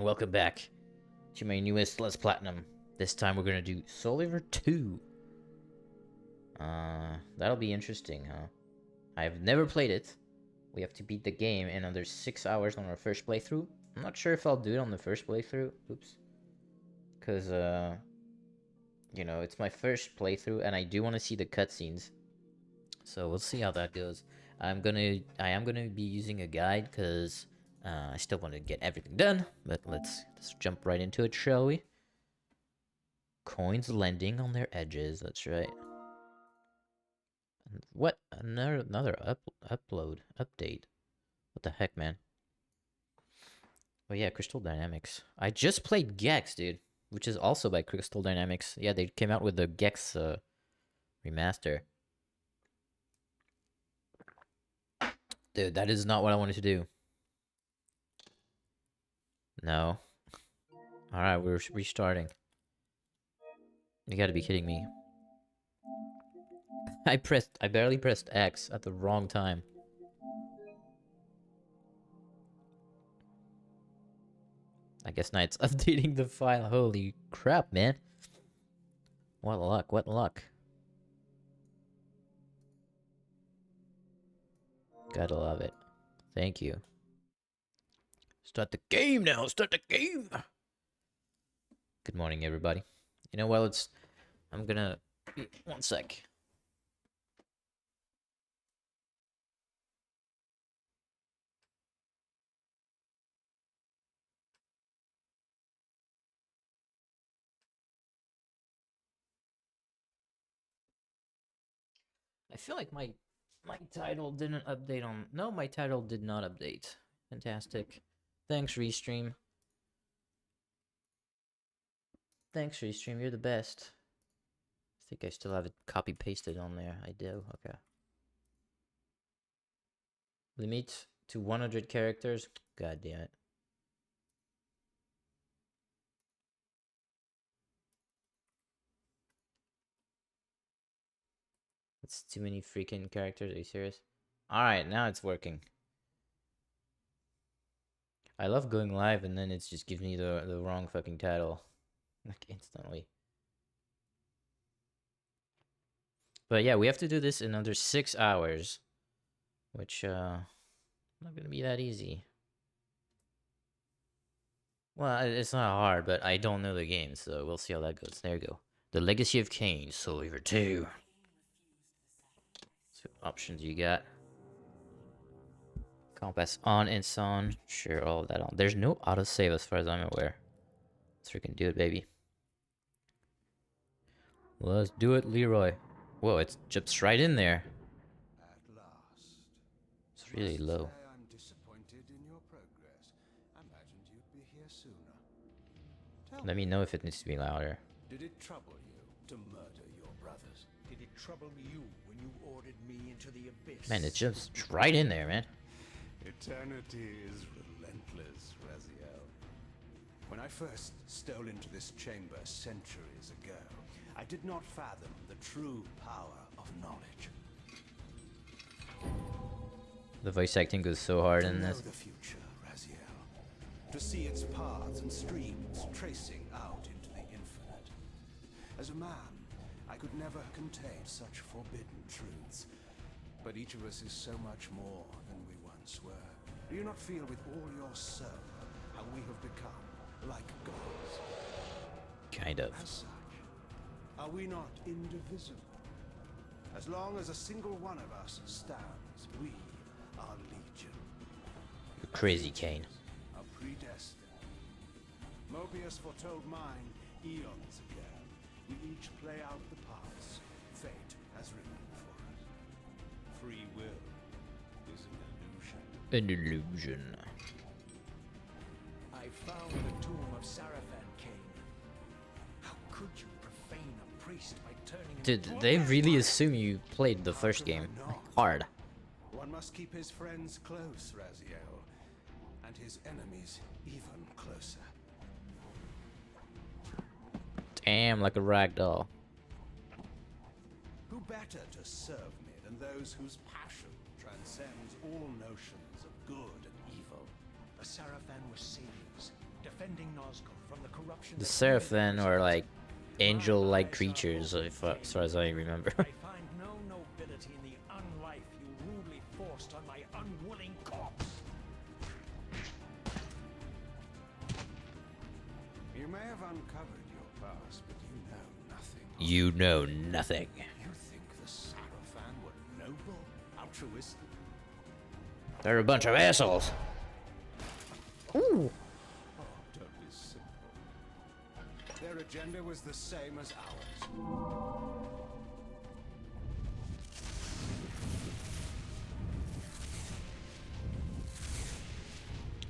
Welcome back to my newest Let's Platinum. This time we're gonna do Soul Reaver 2. That'll be interesting, huh? I've never played it. We have to beat the game in under 6 hours on our first playthrough. I'm not sure if I'll do it on the first playthrough. Oops. Because, you know, it's my first playthrough and I do want to see the cutscenes. So we'll see how that goes. I am gonna be using a guide because I still want to get everything done. But let's jump right into it, shall we? Coins lending on their edges. That's right. What? Another update. What the heck, man? Oh yeah, Crystal Dynamics. I just played Gex, dude, which is also by Crystal Dynamics. Yeah, they came out with the Gex remaster. Dude, that is not what I wanted to do. No. Alright, we're restarting. You gotta be kidding me. I barely pressed X at the wrong time. I guess now it's updating the file. Holy crap, man. What luck, what luck. Gotta love it. Thank you. Start the game now, start the game! Good morning, everybody. You know, well, I'm gonna... One sec. I feel like my title didn't update on... No, my title did not update. Fantastic. Thanks, Restream. Thanks, Restream. You're the best. I think I still have it copy-pasted on there. I do. Okay. Limit to 100 characters. God damn it. That's too many freaking characters. Are you serious? Alright, now it's working. I love going live and then it's just giving me the wrong fucking title. Like, instantly. But yeah, we have to do this in under 6 hours. Which, not gonna be that easy. Well, it's not hard, but I don't know the game, so we'll see how that goes. There you go. The Legacy of Kain, Soul Reaver 2. So options you got. Compass on and on. Sure, all of that on. There's no autosave as far as I'm aware. Let's freaking do it, baby. Let's do it, Leroy. Whoa, it jumps right in there. At last. It's really low. I'm disappointed in your progress. I imagined you'd be here sooner. Let me know if it needs to be louder. Did it trouble you to murder your brothers? Did it trouble you when you ordered me into the abyss? Man, it jumps right in there, man. Eternity is relentless, Raziel. When I first stole into this chamber centuries ago, I did not fathom the true power of knowledge. The voice acting goes so hard in this. To know the future, Raziel. To see its paths and streams tracing out into the infinite. As a man, I could never contain such forbidden truths. But each of us is so much more than we once were. Do you not feel with all your soul how we have become like gods? Kind of. As such, are we not indivisible? As long as a single one of us stands, we are legion. You're crazy, Kain. Are predestined. Mobius foretold mine eons ago. We each play out the parts fate has written for us. Free will is an illusion. An illusion. I found the tomb of Sarafan, Cain. How could you profane a priest by turning him Dude, into a they vampire? really assume you played the first game. Hard. One must keep his friends close, Raziel, and his enemies even closer. Damn, like a rag doll. Who better to serve me than those whose passion transcends all notions of good and evil? The Sarafan were saviors, defending Nazgul from the corruption. The that Seraphim was are like in my angel-like eyes are creatures, open, if, as far as I remember. I find no nobility in the unlife you rudely forced on my unwilling corpse. You may have uncovered your past, but you know nothing. You know nothing. You think the Sarafan were noble, altruistic? They're a bunch of assholes. Ooh. Oh, don't be simple. Their agenda was the same as ours.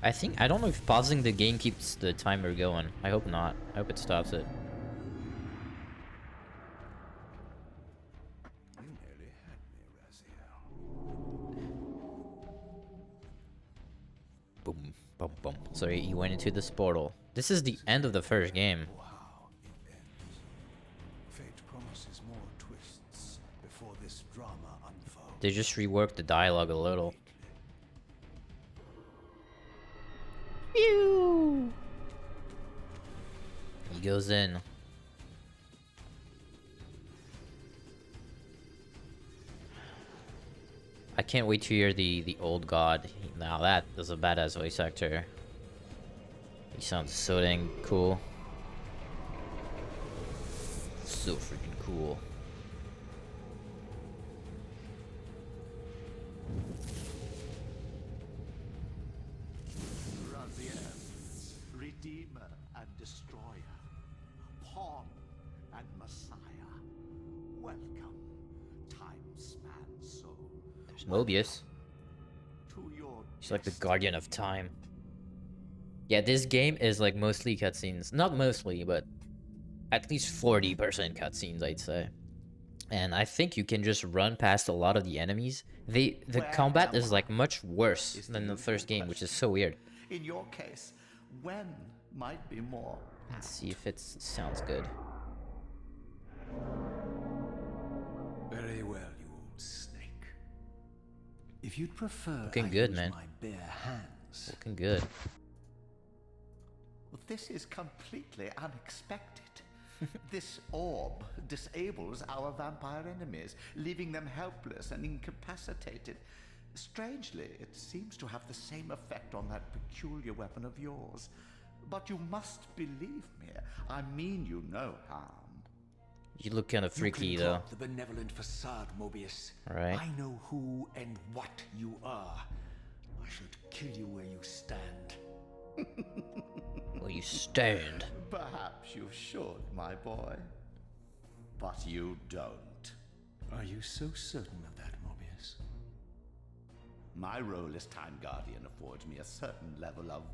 I don't know if pausing the game keeps the timer going. I hope not. I hope it stops it. You nearly had me, Raziel. Boom, boom, boom. So he went into this portal. This is the end of the first game. Wow, it ends. Fate promises more twists before this drama unfolds. They just reworked the dialogue a little. Pew! He goes in. I can't wait to hear the old god. Now that is a badass voice actor. He sounds so dang cool. So freaking cool. Raziel, Redeemer and Destroyer, Pawn and Messiah. Welcome, time-span soul. There's Mobius. To your He's like the guardian of time. Yeah, this game is like mostly cutscenes. Not mostly, but at least 40% cutscenes, I'd say. And I think you can just run past a lot of the enemies. The combat is like much worse than the first game, which is so weird. In your case, when might be more. Let's see if it sounds good. Very well, you old snake. If you'd prefer, Looking I good, use man. my bare hands. Looking good. This is completely unexpected. This orb disables our vampire enemies, leaving them helpless and incapacitated. Strangely, it seems to have the same effect on that peculiar weapon of yours. But you must believe me. I mean you no harm. You look kind of freaky, you though. concoct the benevolent facade, Mobius. Right. I know who and what you are. I should kill you where you stand. Where you stand. Perhaps you should, my boy. But you don't. Are you so certain of that, Mobius? My role as Time Guardian affords me a certain level of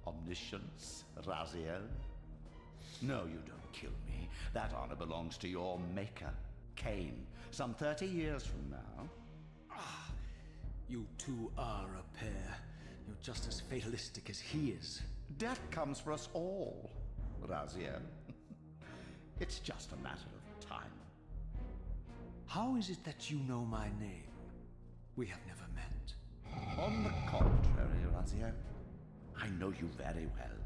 omniscience, Raziel. No, you don't kill me. That honor belongs to your maker, Cain, some 30 years from now. You two are a pair. You're just as fatalistic as he is. Death comes for us all, Raziel. It's just a matter of time. How is it that you know my name? We have never met. On the contrary, Raziel, I know you very well.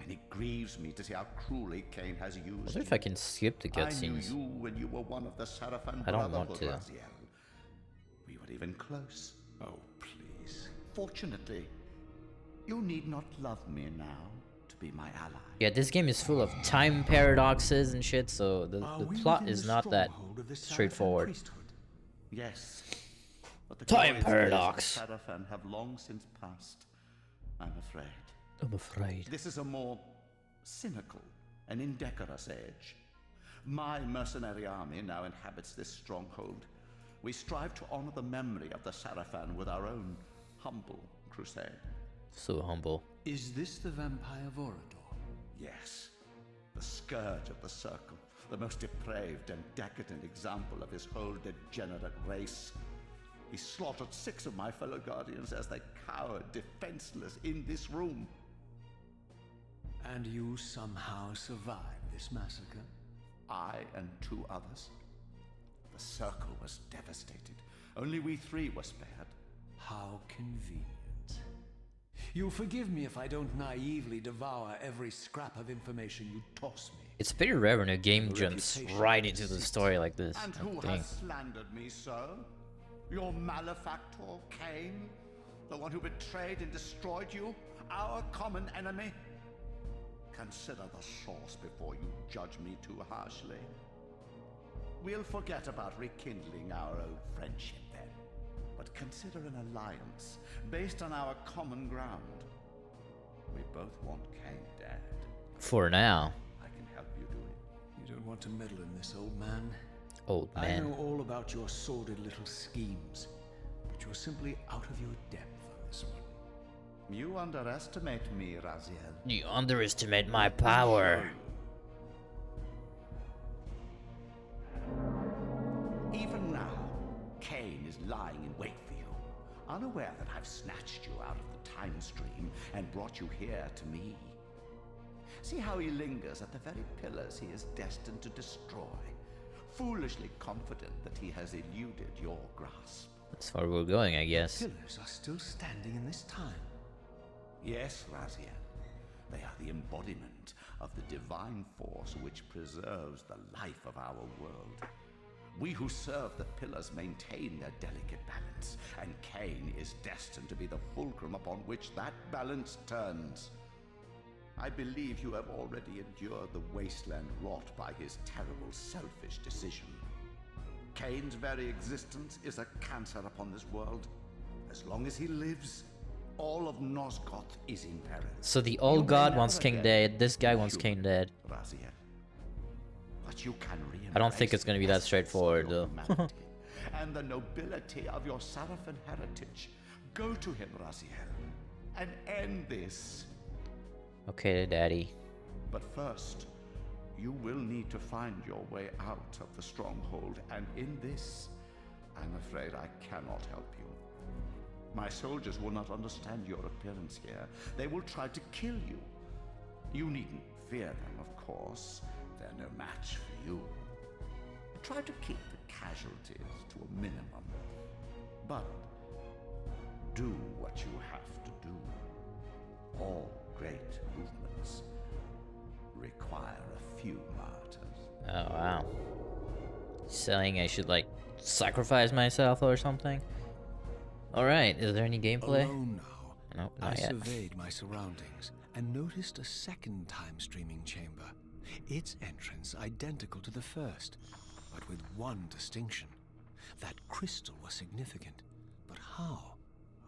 And it grieves me to see how cruelly Cain has used I wonder you. if I can skip the I knew cutscenes. you when you were one of the Sarafan I don't want Brotherhood, to. Raziel. We were even close. Oh, please. Fortunately, you need not love me now to be my ally. Yeah, this game is full of time paradoxes and shit, so the Are we plot within is the not that stronghold of the Sarafan straightforward. priesthood? Yes. But the Time glorious paradox. days of the Sarafan have long since passed, I'm afraid. I'm afraid. This is a more cynical and indecorous age. My mercenary army now inhabits this stronghold. We strive to honor the memory of the Sarafan with our own humble crusade. So humble. Is this the vampire Vorador? Yes, the scourge of the Circle, the most depraved and decadent example of his whole degenerate race. He slaughtered 6 of my fellow guardians as they cowered defenseless in this room. And you somehow survived this massacre? I and 2 others. The Circle was devastated. Only we 3 were spared. How convenient. You'll forgive me if I don't naively devour every scrap of information you toss me. It's pretty rare when a game The jumps reputation right into the precedes story like this. And I who think. has slandered me so? Your malefactor, Cain? The one who betrayed and destroyed you? Our common enemy? Consider the source before you judge me too harshly. We'll forget about rekindling our old friendship then. But consider an alliance based on our common ground. We both want Cain dead. For now. I can help you do it. You don't want to meddle in this, old man. Old I man. know all about your sordid little schemes, but you're simply out of your depth on this one. You underestimate me, Raziel. You underestimate my power. Even now, Cain is lying in wait for you, unaware that I've snatched you out of the time stream and brought you here to me. See how he lingers at the very pillars he is destined to destroy, foolishly confident that he has eluded your grasp. That's where we're going, I guess. Pillars are still standing in this time. Yes, Raziel. They are the embodiment of the divine force which preserves the life of our world. We who serve the pillars maintain their delicate balance, and Cain is destined to be the fulcrum upon which that balance turns. I believe you have already endured the wasteland wrought by his terrible, selfish decision. Cain's very existence is a cancer upon this world. As long as he lives, all of Nosgoth is in peril. So the old god wants King dead, this guy wants King dead. Raziel. But you can I don't think it's gonna be that straightforward, though. And the nobility of your Sarafan heritage. Go to him, Raziel, and end this. Okay, daddy. But first, you will need to find your way out of the stronghold, and in this, I'm afraid I cannot help you. My soldiers will not understand your appearance here. They will try to kill you. You needn't fear them, of course. They're no match for you. Try to keep the casualties to a minimum. But do what you have to do. All great movements require a few martyrs. Oh, wow. Saying I should, like, sacrifice myself or something? Alright, is there any gameplay? Alone now, Nope, I not yet. surveyed my surroundings and noticed a second time streaming chamber. Its entrance identical to the first, but with one distinction. That crystal was significant, but how?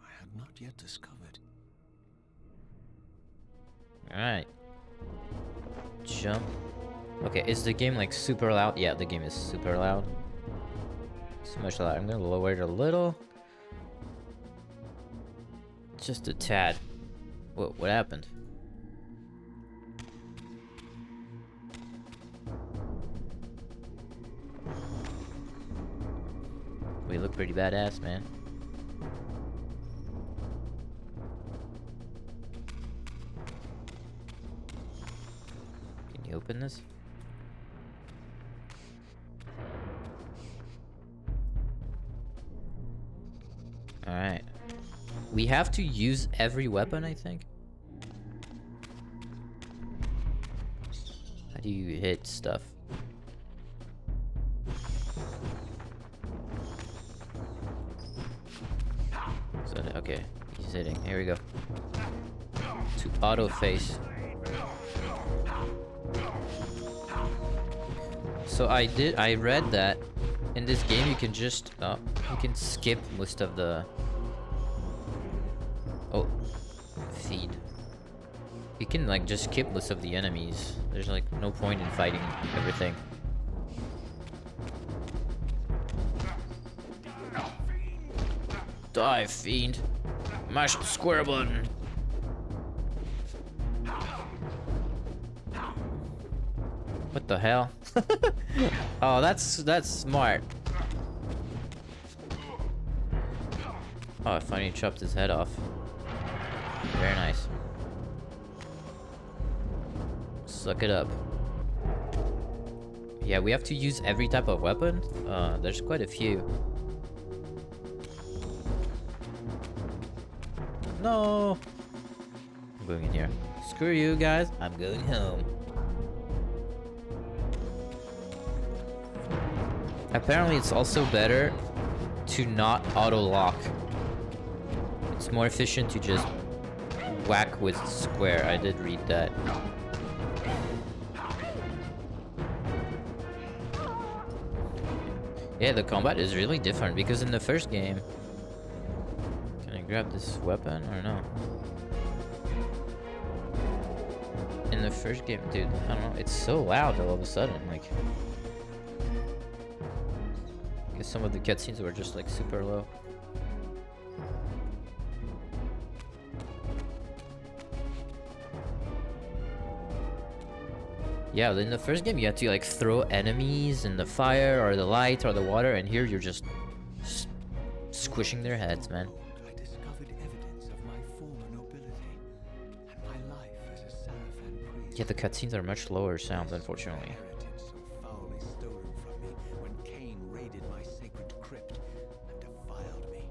I had not yet discovered. Alright. Jump. Okay, is the game like super loud? Yeah, the game is super loud. So much loud. I'm gonna lower it a little. Just a tad. What happened? We look pretty badass, man. Can you open this? Alright. We have to use every weapon, I think. How do you hit stuff? So, okay, he's hitting. Here we go. To auto face. So I read that in this game you can just you can skip most of the feed. You can like just skip most of the enemies. There's like no point in fighting everything. Die, fiend. Mash the square button. What the hell? Oh, that's smart. Oh, I finally chopped his head off. Very nice. Suck it up. Yeah, we have to use every type of weapon. There's quite a few. No. I'm going in here. Screw you guys, I'm going home. Apparently it's also better to not auto-lock. It's more efficient to just whack with square. I did read that. Yeah, the combat is really different because in the first game... Can I grab this weapon or no? In the first game, dude, I don't know, it's so loud all of a sudden, like... I guess some of the cutscenes were just like super low. Yeah, in the first game you had to like throw enemies in the fire or the light or the water, and here you're just squishing their heads, man. I discovered evidence of my former nobility and my life as a Sarafan priest. Yeah, the cutscenes are much lower sound, unfortunately. Heritage so foully stolen from me when Cain raided my sacred crypt and defiled me.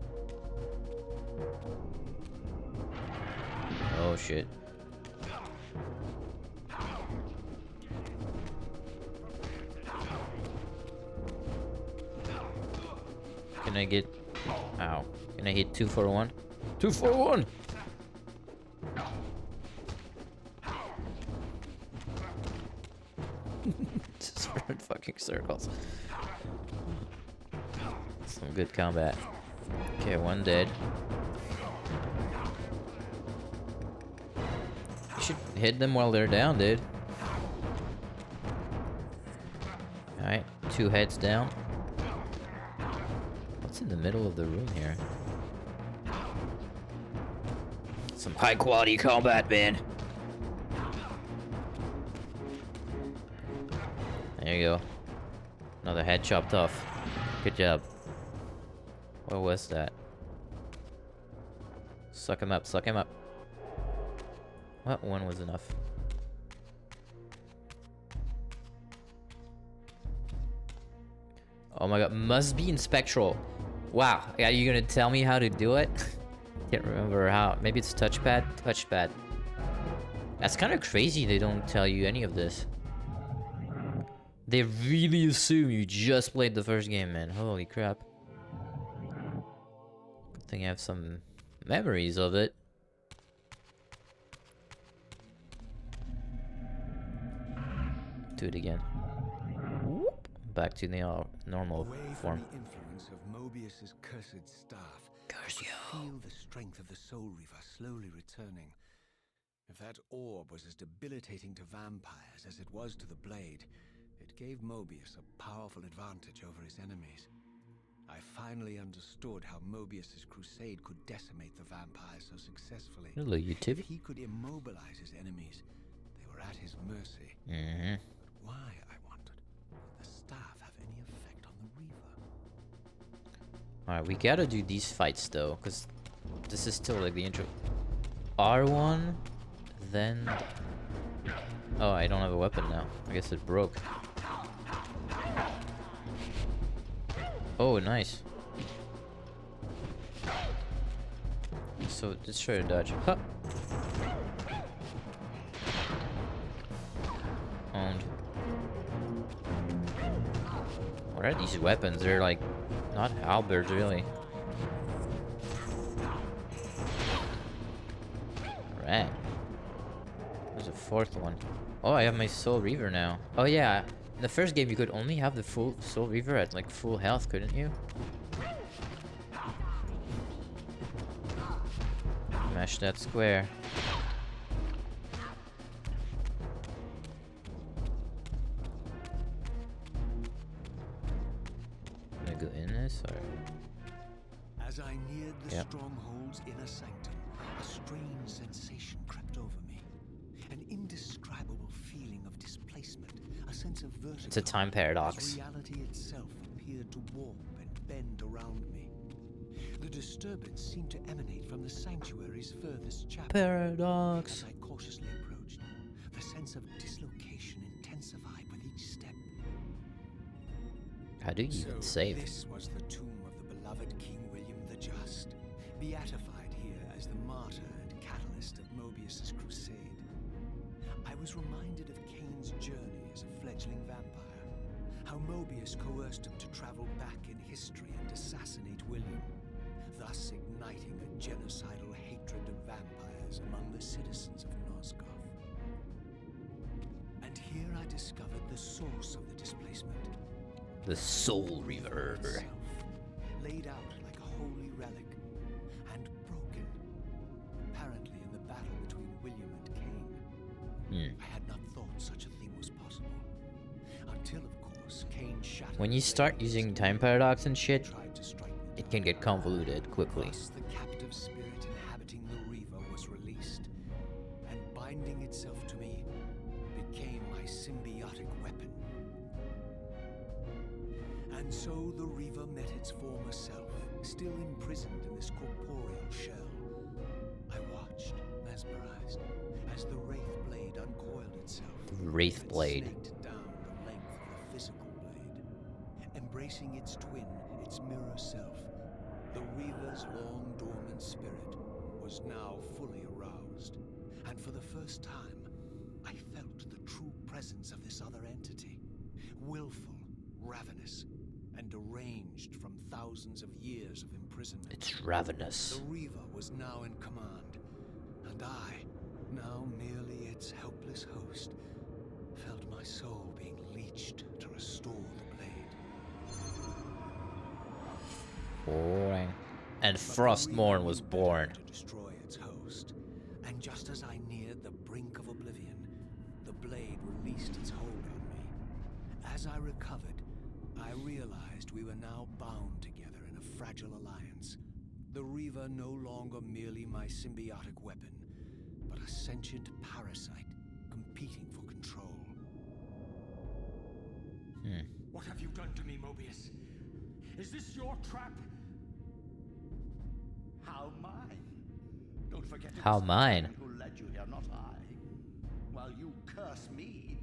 Oh shit. Can I get... Ow. Can I hit 2 for 1? 2 for 1! Just run fucking circles. Some good combat. Okay, 1 dead. You should hit them while they're down, dude. Alright, 2 heads down. What's in the middle of the room here? Some high quality combat, man. There you go. Another head chopped off. Good job. What was that? Suck him up, suck him up. What? 1 was enough. Oh my god, must be in Spectral. Wow, are you gonna tell me how to do it? Can't remember how. Maybe it's touchpad? Touchpad. That's kind of crazy they don't tell you any of this. They really assume you just played the first game, man. Holy crap. Good thing I have some memories of it. Do it again. Whoop. Back to the normal Away form. from the influence of Mobius's cursed staff, Curse I you. could feel the strength of the Soul Reaver slowly returning. If that orb was as debilitating to vampires as it was to the blade, it gave Mobius a powerful advantage over his enemies. I finally understood how Mobius's crusade could decimate the vampires so successfully. Hello, YouTube. If he could immobilize his enemies, they were at his mercy. Mm-hmm. Why, I wondered, would the staff have any effect on the Reaver? Alright, we gotta do these fights though, because this is still like the intro. R1, then... Oh, I don't have a weapon now. I guess it broke. Oh, nice. So, let's try to dodge. Huh. Owned. What are these weapons? They're like... Not halberds, really. Alright. There's a 4th one. Oh, I have my Soul Reaver now. Oh yeah, in the first game you could only have the full Soul Reaver at like full health, couldn't you? Mash that square. Can I go in this or? As I neared the Yep. stronghold's inner sanctum, a strange sensation crept over me. An indescribable feeling of displacement, a sense of vertigo. It's a time as paradox. reality itself appeared to warp and bend around me. The disturbance seemed to emanate from the sanctuary's furthest chapel. Paradox. As I cautiously approached, the sense of dislocation intensified with each step. How do you even save? This was the tomb of the beloved King William the Just, beatified here as the martyr and catalyst conquest of Mobius's crusade, I was reminded of Kane's journey as a fledgling vampire. How Mobius coerced him to travel back in history and assassinate William, thus igniting a genocidal hatred of vampires among the citizens of Nosgoth. And here I discovered the source of the displacement. The Soul Reaver. Itself, laid out like a holy relic, and broken, apparently in the battle between William and Kane. I had not thought such a thing was possible, until of course Kane shattered. When you start using time paradox and shit, it can get convoluted quickly. Thus, the captive spirit inhabiting the Reaver was released, and binding itself to me became my symbiotic weapon. And so the Reaver met its former self, still imprisoned in this corporeal shell. I watched, mesmerized, as the Wraith Blade uncoiled itself. The Wraith Blade. And snaked down the length of the physical blade, embracing its twin, its mirror self. The Reaver's long dormant spirit was now fully aroused, and for the first time, I felt the true presence of this other entity, willful, ravenous, and deranged from thousands of years of imprisonment. It's ravenous. The Reaver was now in command, and I, now merely its helpless host, felt my soul being leached to restore the blade. Boring. And Frostmourne was born. To destroy its host, and just as I neared the brink of oblivion, the blade released its hold on me. As I recovered, I realized we were now bound together in a fragile alliance. The Reaver no longer merely my symbiotic weapon, but a sentient parasite competing for control. What have you done to me, Mobius? Is this your trap? How mine? Don't forget it How was mine? Kane who led you here, not I. While you curse me,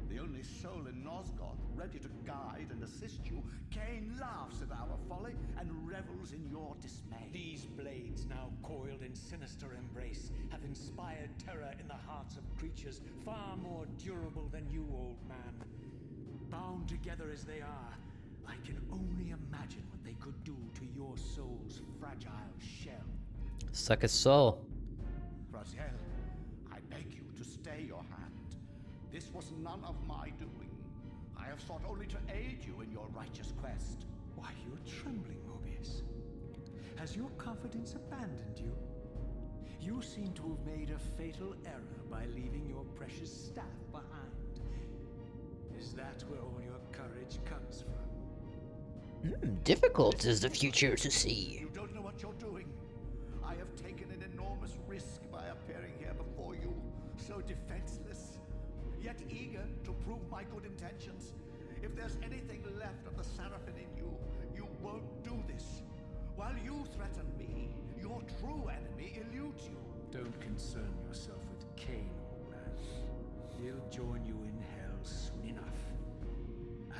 the only soul in Nosgoth ready to guide and assist you, Kane laughs at our folly and revels in your dismay. These blades, now coiled in sinister embrace, have inspired terror in the hearts of creatures far more durable than you, old man. Bound together as they are, I can only imagine what they could do to your soul's fragile shell. Suck a soul. Raziel, I beg you to stay your hand. This was none of my doing. I have sought only to aid you in your righteous quest. Why, you're trembling, Mobius. Has your confidence abandoned you? You seem to have made a fatal error by leaving your precious staff behind. Is that where all your courage comes from? Difficult is the future to see. You don't know what you're doing. I have taken an enormous risk by appearing here before you, so defenseless, yet eager to prove my good intentions. If there's anything left of the Seraphim in you, you won't do this. While you threaten me, your true enemy eludes you. Don't concern yourself with Kane, old man. He'll join you in hell soon enough.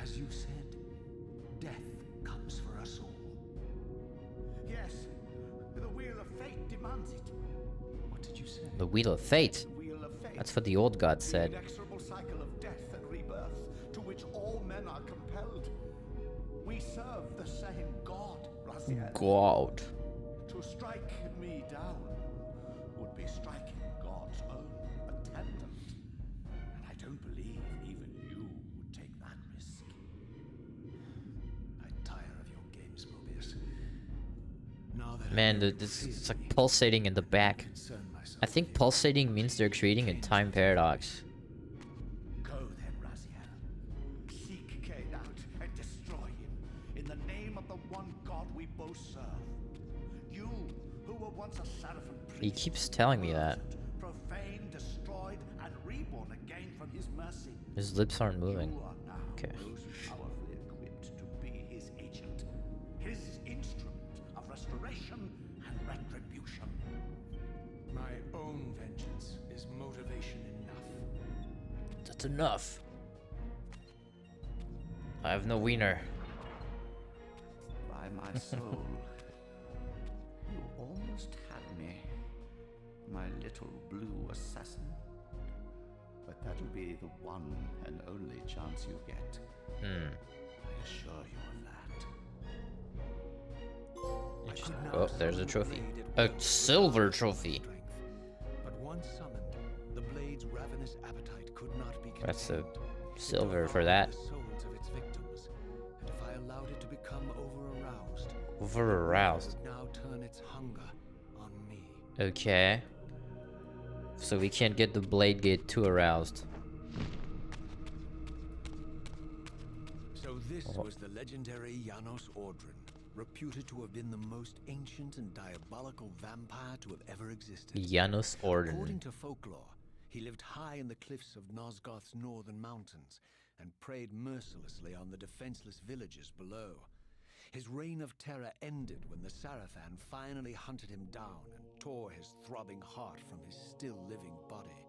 As you said, death comes for us all. Yes, the wheel of fate demands it. What did you say? The Wheel of Fate. The wheel of fate. That's what the old god The said. inexorable cycle of death and rebirth to which all men are compelled. We serve the same God, Raziel. God. To strike me down would be striking God's own attendant. And I don't believe even you would take that risk. I tire of your games, Mobius. Now that Man, it's like pulsating in the back. I think pulsating means they're creating a time paradox. Go then, Raziel. Seek Kane out and destroy him in the name of the one God we both serve. You, who were once a Seraphim priest, He keeps telling me that. profaned, destroyed, and reborn again from his mercy. His lips aren't moving. You are now Okay. most powerfully equipped to be his agent, his instrument of restoration and retribution. my own vengeance is motivation enough. That's enough. I have no wiener. By my soul, you almost had me. my little blue assassin. But that'll be the one and only chance you get. I assure you of that. I could now Oh, there's a summon trophy. blade A at will silver without trophy. strength. But once summoned, the blade's ravenous appetite could not be contained. That's a It silver for devoured that. the souls of its victims, and if I allowed it to become over-aroused, Over-aroused. it would now turn its hunger on me. Okay. So we can't get the blade get too aroused. So this was the legendary Janos Ordrin, reputed to have been the most ancient and diabolical vampire to have ever existed. Janos According Orden. to folklore, he lived high in the cliffs of Nosgoth's northern mountains and preyed mercilessly on the defenseless villagers below. His reign of terror ended when the Sarafan finally hunted him down and tore his throbbing heart from his still-living body.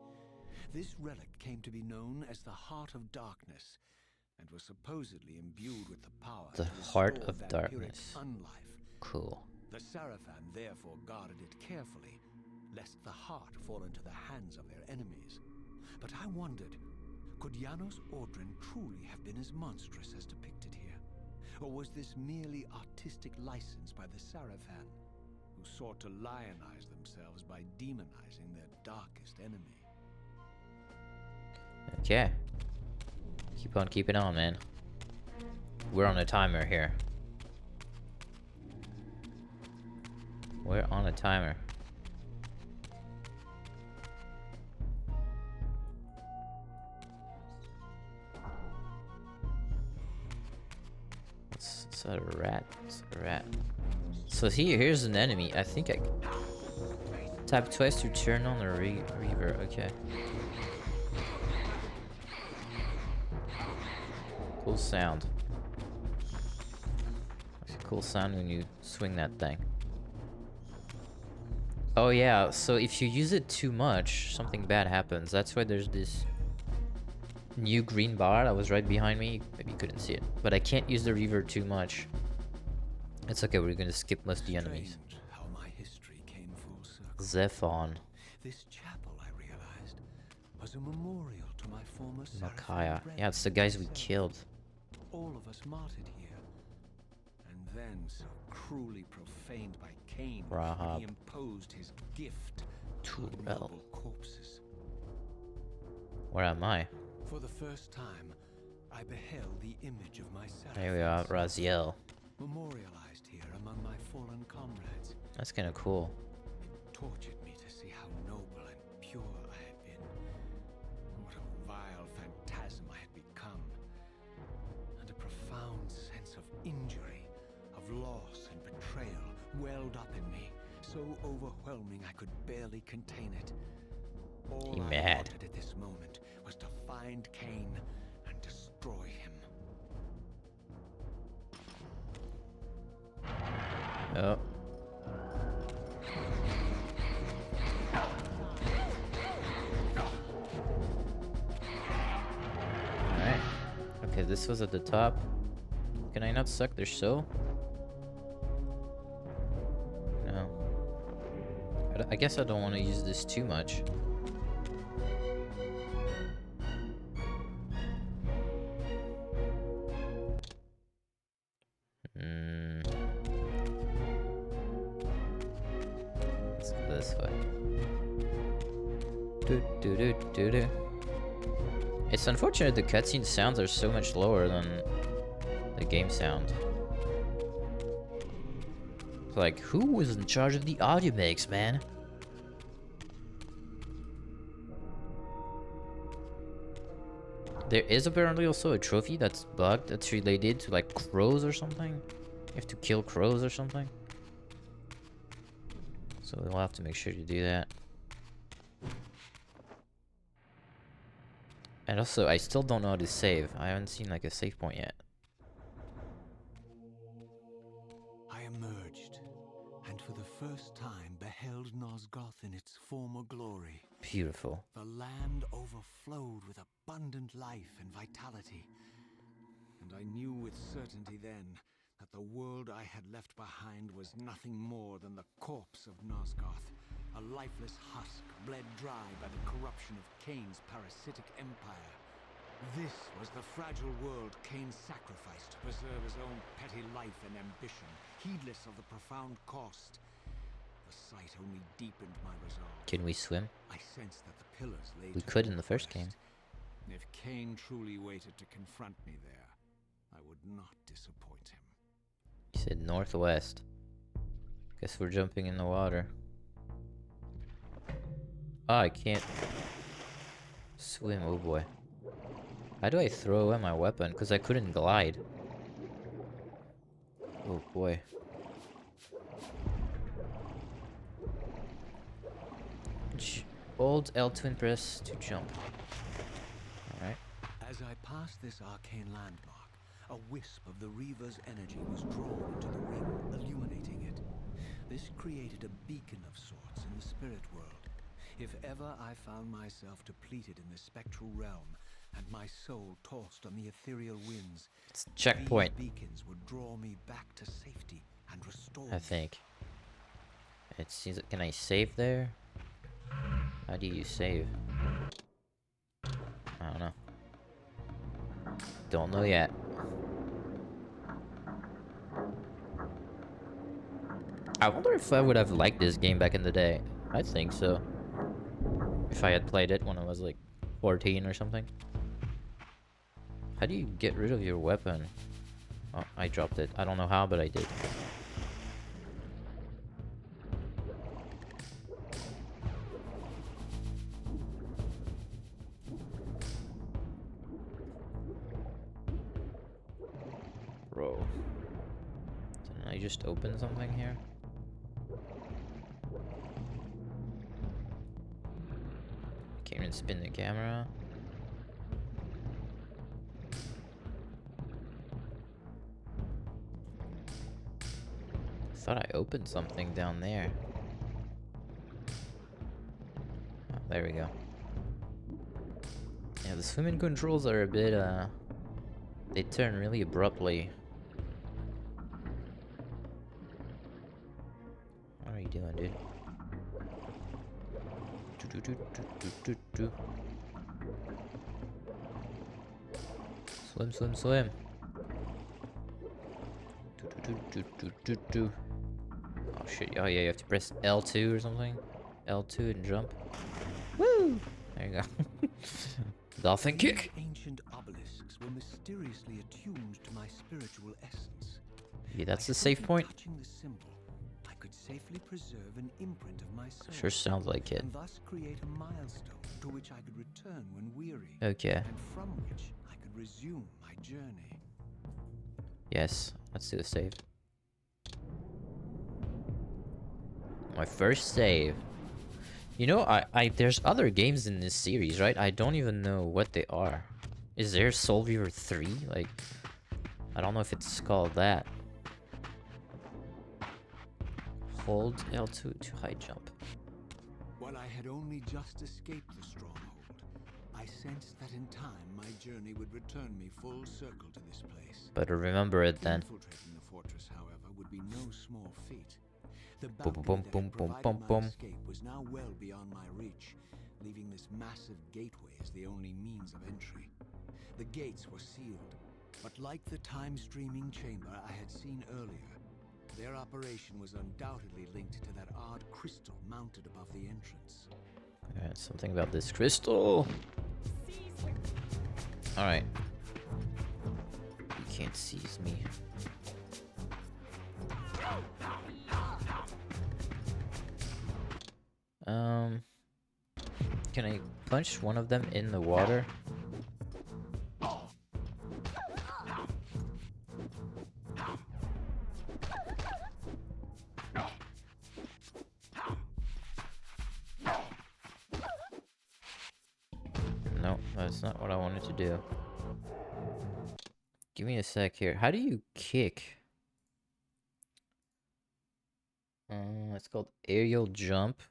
This relic came to be known as the Heart of Darkness, and was supposedly imbued with the power The to Heart restore of vampiric Darkness. unlife. Cool. The Sarafan therefore guarded it carefully, lest the heart fall into the hands of their enemies. But I wondered, could Janos Ordrin truly have been as monstrous as depicted here? Or was this merely artistic license by the Sarafan, who sought to lionize themselves by demonizing their darkest enemy? Okay. Keep on keeping on, man. We're on a timer here. We're on a timer. Is that a rat? It's a rat. So here's an enemy. I think I tap twice to turn on the Reaver. Okay. Cool sound. It's a cool sound when you swing that thing. Oh yeah, so if you use it too much, something bad happens. That's why there's this new green bar that was right behind me. Maybe you couldn't see it. But I can't use the Reaver too much. It's okay, we're gonna skip most of the enemies. Strange how my history came full circle. Zephon. This chapel, I realized, was a memorial to my former Makaya. Sarafan Yeah, it's the guys we brethren. killed. All of us martyred here, and then so cruelly profaned by Cain when Rahab. he imposed his gift on Turel. noble corpses. Where am I? For the first time, I beheld the image of my There we are, Sarafan, Raziel. memorialized here among my fallen comrades. That's kinda cool. It tortured me to see how noble and pure I had been. What a vile phantasm I had become. And a profound sense of injury, of loss and betrayal welled up in me, so overwhelming I could barely contain it. All He I mad. wanted at this moment was to find Cain and destroy him. Oh. Alright. Okay, this was at the top. Can I not suck their soul? No. I guess I don't want to use this too much. Let's go this way. Do. It's unfortunate the cutscene sounds are so much lower than the game sound. It's like, who was in charge of the audio mix, man? There is apparently also a trophy that's bugged that's related to like crows or something. You have to kill crows or something. So we'll have to make sure to do that. And also, I still don't know how to save. I haven't seen like a save point yet. I emerged, and for the first time beheld Nosgoth in its former glory. Beautiful. The land overflowed with abundant life and vitality. And I knew with certainty then that the world I had left behind was nothing more than the corpse of Nosgoth, a lifeless husk bled dry by the corruption of Cain's parasitic empire. This was the fragile world Cain sacrificed to preserve his own petty life and ambition, heedless of the profound cost. The sight only deepened my resolve. Can we swim? I sensed that the pillars lay We to could the in the first game. northwest. If Cain truly waited to confront me there, I would not disappoint him. You said northwest. Guess we're jumping in the water. Oh, I can't swim. Oh boy. How do I throw away my weapon? Because I couldn't glide. Oh boy. Hold L2 and press to jump. Alright. As I passed this arcane landmark, a wisp of the Reaver's energy was drawn into the ring, illuminating it. This created a beacon of sorts in the spirit world. If ever I found myself depleted in the spectral realm, and my soul tossed on the ethereal winds, It's checkpoint, these beacons would draw me back to safety and restore I me. think. It seems. Can I save there? How do you save? I don't know. Don't know yet. I wonder if I would have liked this game back in the day. I think so. If I had played it when I was like 14 or something. How do you get rid of your weapon? Oh, I dropped it. I don't know how, but I did. Bro. Didn't I just open something here? Can't even spin the camera. I thought I opened something down there. Oh, there we go. Yeah, the swimming controls are a bit, they turn really abruptly. What are you doing, dude? Swim, swim, swim. Oh shit! Oh yeah, you have to press L2 or something. L2 and jump. Woo! There you go. Dolphin kick. Ancient obelisks were mysteriously attuned to my spiritual essence. Yeah, that's By the save simply point. Touching the symbol, I could safely preserve an imprint of my soul. Sure sounds like it. And thus create a milestone to which I could return when weary. Okay. And from which I could resume my journey. Yes. Let's do the save. My first save. You know, I there's other games in this series, right? I don't even know what they are. Is there Soul Reaver 3? Like, I don't know if it's called that. Hold L2 to high jump. While I had only just escaped the stronghold, I sensed that in time my journey would return me full circle to this place. Better remember it then. Infiltrating the fortress, however, would be no small feat. The Boom, bounty boom, that boom, had boom, provided boom, my boom. escape was now well beyond my reach, leaving this massive gateway as the only means of entry. The gates were sealed, but like the time-streaming chamber I had seen earlier, their operation was undoubtedly linked to that odd crystal mounted above the entrance. Something about this crystal. Alright. You can't seize me. Can I punch one of them in the water? No, that's not what I wanted to do. Give me a sec here. How do you kick? It's called aerial jump.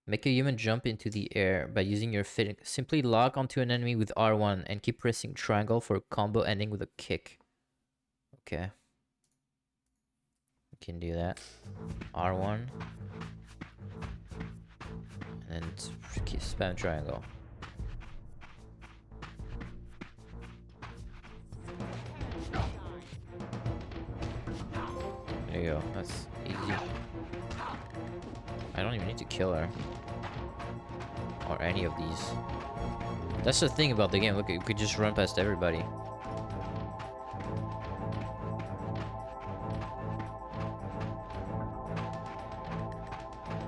Make a human jump into the air by using your fit. Simply lock onto an enemy with R1 and keep pressing triangle for a combo ending with a kick. Okay. Can do that. R1. And then spam triangle. There you go. That's easy. I don't even need to kill her. Or any of these. That's the thing about the game. Look, you could just run past everybody.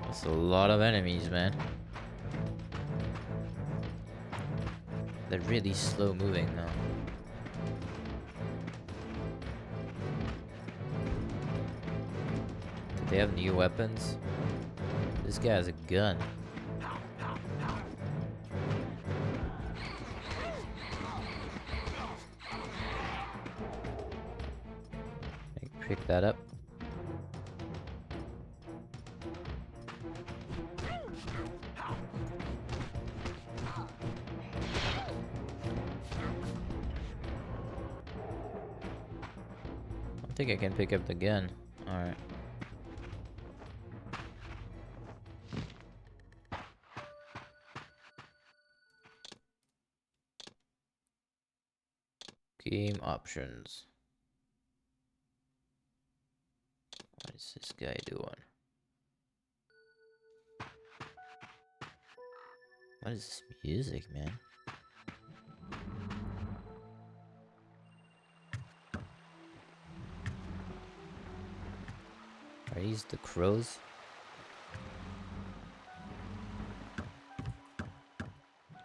That's a lot of enemies, man. They're really slow moving now. Do they have new weapons? This guy has a gun. Pick that up. I think I can pick up the gun. Alright. Game options. What is this guy doing? What is this music, man? Are these the crows?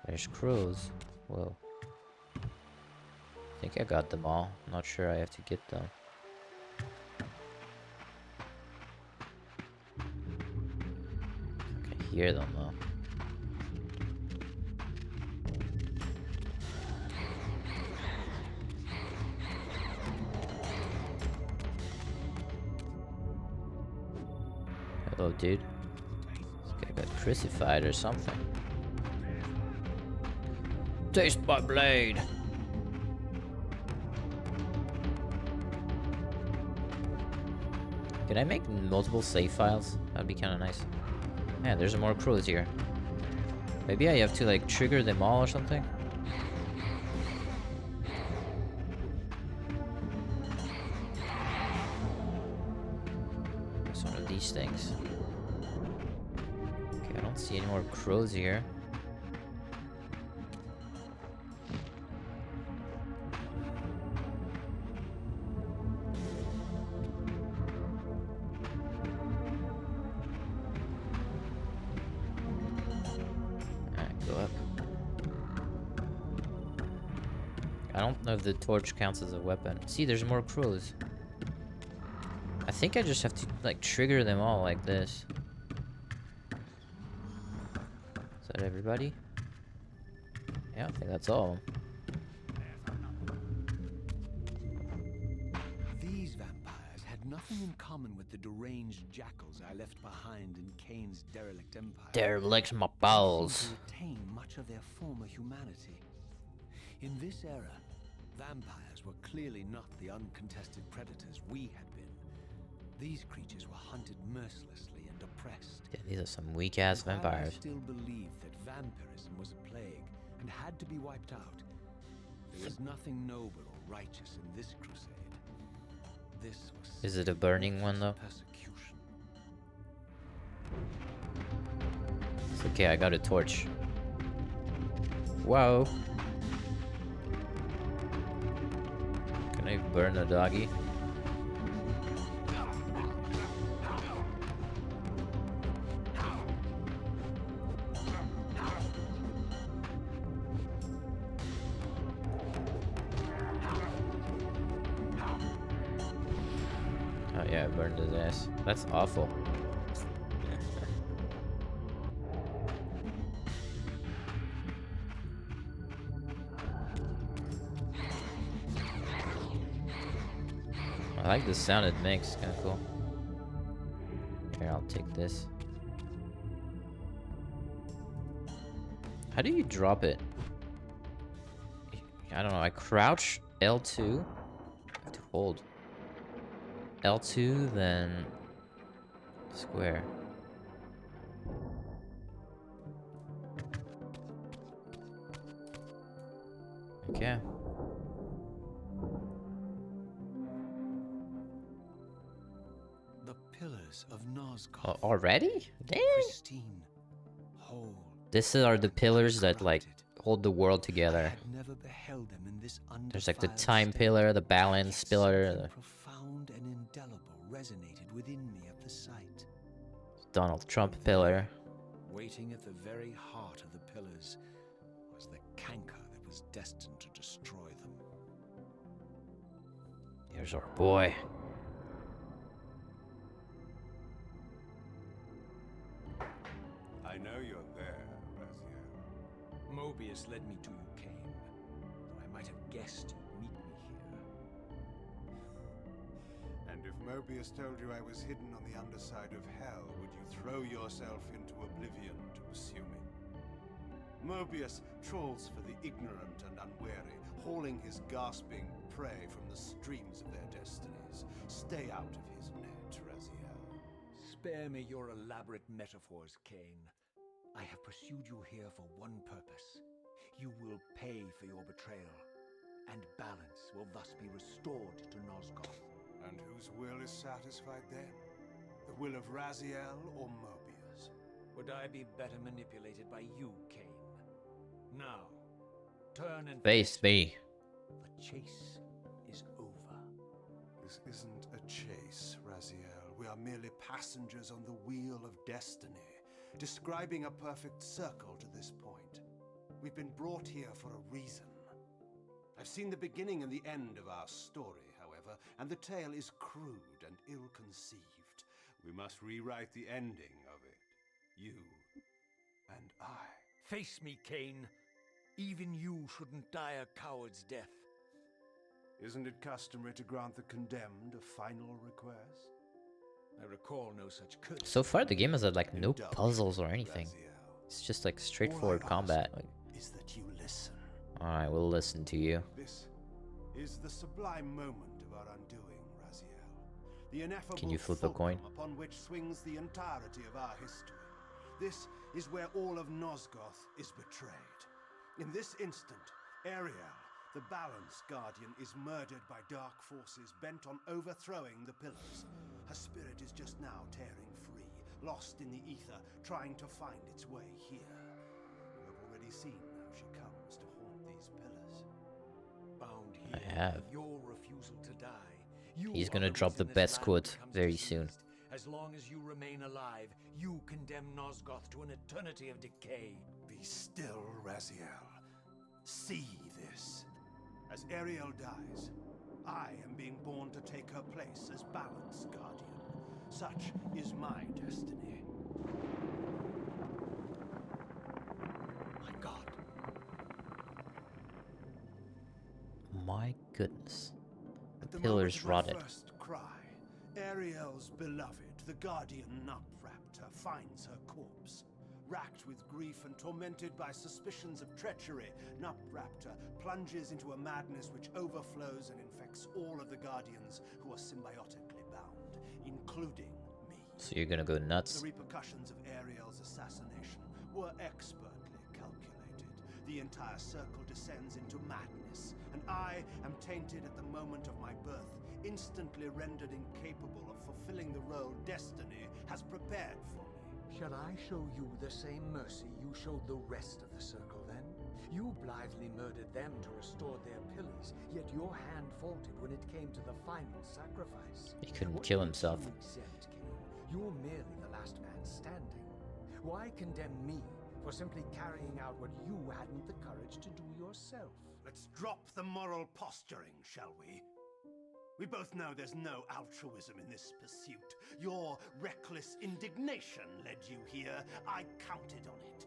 There's crows. Whoa. I think I got them all. I'm not sure I have to get them. I can hear them though. Hello, dude. This guy got crucified or something. Taste my blade! Can I make multiple save files? That'd be kind of nice. Man, there's more crows here. Maybe I have to like trigger them all or something? It's one of these things. Okay, I don't see any more crows here. I don't know if the torch counts as a weapon. See, there's more crows. I think I just have to, like, trigger them all like this. Is that everybody? Yeah, I think that's all. These vampires had nothing in common with the deranged jackals I left behind in Kane's derelict empire. Derelict my They balls. seemed to retain much of their former humanity. In this era, vampires were clearly not the uncontested predators we had been. These creatures were hunted mercilessly and oppressed. Yeah, these are some weak-ass While I vampires. still believed that vampirism was a plague and had to be wiped out, there was nothing noble or righteous in this crusade. This was Is it a burning one, though? persecution. It's okay, I got a torch. Whoa. Can I burn the doggy? Oh yeah, I burned his ass. That's awful. I like the sound it makes, kinda cool. Here, I'll take this. How do you drop it? I don't know, I crouch L2 to hold. L2, then square. Okay. The pillars of Nosgoth. Already? Dang. Pristine, whole. These are the pillars that like uncorrupted. hold the world I together. had never beheld them in this There's like the undefiled time state. pillar, the balance Yet pillar, something the profound and indelible resonated within me at the sight. Donald Trump pillar. Waiting at the very heart of the pillars was the canker that was destined to destroy them. Here's our boy. I know you're there, Raziel. Mobius led me to you, Cain. Though I might have guessed you'd meet me here. And if Mobius told you I was hidden on the underside of hell, would you throw yourself into oblivion to pursue me? Mobius trawls for the ignorant and unwary, hauling his gasping prey from the streams of their destinies. Stay out of his net, Raziel. Spare me your elaborate metaphors, Cain. I have pursued you here for one purpose. You will pay for your betrayal, and balance will thus be restored to Nosgoth. And whose will is satisfied then? The will of Raziel or Mobius? Would I be better manipulated by you, Cain? Now, turn and Face me. The chase is over. This isn't a chase, Raziel. We are merely passengers on the wheel of destiny, describing a perfect circle to this point. We've been brought here for a reason. I've seen the beginning and the end of our story, however, and the tale is crude and ill-conceived. We must rewrite the ending of it. You and I. Face me, Cain. Even you shouldn't die a coward's death. Isn't it customary to grant the condemned a final request? I recall no such courtesy. So far, the game has had like no Indulge, puzzles or anything. Raziel. It's just like straightforward combat. Like, Is that you listen. alright, we'll listen to you. This is the sublime moment of our undoing, Raziel. The ineffable Can you flip a coin? fulcrum upon which swings the entirety of our history. This is where all of Nosgoth is betrayed. In this instant, Ariel, the Balance Guardian, is murdered by dark forces bent on overthrowing the pillars. Her spirit is just now tearing free, lost in the ether, trying to find its way here. You have already seen how she comes to haunt these pillars. Bound I here, have. your refusal to die. You He's are gonna the drop the reason this best land quote becomes very soon. diseased. As long as you remain alive, you condemn Nosgoth to an eternity of decay. Be still, Raziel. See this. As Ariel dies, I am being born to take her place as Balance Guardian. Such is my destiny. My God. My goodness. At the Pillars moment of rotted. my first cry, Ariel's beloved, the Guardian Nupraptor, finds her corpse. Racked with grief and tormented by suspicions of treachery, Nupraptor plunges into a madness which overflows and infects all of the Guardians who are symbiotically bound, including me. So you're gonna go The nuts? repercussions of Ariel's assassination were expertly calculated. The entire circle descends into madness, and I am tainted at the moment of my birth, instantly rendered incapable of fulfilling the role destiny has prepared for me. Shall I show you the same mercy you showed the rest of the circle then? You blithely murdered them to restore their pillars, yet your hand faltered when it came to the final sacrifice. He couldn't What kill makes himself. you exempt, Cain? You're merely the last man standing. Why condemn me for simply carrying out what you hadn't the courage to do yourself? Let's drop the moral posturing, shall we? We both know there's no altruism in this pursuit. Your reckless indignation led you here. I counted on it.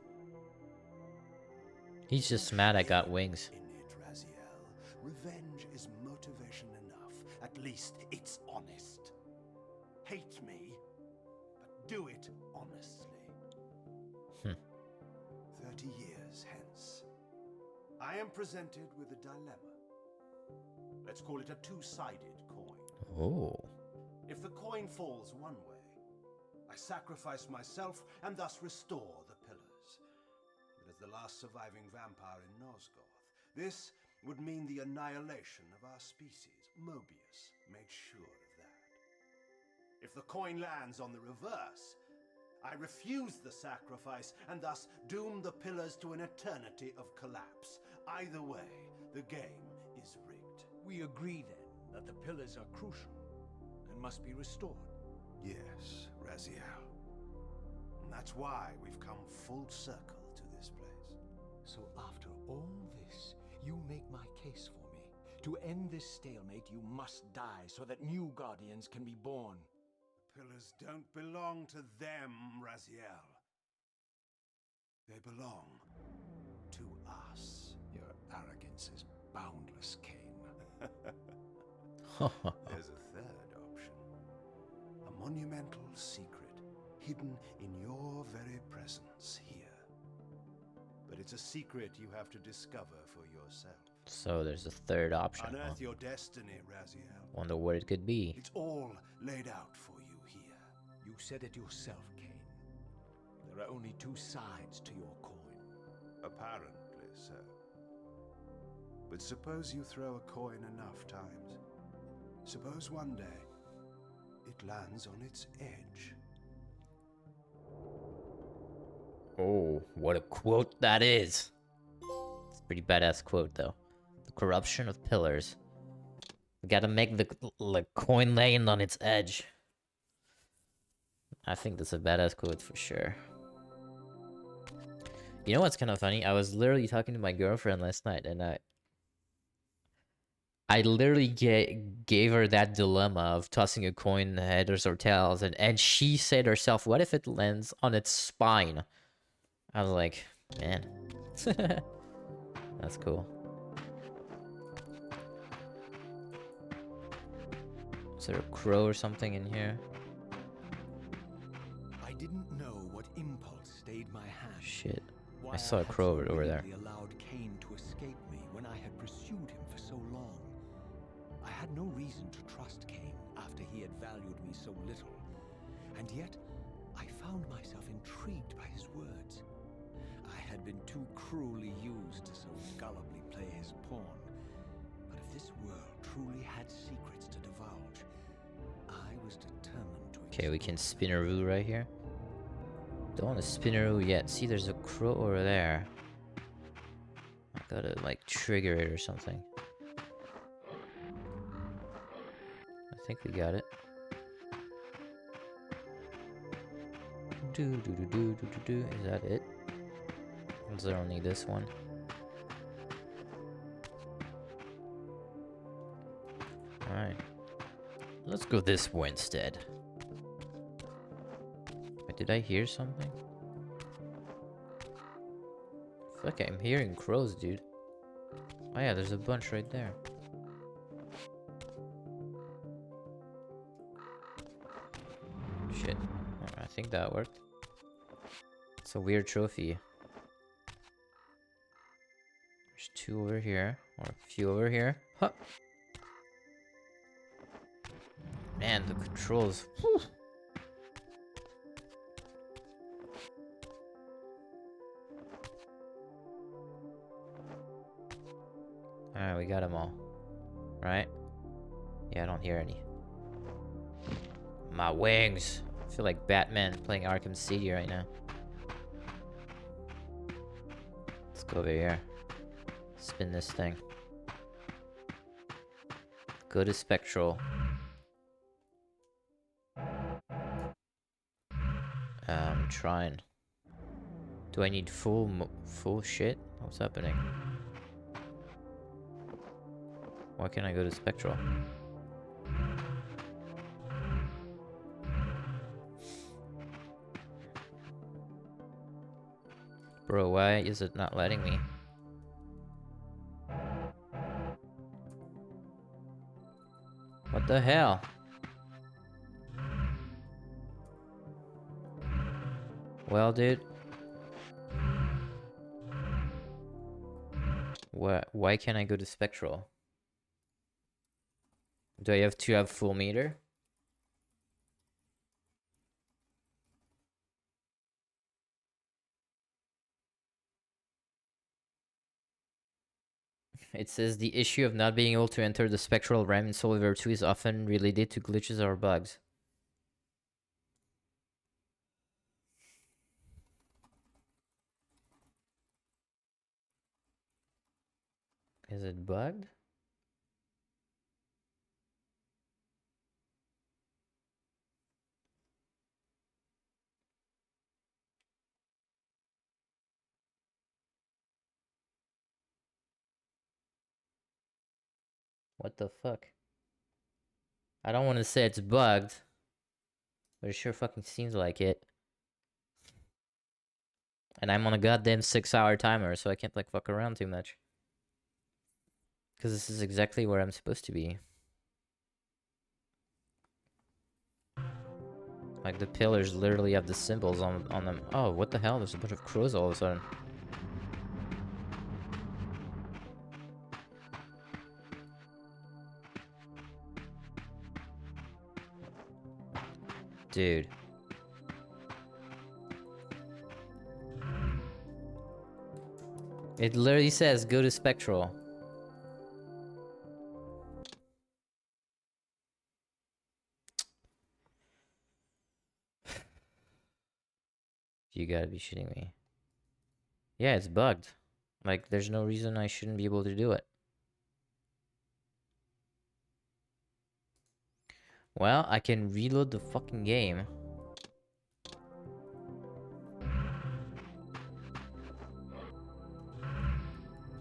He's just mad I got wings. In it, Raziel. Revenge is motivation enough. At least it's honest. Hate me, but do it honestly. 30 years hence, I am presented with a dilemma. Let's call it a two-sided coin. Oh. If the coin falls one way, I sacrifice myself and thus restore the pillars. But as the last surviving vampire in Nosgoth, this would mean the annihilation of our species. Mobius made sure of that. If the coin lands on the reverse, I refuse the sacrifice and thus doom the pillars to an eternity of collapse. Either way, the game is rigged. We agree then that the pillars are crucial and must be restored. Yes, Raziel. And that's why we've come full circle to this place. So after all this, you make my case for me. To end this stalemate, you must die so that new guardians can be born. Pillars don't belong to them, Raziel. They belong to us. Your arrogance is boundless, Cain. There's a third option. A monumental secret hidden in your very presence here. But it's a secret you have to discover for yourself. So there's a third option. Huh? Unearth your destiny, Raziel. Wonder what it could be. It's all laid out for you here. You said it yourself, Cain. There are only two sides to your coin. Apparently so. But suppose you throw a coin enough times. Suppose one day it lands on its edge. Oh, what a quote that is. It's a pretty badass quote, though. The corruption of pillars. We gotta make the coin land on its edge. I think that's a badass quote for sure. You know what's kind of funny? I was literally talking to my girlfriend last night, and I literally gave her that dilemma of tossing a coin heads or tails, and she said herself, what if it lands on its spine? I was like, man. That's cool. Is there a crow or something in here? I didn't know what impulse stayed my hand. Shit. Why I saw a had crow so over there. willingly allowed Cain to escape me when I had pursued him for so long. I had no reason to trust Cain after he had valued me so little. And yet, I found myself intrigued by his words. I had been too cruelly used to so gullibly play his pawn. But if this world truly had secrets to divulge, I was determined to Okay, we can explore. spinaroo right here. Don't want to spinaroo yet. See, there's a crow over there. I gotta, like, trigger it or something. I think we got it. Is that it? Is there only this one? Alright. Let's go this way instead. Wait, did I hear something? I feel like I'm hearing crows, dude. Oh yeah, there's a bunch right there. Shit. Oh, I think that worked. It's a weird trophy. There's two over here, or a few over here. Huh. Man, the controls. Whew. Alright, we got them all. Right? Yeah, I don't hear any. My wings. I feel like Batman playing Arkham City right now. Let's go over here. Spin this thing. Go to Spectral. I'm trying. Do I need full shit? What's happening? Why can't I go to Spectral? Bro, why is it not letting me? What the hell? Well, dude. Why can't I go to Spectral? Do I have to have full meter? It says the issue of not being able to enter the spectral realm in Soul River 2 is often related to glitches or bugs. Is it bugged? What the fuck? I don't want to say it's bugged, but it sure fucking seems like it. And I'm on a goddamn 6-hour timer, so I can't like fuck around too much. Because this is exactly where I'm supposed to be. Like the pillars literally have the symbols on them. Oh, what the hell? There's a bunch of crows all of a sudden. Dude. It literally says go to Spectral. You gotta be shitting me. Yeah, it's bugged. Like, there's no reason I shouldn't be able to do it. Well, I can reload the fucking game.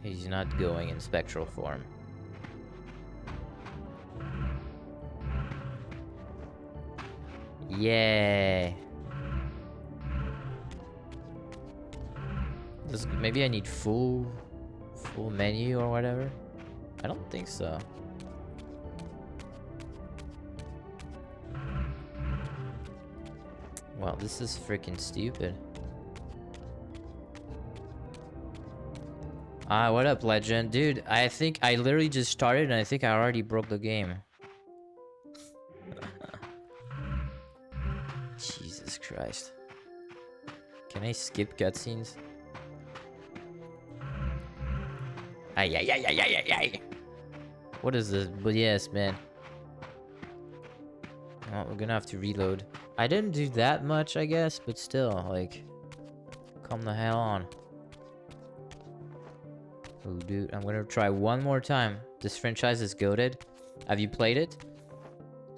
He's not going in spectral form. Yay. Maybe I need full menu or whatever? I don't think so. Wow, this is freaking stupid. What up, legend? Dude, I think I literally just started and I think I already broke the game. Jesus Christ. Can I skip cutscenes? Ay, ay, ay, ay, ay, ay, ay. What is this? But yes, man. Well, we're gonna have to reload. I didn't do that much, I guess, but still, like, come the hell on. Oh, dude, I'm gonna try one more time. This franchise is goated. Have you played it?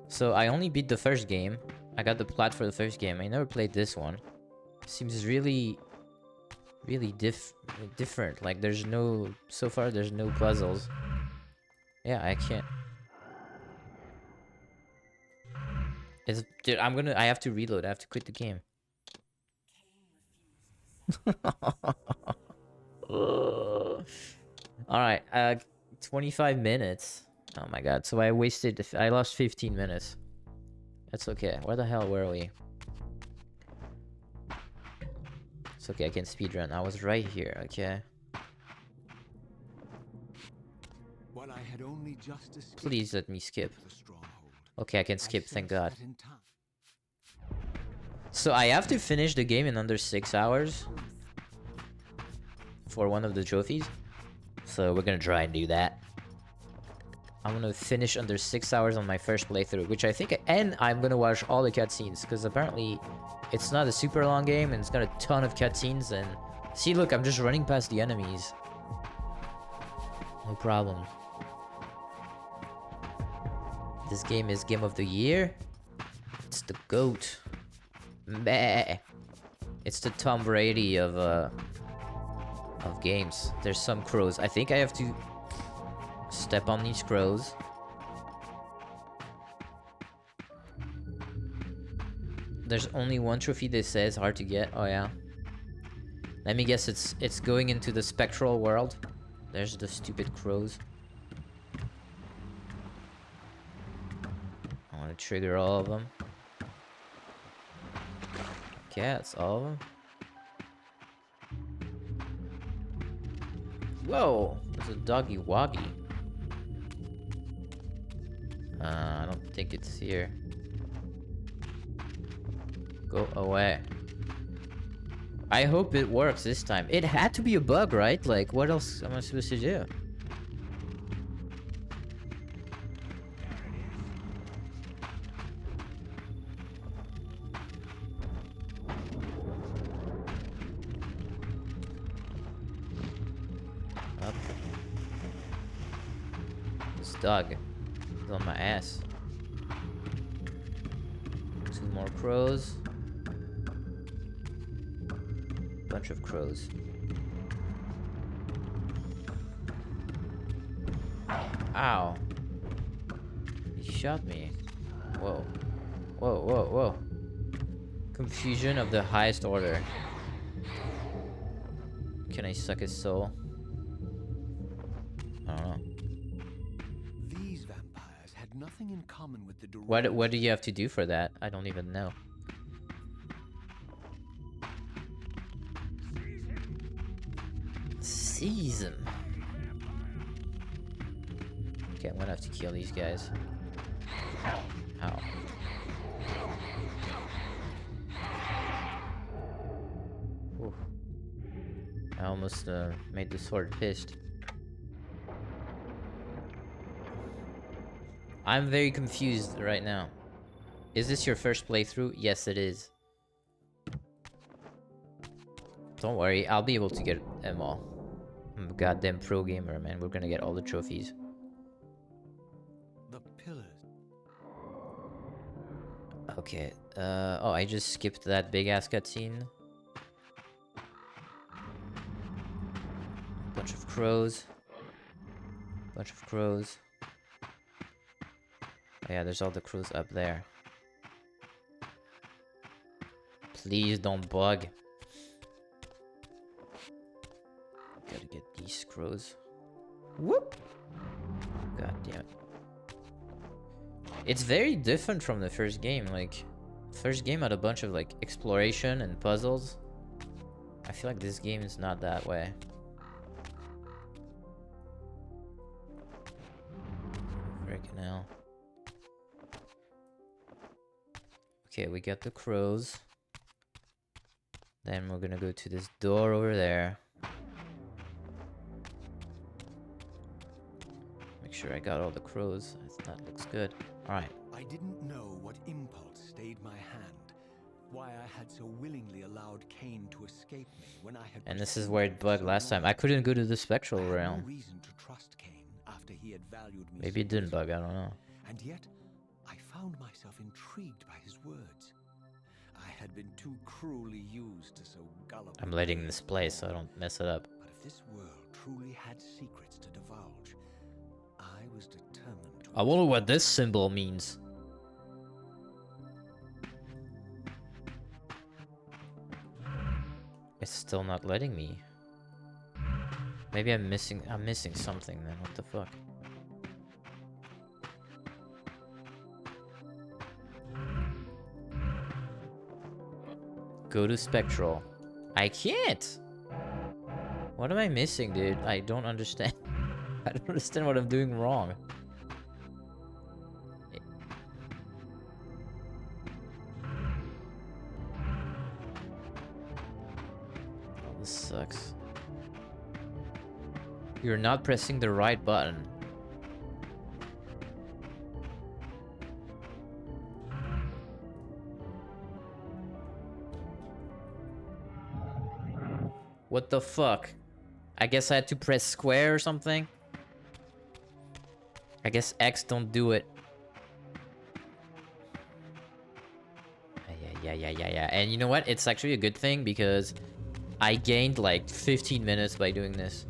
So I only beat the first game. I got the plat for the first game. I never played this one. Seems really different. Like, there's no, so far there's no puzzles. Yeah, I can't. Dude, I have to reload. I have to quit the game. Alright, 25 minutes. Oh my god, so I lost 15 minutes. That's okay. Where the hell were we? It's okay, I can speedrun. I was right here, okay? While I had only just Please let me skip. the stronghold, Okay, I can skip, thank God. that in time. So I have to finish the game in under 6 hours for one of the trophies. So we're gonna try and do that. I'm gonna finish under 6 hours on my first playthrough, which I think, and I'm gonna watch all the cutscenes because apparently it's not a super long game and it's got a ton of cutscenes. And see, look, I'm just running past the enemies. No problem. This game is game of the year. It's the GOAT. Meh. It's the Tom Brady of games. There's some crows. I think I have to step on these crows. There's only one trophy that says hard to get. Oh yeah. Let me guess, it's going into the spectral world. There's the stupid crows. I want to trigger all of them. Okay, that's all of them. Whoa! There's a doggy woggy. I don't think it's here. Go away. I hope it works this time. It had to be a bug, right? Like, what else am I supposed to do? This dog is on my ass. 2 more crows. Bunch of crows. Ow. He shot me. Whoa. Whoa, whoa, whoa. Confusion of the highest order. Can I suck his soul? I don't know. These vampires had nothing in common with the What do you have to do for that? I don't even know. Seize him. Okay, I'm gonna have to kill these guys. Ow. Ooh. I almost made the sword pissed. I'm very confused right now. Is this your first playthrough? Yes, it is. Don't worry, I'll be able to get them all. I'm a goddamn pro gamer, man. We're gonna get all the trophies. The pillars. Okay, oh, I just skipped that big-ass cutscene. Bunch of crows. Bunch of crows. Oh yeah, there's all the crows up there. Please don't bug. Gotta get these crows. Whoop! God damn it. It's very different from the first game. Like, first game had a bunch of like exploration and puzzles. I feel like this game is not that way. Freaking hell. Okay, we got the crows. Then we're gonna go to this door over there. Make sure I got all the crows. That looks good. Alright. I didn't know what impulse stayed my hand, why I had so willingly allowed Cain to escape me when I had. And this is where it bugged last time. I couldn't go to the spectral realm. No reason to trust Cain after he had valued me. Maybe it didn't bug, I don't know. And yet, I found myself intrigued by his words. I had been too cruelly used to so gullible. I'm letting this play so I don't mess it up. But if this world truly had secrets to divulge, I was determined to. I wonder what this symbol means. It's still not letting me. Maybe I'm missing something then. What the fuck? Go to spectral. I can't. What am I missing, dude? I don't understand. I don't understand what I'm doing wrong. Oh, this sucks. You're not pressing the right button. What the fuck? I guess I had to press square or something? I guess X don't do it. Yeah. And you know what? It's actually a good thing because I gained like 15 minutes by doing this.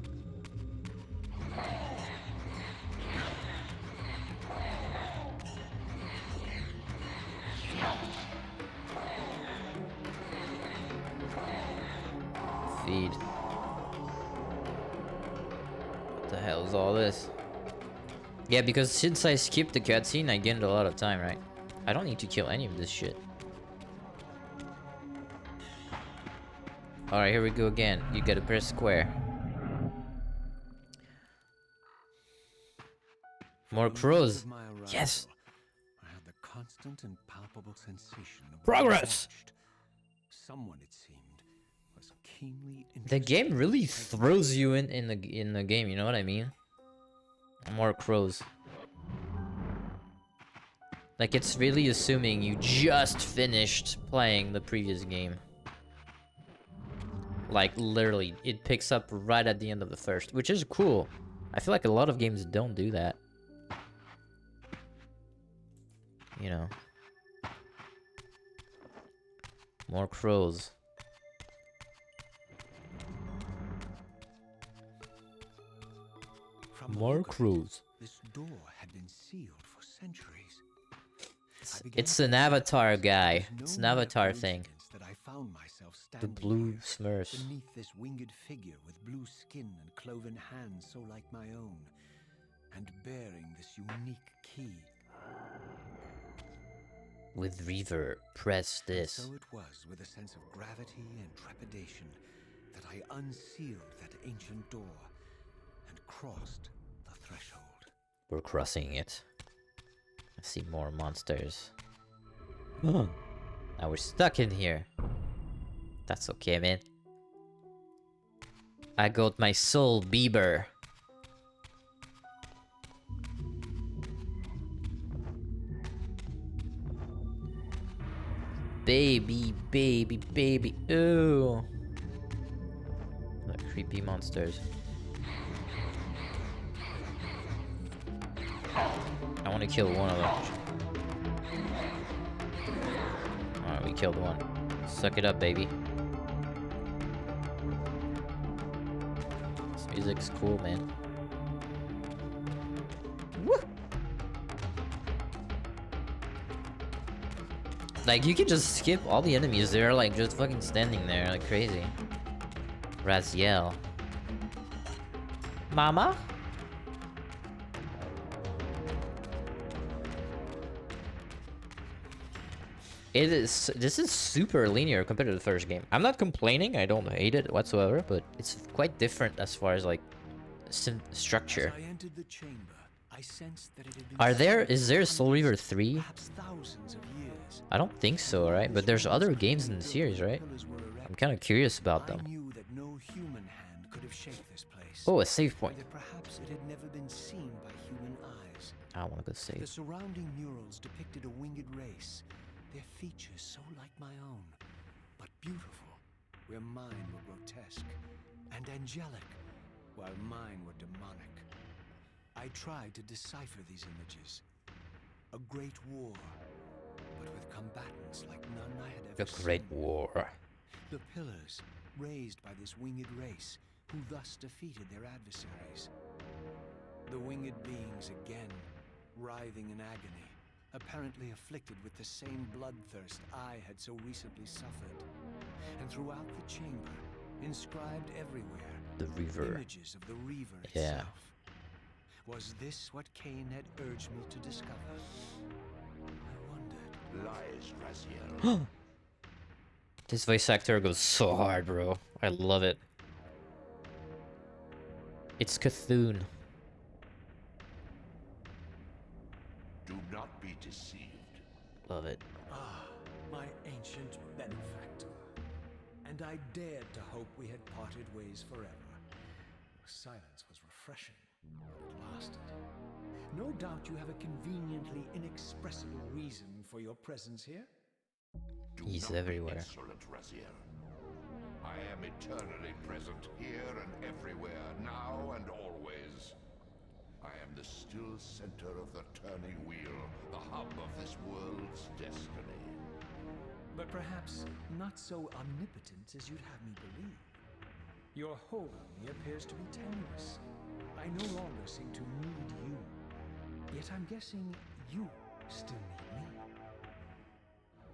Feed. What the hell is all this? Yeah, because since I skipped the cutscene, I gained a lot of time, right? I don't need to kill any of this shit. Alright, here we go again. You gotta press square. More crows. Yes! I had the constant and palpable sensation of Progress! being watched. Someone, it seemed, was keenly The game really throws you in the game, you know what I mean? More crows. Like, it's really assuming you just finished playing the previous game. Like, literally, it picks up right at the end of the first, which is cool. I feel like a lot of games don't do that. you know. More crows. From the More look of it, crows. this door had been sealed for centuries. I began It's to an accept avatar that guy. it was It's an no mere avatar thing. coincidence that I found myself The standing blue here, Smurfs. beneath this winged figure with blue skin and cloven hands so like my own, and bearing this unique key. With Reaver, press And this. so it was with a sense of gravity and trepidation that I unsealed that ancient door and crossed the threshold. We're crossing it. I see more monsters. Now we're stuck in here. That's okay, man. I got my soul Bieber. Baby, baby, baby. Ooh. The creepy monsters. I want to kill one of them. Alright, we killed one. Suck it up, baby. This music's cool, man. Woo! Like, you can just skip all the enemies. They're like just fucking standing there like crazy. Raziel. Mama? This is super linear compared to the first game. I'm not complaining, I don't hate it whatsoever, but it's quite different as far as like structure. As I entered the chamber, I sensed that it had been Is there a Soul Reaver 3? perhaps thousands of years. I don't think so, right? But there's other games in the series, right? I'm kind of curious about I them. knew that no human hand could have shaped this place. Oh, a save point. That perhaps it had never been seen by human eyes. I want to go The save. surrounding murals depicted a winged race, their features so like my own, but beautiful, where mine were grotesque, and angelic, while mine were demonic. I tried to decipher these images. A great war, but with combatants like none I had The ever Great seen. War. The pillars, raised by this winged race, who thus defeated their adversaries. The winged beings again, writhing in agony, apparently afflicted with the same bloodthirst I had so recently suffered. And throughout the chamber, inscribed everywhere, The Reaver. images of the Reaver Yeah. itself. Was this what Cain had urged me to discover? I wondered. Lies, Raziel. This voice actor goes so hard, bro. I love it. It's Cthulhu. Do not be deceived. Love it. Ah, my ancient benefactor. And I dared to hope we had parted ways forever. Your silence was refreshing, but it lasted. No doubt you have a conveniently inexpressible reason for your presence here. Do He's not everywhere. Be insolent, Raziel. I am eternally present here and everywhere, now and always. I am the still center of the turning wheel, the hub of this world's destiny. But perhaps not so omnipotent as you'd have me believe. Your hold on me appears to be tenuous. I no longer seem to need you. Yet I'm guessing you still need me.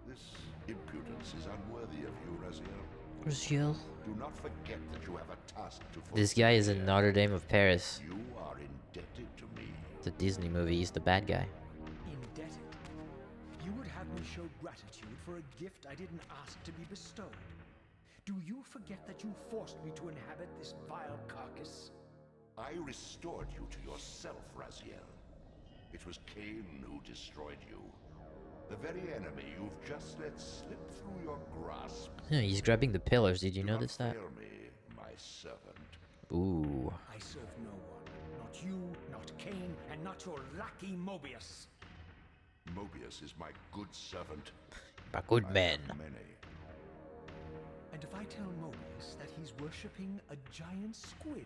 This impudence is unworthy of you, Raziel. Raziel. Do not forget that you have a task to fulfill. This guy is in Notre Dame of Paris. You are indebted to me. The Disney movie. He's the bad guy. Indebted. You would have me show gratitude for a gift I didn't ask to be bestowed. Do you forget that you forced me to inhabit this vile carcass? I restored you to yourself, Raziel. It was Cain who destroyed you. The very enemy you've just let slip through your grasp. Yeah, he's grabbing the pillars. Did you Do not notice that? fail me, my servant. Ooh. I serve no one. Not you, not Cain, and not your lackey Mobius. Mobius is my good servant. A good I man. have many. And if I tell Mobius that he's worshipping a giant squid,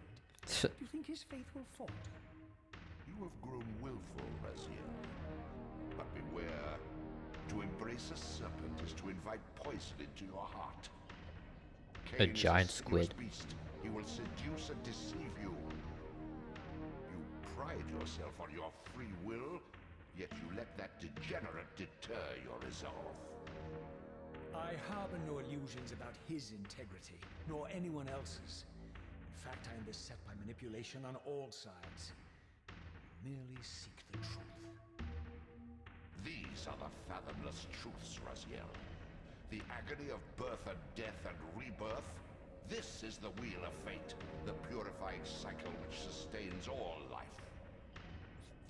do you think his faith will falter? You have grown willful, Raziel. But beware. To embrace a serpent is to invite poison into your heart. A Cain is giant sinuous squid. beast. He will seduce and deceive you. You pride yourself on your free will, yet you let that degenerate deter your resolve. I harbor no illusions about his integrity, nor anyone else's. In fact, I am beset by manipulation on all sides. I merely seek the truth. These are the fathomless truths, Raziel. The agony of birth and death and rebirth. This is the wheel of fate, the purifying cycle which sustains all life.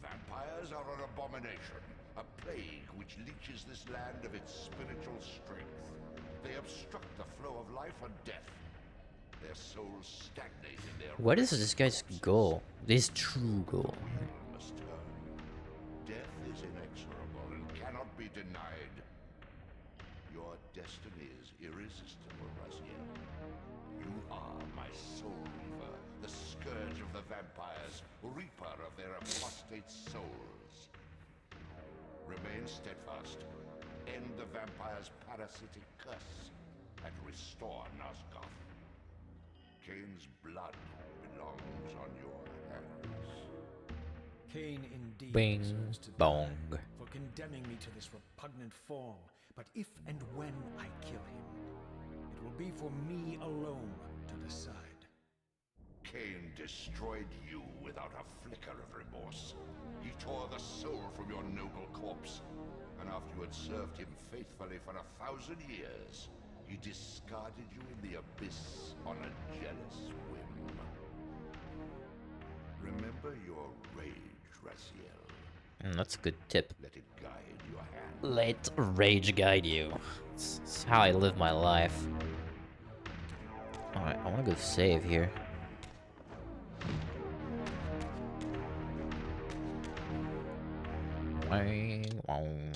Vampires are an abomination, a plague which leeches this land of its spiritual strength. They obstruct the flow of life and death. Their souls stagnate in their... What is this guy's goal? His true goal? wheel must turn. Death is inexorable and cannot be denied. Your destiny is irresistible, Raziel. You are my soul reaver, the scourge of the vampires, reaper of their apostate souls. Remain steadfast, end the vampire's parasitic curse, and restore Nosgoth. Cain's blood belongs on your hands. Cain indeed Bing deserves to bong. die for condemning me to this repugnant form. But if and when I kill him, it will be for me alone to decide. Cain destroyed you without a flicker of remorse. He tore the soul from your noble corpse, and after you had served him faithfully for 1,000 years, he discarded you in the abyss on a jealous whim. Remember your rage, Raziel. That's a good tip. Let it guide your hand. Let rage guide you. It's how I live my life. Alright, I want to go save here.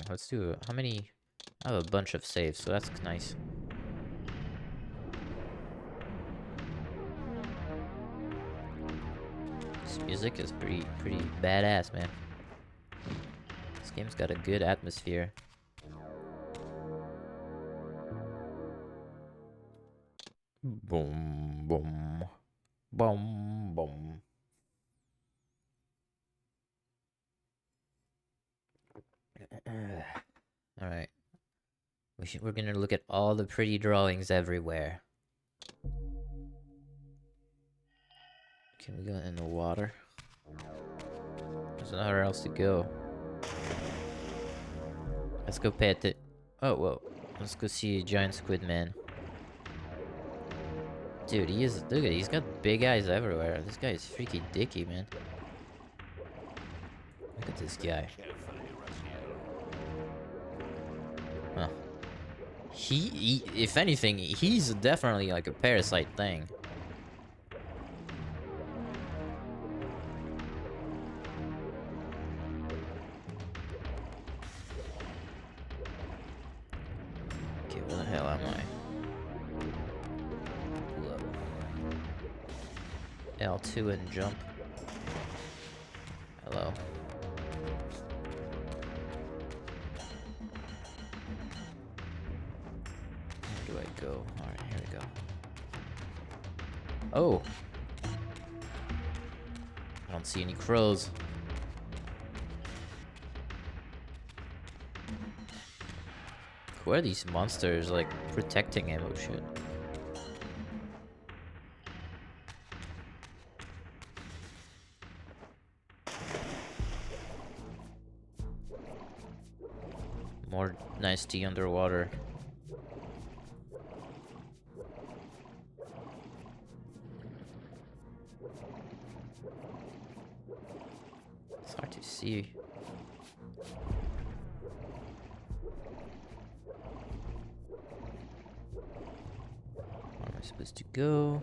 Let's do how many? I have a bunch of saves, so that's nice. This music is pretty badass, man. This game's got a good atmosphere. Boom, boom, boom, boom. All right. We're gonna look at all the pretty drawings everywhere. Can we go in the water? There's nowhere else to go. Let's go pet it. Oh, whoa. Let's go see Giant Squid Man. Dude, look at, he's got big eyes everywhere. This guy is freaky dicky, man. Look at this guy. Huh. He, if anything, he's definitely like a parasite thing. Okay, where the hell am I? Whoa. L2 and jump. Hello. Where do I go? Alright, here we go. Oh! I don't see any crows. Who are these monsters, like, protecting him? Oh shit. More nice tea underwater. It's hard to see. Where am I supposed to go?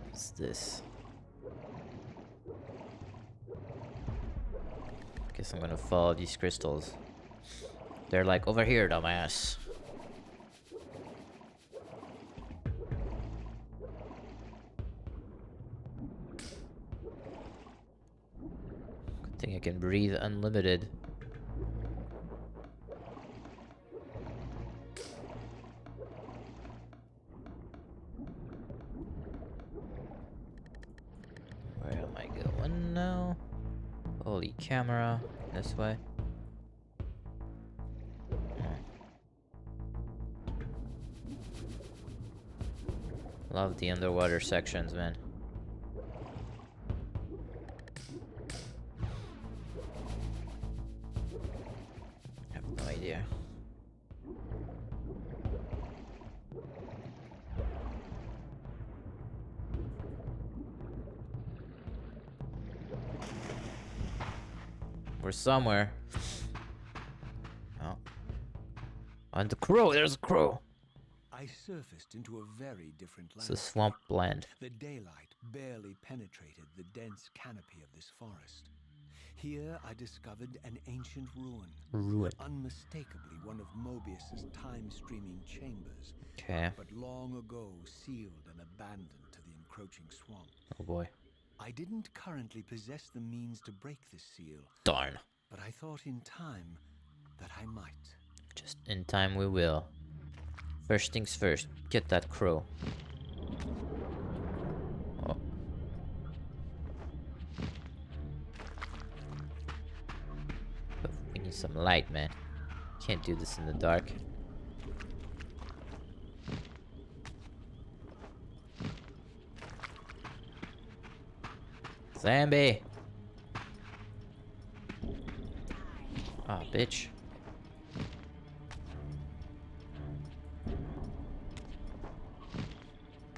What's this? Guess I'm gonna follow these crystals. They're like, over here, dumbass. I think I can breathe unlimited. Where am I going now? Holy camera. This way. Love the underwater sections, man. I have no idea. We're somewhere. Oh. On the crow, there's a crow. I surfaced into a very different It's land. a swamp land. The daylight barely penetrated the dense canopy of this forest. Here I discovered an ancient ruin. Unmistakably one of Mobius's time-streaming chambers. Okay. But long ago sealed and abandoned to the encroaching swamp. Oh boy. I didn't currently possess the means to break this seal, Darn. but I thought in time that I might. Just in time we will. First things first, get that crow. Oh. But we need some light, man. Can't do this in the dark. Zombie! Ah, bitch.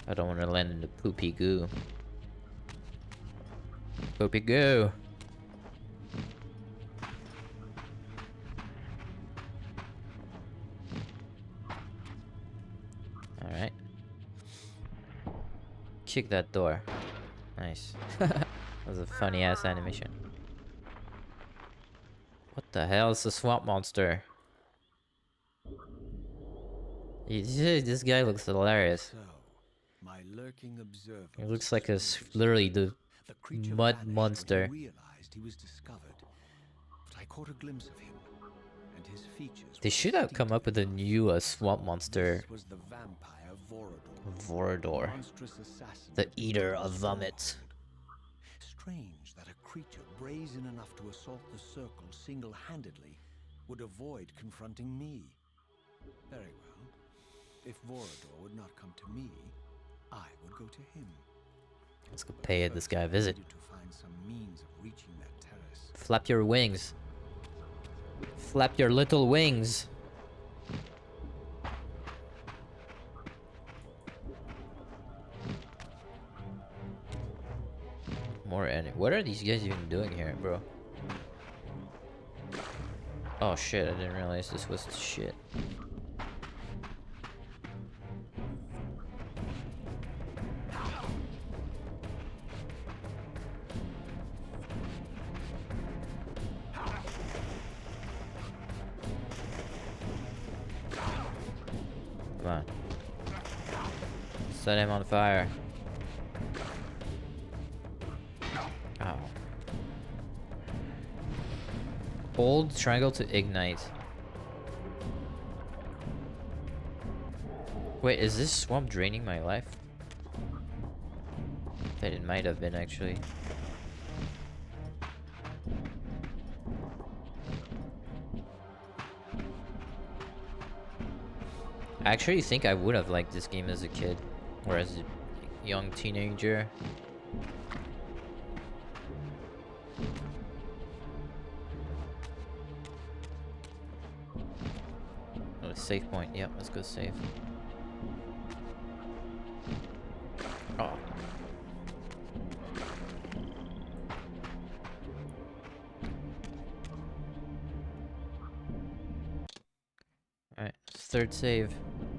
I don't want to land in the poopy goo. Poopy goo! Alright. Kick that door. Nice. That was a funny ass animation. What the hell is a swamp monster? This guy looks hilarious. So, my lurking observer. He looks like literally the mud vanished when monster. he realized he was discovered. But I caught a glimpse of him, and his features. They should have come up with a new swamp monster. This was the vampire Vorador. Vorador. Monstrous assassin The of eater the of vomit. Strange that a creature brazen enough to assault the circle single-handedly would avoid confronting me. Very well. If Vorador would not come to me, I would go to him. Let's go pay this guy a visit. I needed to find some means of reaching that terrace. Flap your wings. Flap your little wings. What are these guys even doing here, bro? Oh shit, I didn't realize this was shit. Come on. Set him on fire. Ow. Hold triangle to ignite. Wait, is this swamp draining my life? That it might have been actually. I actually think I would have liked this game as a kid, or as a young teenager. Oh, save point. Yep, let's go save. Oh. Alright, third save.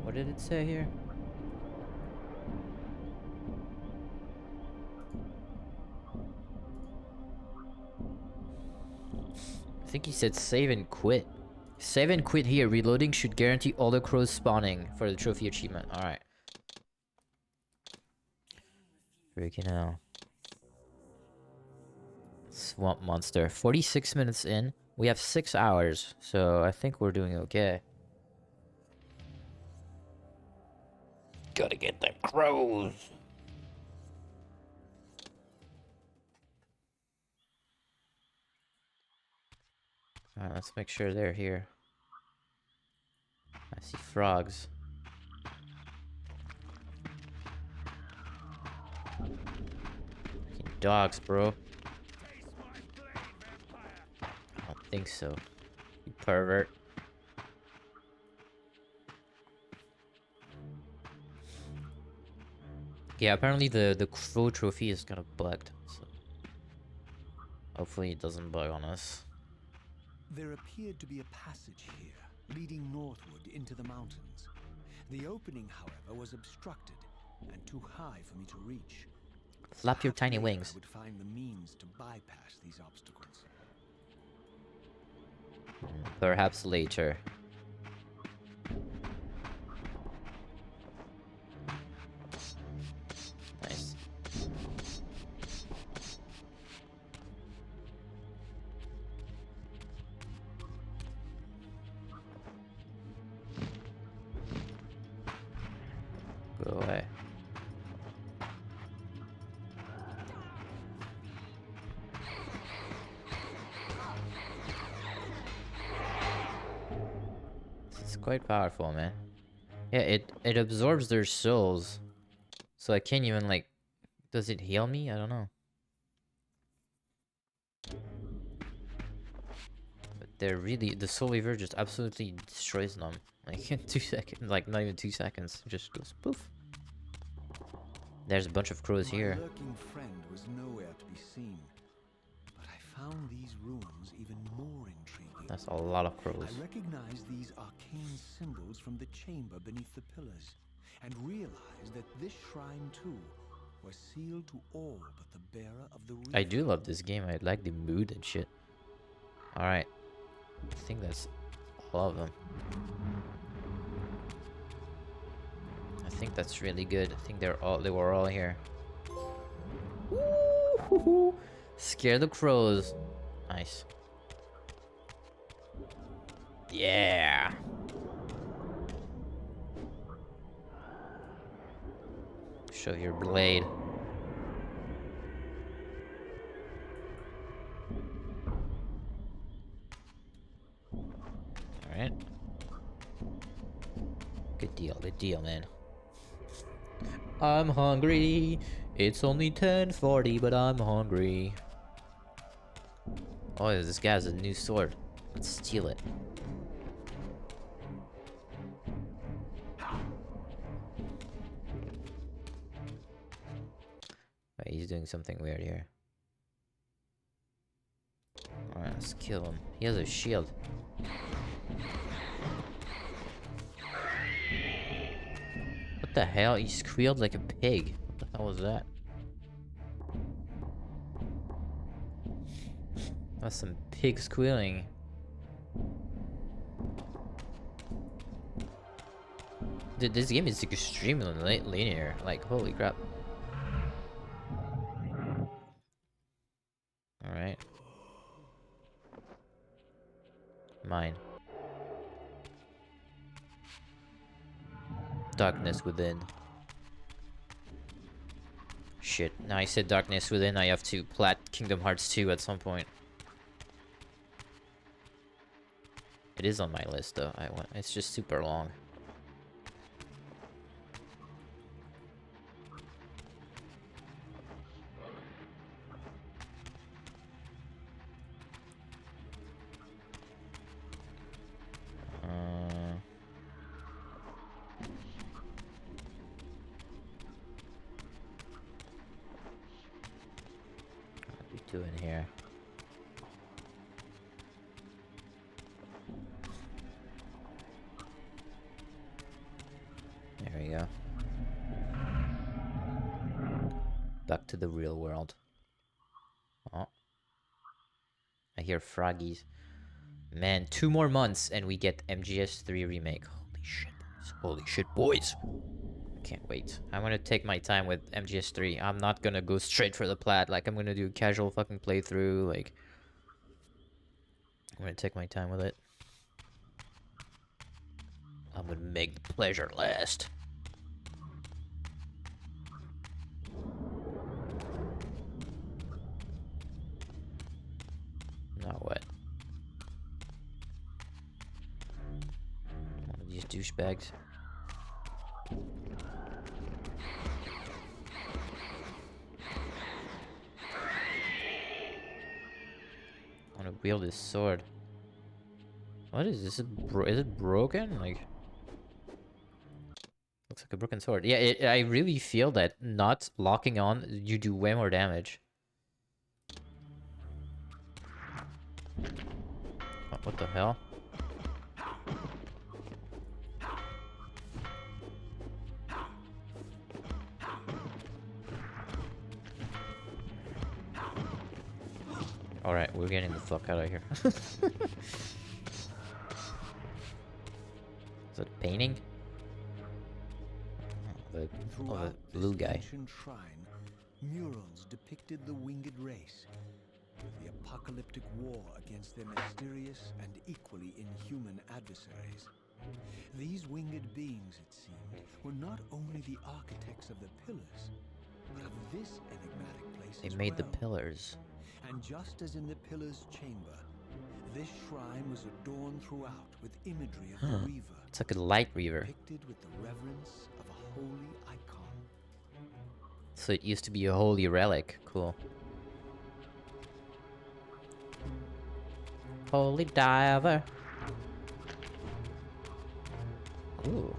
What did it say here? I think he said save and quit. Save and quit here. Reloading should guarantee all the crows spawning for the trophy achievement. Alright. Freaking hell. Swamp monster. 46 minutes in. We have 6 hours, so I think we're doing okay. Gotta get them crows. Alright, let's make sure they're here. I see frogs. Fucking dogs, bro. I don't think so. You pervert. Yeah, apparently the crow trophy is kind of bugged. So hopefully it doesn't bug on us. There appeared to be a passage here, leading northward into the mountains. The opening, however, was obstructed and too high for me to reach. Flap your Perhaps tiny later wings. I would find the means to bypass these obstacles. Perhaps later. Nice. Go away. It's quite powerful, man. Yeah, it absorbs their souls. So I can't even like, does it heal me? I don't know. But they're really, the soul weaver just absolutely destroys them. Like in 2 seconds, like not even 2 seconds, just goes poof. There's a bunch of crows here. My lurking friend was nowhere to be seen, but I found these ruins even more intriguing. That's a lot of crows. I recognized these arcane symbols from the chamber beneath the pillars, and realized that this shrine too was sealed to all but the bearer of the Reaver. I do love this game. I like the mood and shit. Alright. I think that's all of them. I think that's really good. I think they were all here. Ooh, scare the crows. Nice. Yeah. Show your blade. Alright. Good deal, man. I'm hungry. It's only 10:40, but I'm hungry. Oh, this guy has a new sword. Let's steal it. Wait, he's doing something weird here. Alright, let's kill him. He has a shield. What the hell? He squealed like a pig. What the hell was that? That's some pig squealing. Dude, this game is extremely linear. Like, holy crap. Alright. Mine. Darkness within. Shit. Now I said darkness within. I have to plat Kingdom Hearts 2 at some point. It is on my list though. It's just super long. What are we doing here? There we go. Back to the real world. Oh. I hear froggies. Man, 2 more months and we get MGS3 remake. Holy shit, boys. Holy shit, boys. can't wait. I'm gonna take my time with MGS3. I'm not gonna go straight for the plat. Like, I'm gonna do a casual fucking playthrough. Like, I'm gonna take my time with it. I'm gonna make the pleasure last. Now what? One of these douchebags. I want to wield this sword. What is this? Is it broken? Like, looks like a broken sword. Yeah, I really feel that not locking on, you do way more damage. What the hell? Alright, we're getting the fuck out of here. Is it a painting? Oh, the blue guy. Ancient shrine, murals depicted the winged race. The apocalyptic war against their mysterious and equally inhuman adversaries. These winged beings, it seemed, were not only the architects of the pillars, but of this enigmatic place They as made the well. pillars. And just as in the pillar's chamber, this shrine was adorned throughout with imagery of the Reaver, It's like a light Reaver. depicted with the reverence of a holy icon. So it used to be a holy relic. Cool. Holy diver. Ooh.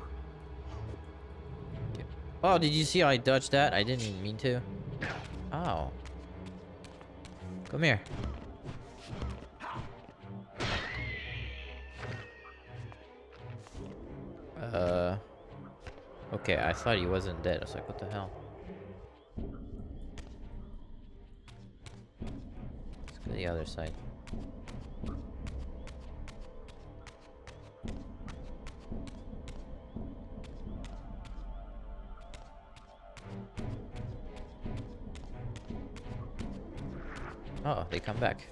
Oh, did you see how I dodged that? I didn't even mean to. Oh. Come here. Okay, I thought he wasn't dead. I was like, what the hell? Let's go to the other side. Oh, they come back.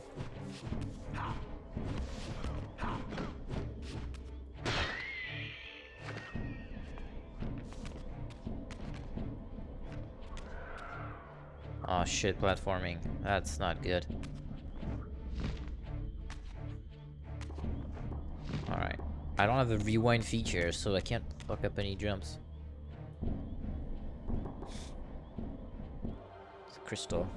Oh shit, platforming. That's not good. Alright. I don't have a rewind feature, so I can't fuck up any jumps. It's a crystal.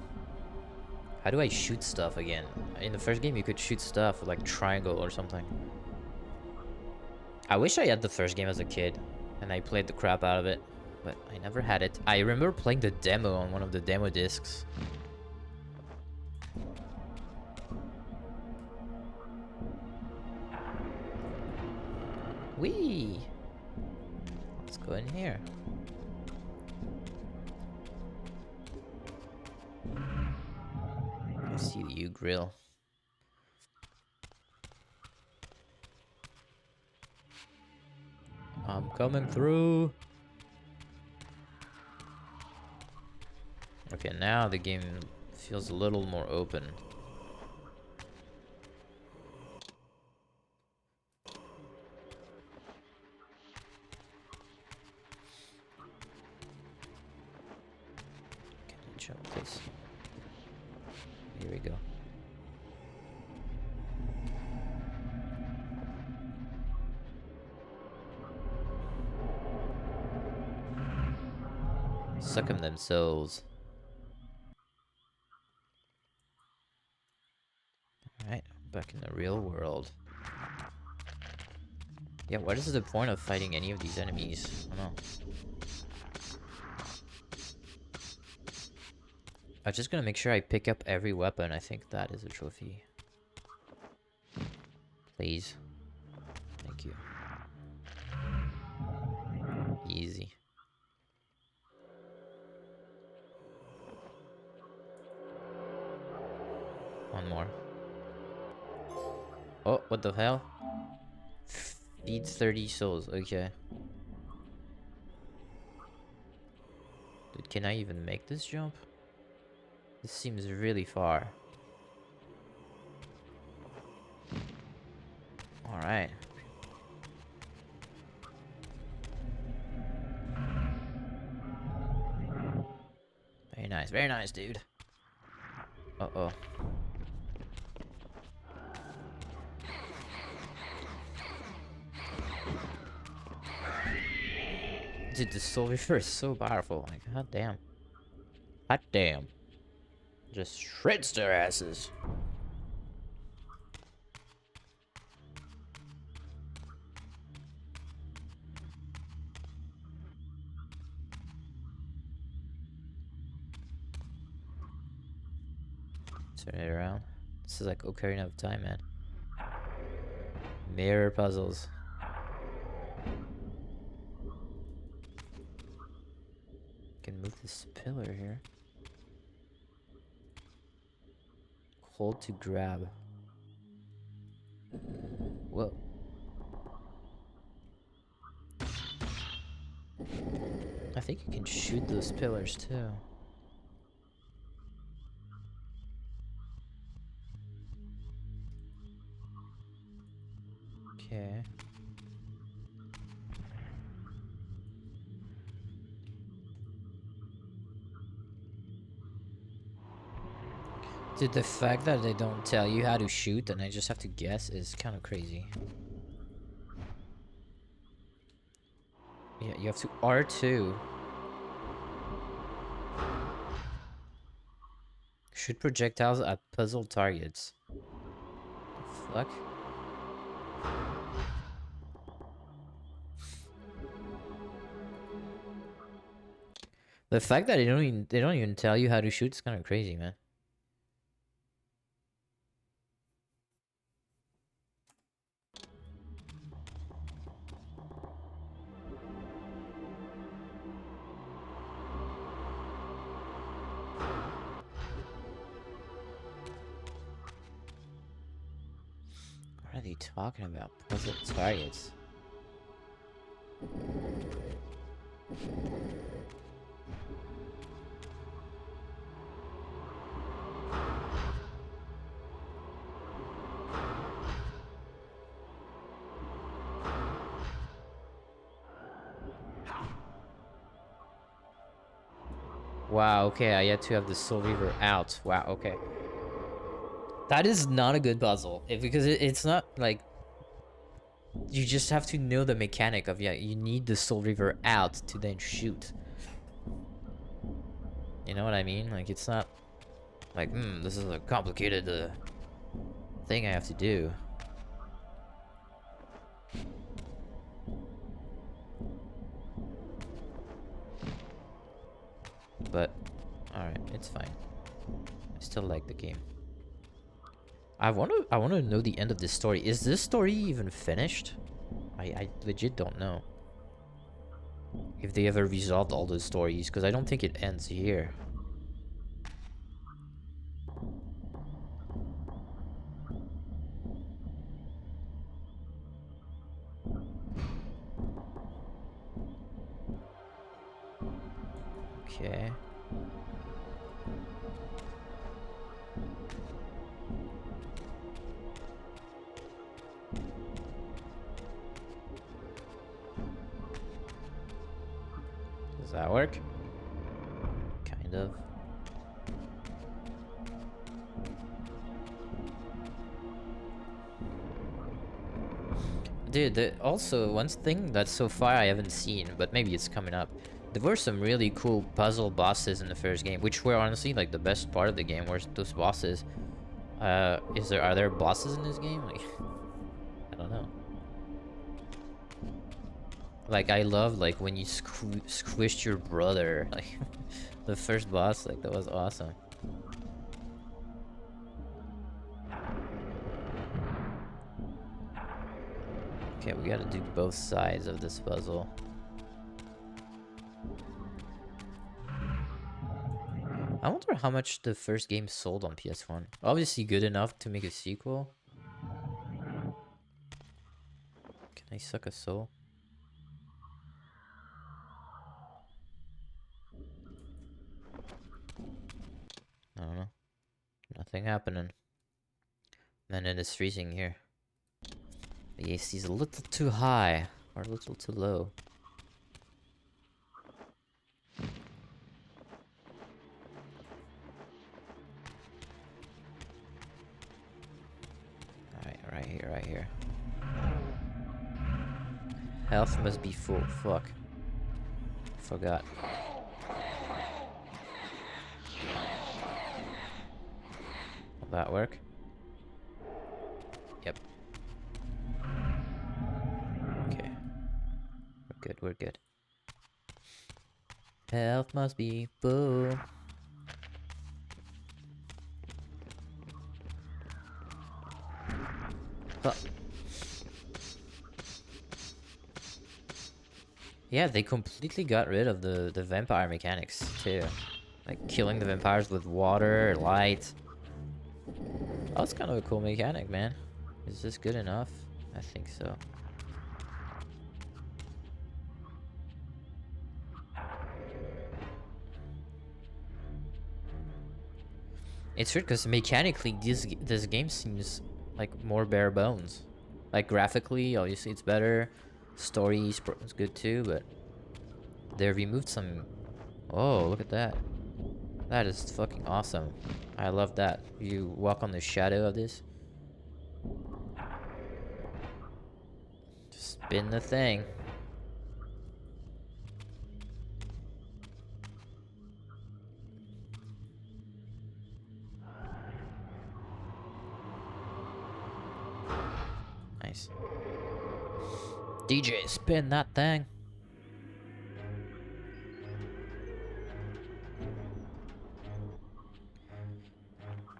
How do I shoot stuff again? In the first game, you could shoot stuff with like triangle or something. I wish I had the first game as a kid, and I played the crap out of it, but I never had it. I remember playing the demo on one of the demo discs. Whee! Let's go in here. I see you, grill. I'm coming through. Okay, now the game feels a little more open. Can I jump this? Here we go. Suck 'em themselves. Alright, back in the real world. Yeah, what is the point of fighting any of these enemies? I don't know. I'm just gonna make sure I pick up every weapon. I think that is a trophy. Please. Thank you. Easy. One more. Oh, what the hell? Feeds 30 souls. Okay. Dude, can I even make this jump? This seems really far. Alright. Very nice, dude. Uh-oh. Dude, the Soul Reaver is so powerful. Like, god damn. God damn. Just shreds their asses. Turn it around. This is like Ocarina of Time, man. Mirror puzzles. Can move this pillar here. Hold to grab. Whoa. I think you can shoot those pillars too. Okay. Dude, the fact that they don't tell you how to shoot and I just have to guess is kind of crazy. Yeah, you have to R2. Shoot projectiles at puzzle targets. The fuck? The fact that they don't even tell you how to shoot is kind of crazy, man. What are they talking about? Puzzle targets. Wow, okay, I yet to have the Soul Reaver out. Wow, okay. That is not a good puzzle. Because it's not like... You just have to know the mechanic of, yeah, you need the Soul Reaver out to then shoot. You know what I mean? Like, it's not like, this is a complicated thing I have to do. But, alright, it's fine. I still like the game. I wanna know the end of this story. Is this story even finished? I legit don't know. If they ever resolved all those stories, because I don't think it ends here. Okay. Does that work? Kind of. Dude, also, one thing that so far I haven't seen, but maybe it's coming up. There were some really cool puzzle bosses in the first game, which were honestly like the best part of the game, were those bosses. Are there bosses in this game? Like, I don't know. Like, I love like when you squished your brother, like the first boss, like that was awesome. Okay, we gotta do both sides of this puzzle. I wonder how much the first game sold on PS1. Obviously good enough to make a sequel. Can I suck a soul? Nothing happening. Man, it is freezing here. The AC is a little too high, or a little too low. Alright, right here. Health must be full. Fuck. Forgot. Will that work? Yep. Okay. We're good. Health must be full. Huh. Yeah, they completely got rid of the vampire mechanics too. Like killing the vampires with water, light. That's kind of a cool mechanic, man. Is this good enough? I think so. It's weird because mechanically this game seems like more bare bones. Like graphically, obviously it's better. Story is good too, but they removed some. Oh, look at that! That is fucking awesome. I love that. You walk on the shadow of this. Just spin the thing. Nice. DJ, spin that thing.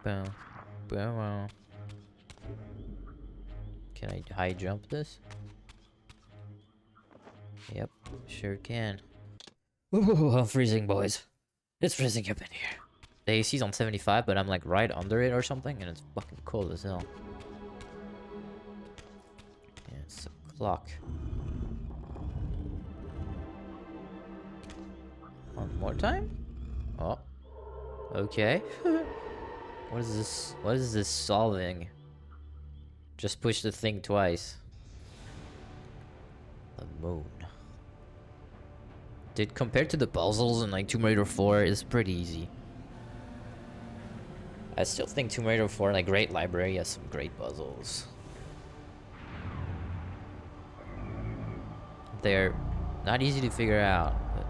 Boom. Boom. Can I high jump this? Yep, sure can. Ooh, I'm freezing, boys. It's freezing up in here. The AC's on 75, but I'm like right under it or something, and it's fucking cold as hell. Yeah, it's a clock. One more time? Oh. Okay. What is this? What is this solving? Just push the thing twice. The moon. Dude, compared to the puzzles in like Tomb Raider 4, it's pretty easy. I still think Tomb Raider 4, like, great library, has some great puzzles. They're not easy to figure out, but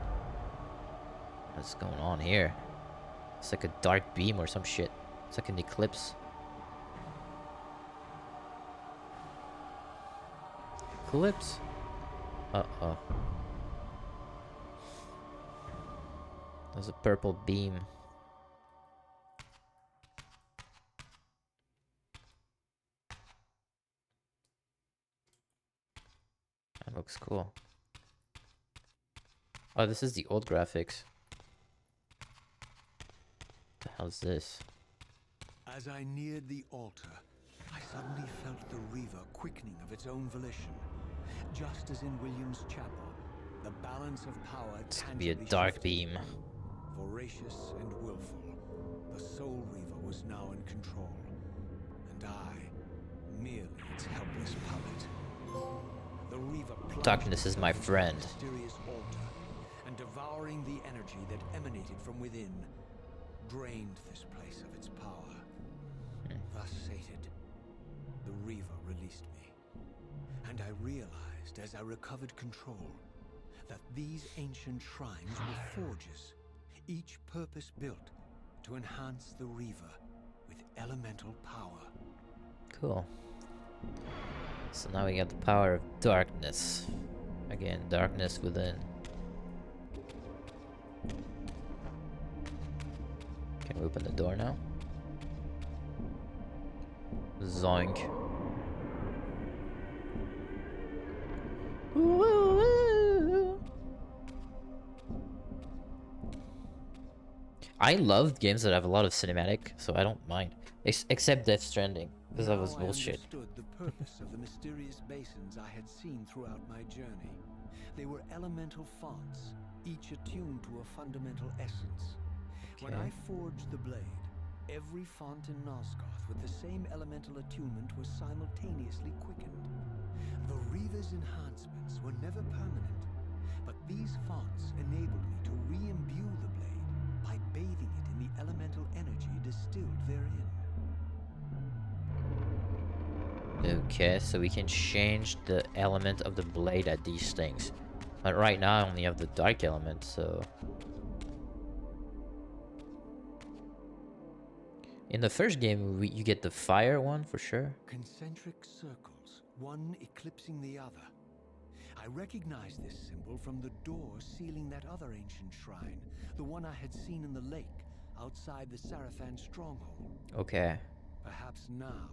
what's going on here? It's like a dark beam or some shit. It's like an eclipse. Eclipse? Uh-oh. There's a purple beam. That looks cool. Oh, this is the old graphics. What the hell is this? As I neared the altar, I suddenly felt the Reaver quickening of its own volition. Just as in William's chapel, the balance of power It's gonna be a tangibly dark shifted. beam. Voracious and willful, the Soul Reaver was now in control, and I, merely its helpless puppet. The Reaver plunged Darkness is my itself into the friend. mysterious altar, and devouring the energy that emanated from within, drained this place of its power. Thus sated, the Reaver released me, and I realized as I recovered control that these ancient shrines were forges, each purpose-built to enhance the Reaver with elemental power. Cool. So now we got the power of darkness. Again, darkness within. Can we open the door now? Zoink. I love games that have a lot of cinematic, so I don't mind. Except Death Stranding, because that was Now I bullshit. understood the purpose of the mysterious basins I had seen throughout my journey. They were elemental fonts, each attuned to a fundamental essence. When Okay. I forged the blade, Every font in Nosgoth with the same elemental attunement was simultaneously quickened. The Reaver's enhancements were never permanent, but these fonts enabled me to re-imbue the blade by bathing it in the elemental energy distilled therein. Okay, so we can change the element of the blade at these things. But right now I only have the dark element, so... In the first game, you get the fire one for sure. Concentric circles, one eclipsing the other. I recognize this symbol from the door sealing that other ancient shrine, the one I had seen in the lake outside the Sarafan stronghold. Okay. Perhaps now,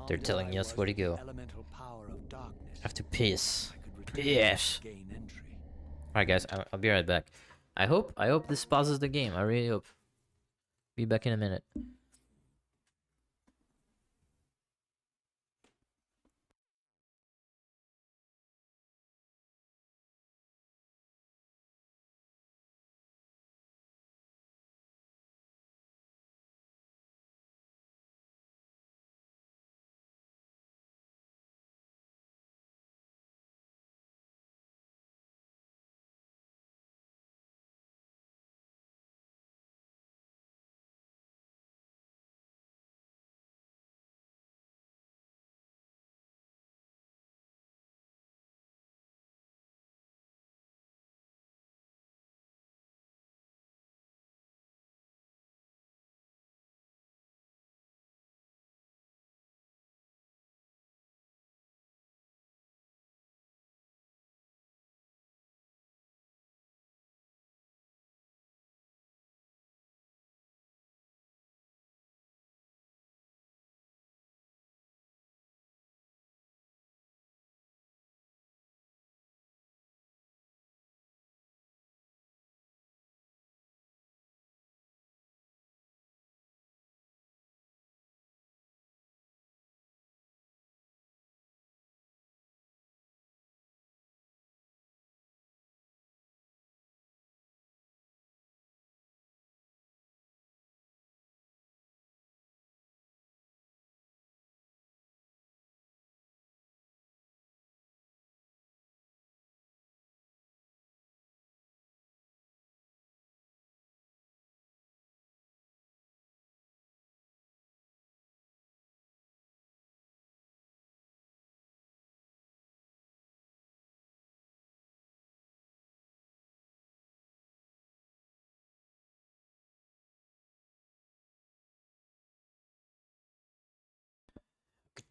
They're armed telling as I us was where to with the go. elemental power of darkness, I have to piss. I could return Piss. and gain entry. Alright guys, I'll be right back. I hope this pauses the game. I really hope. Be back in a minute.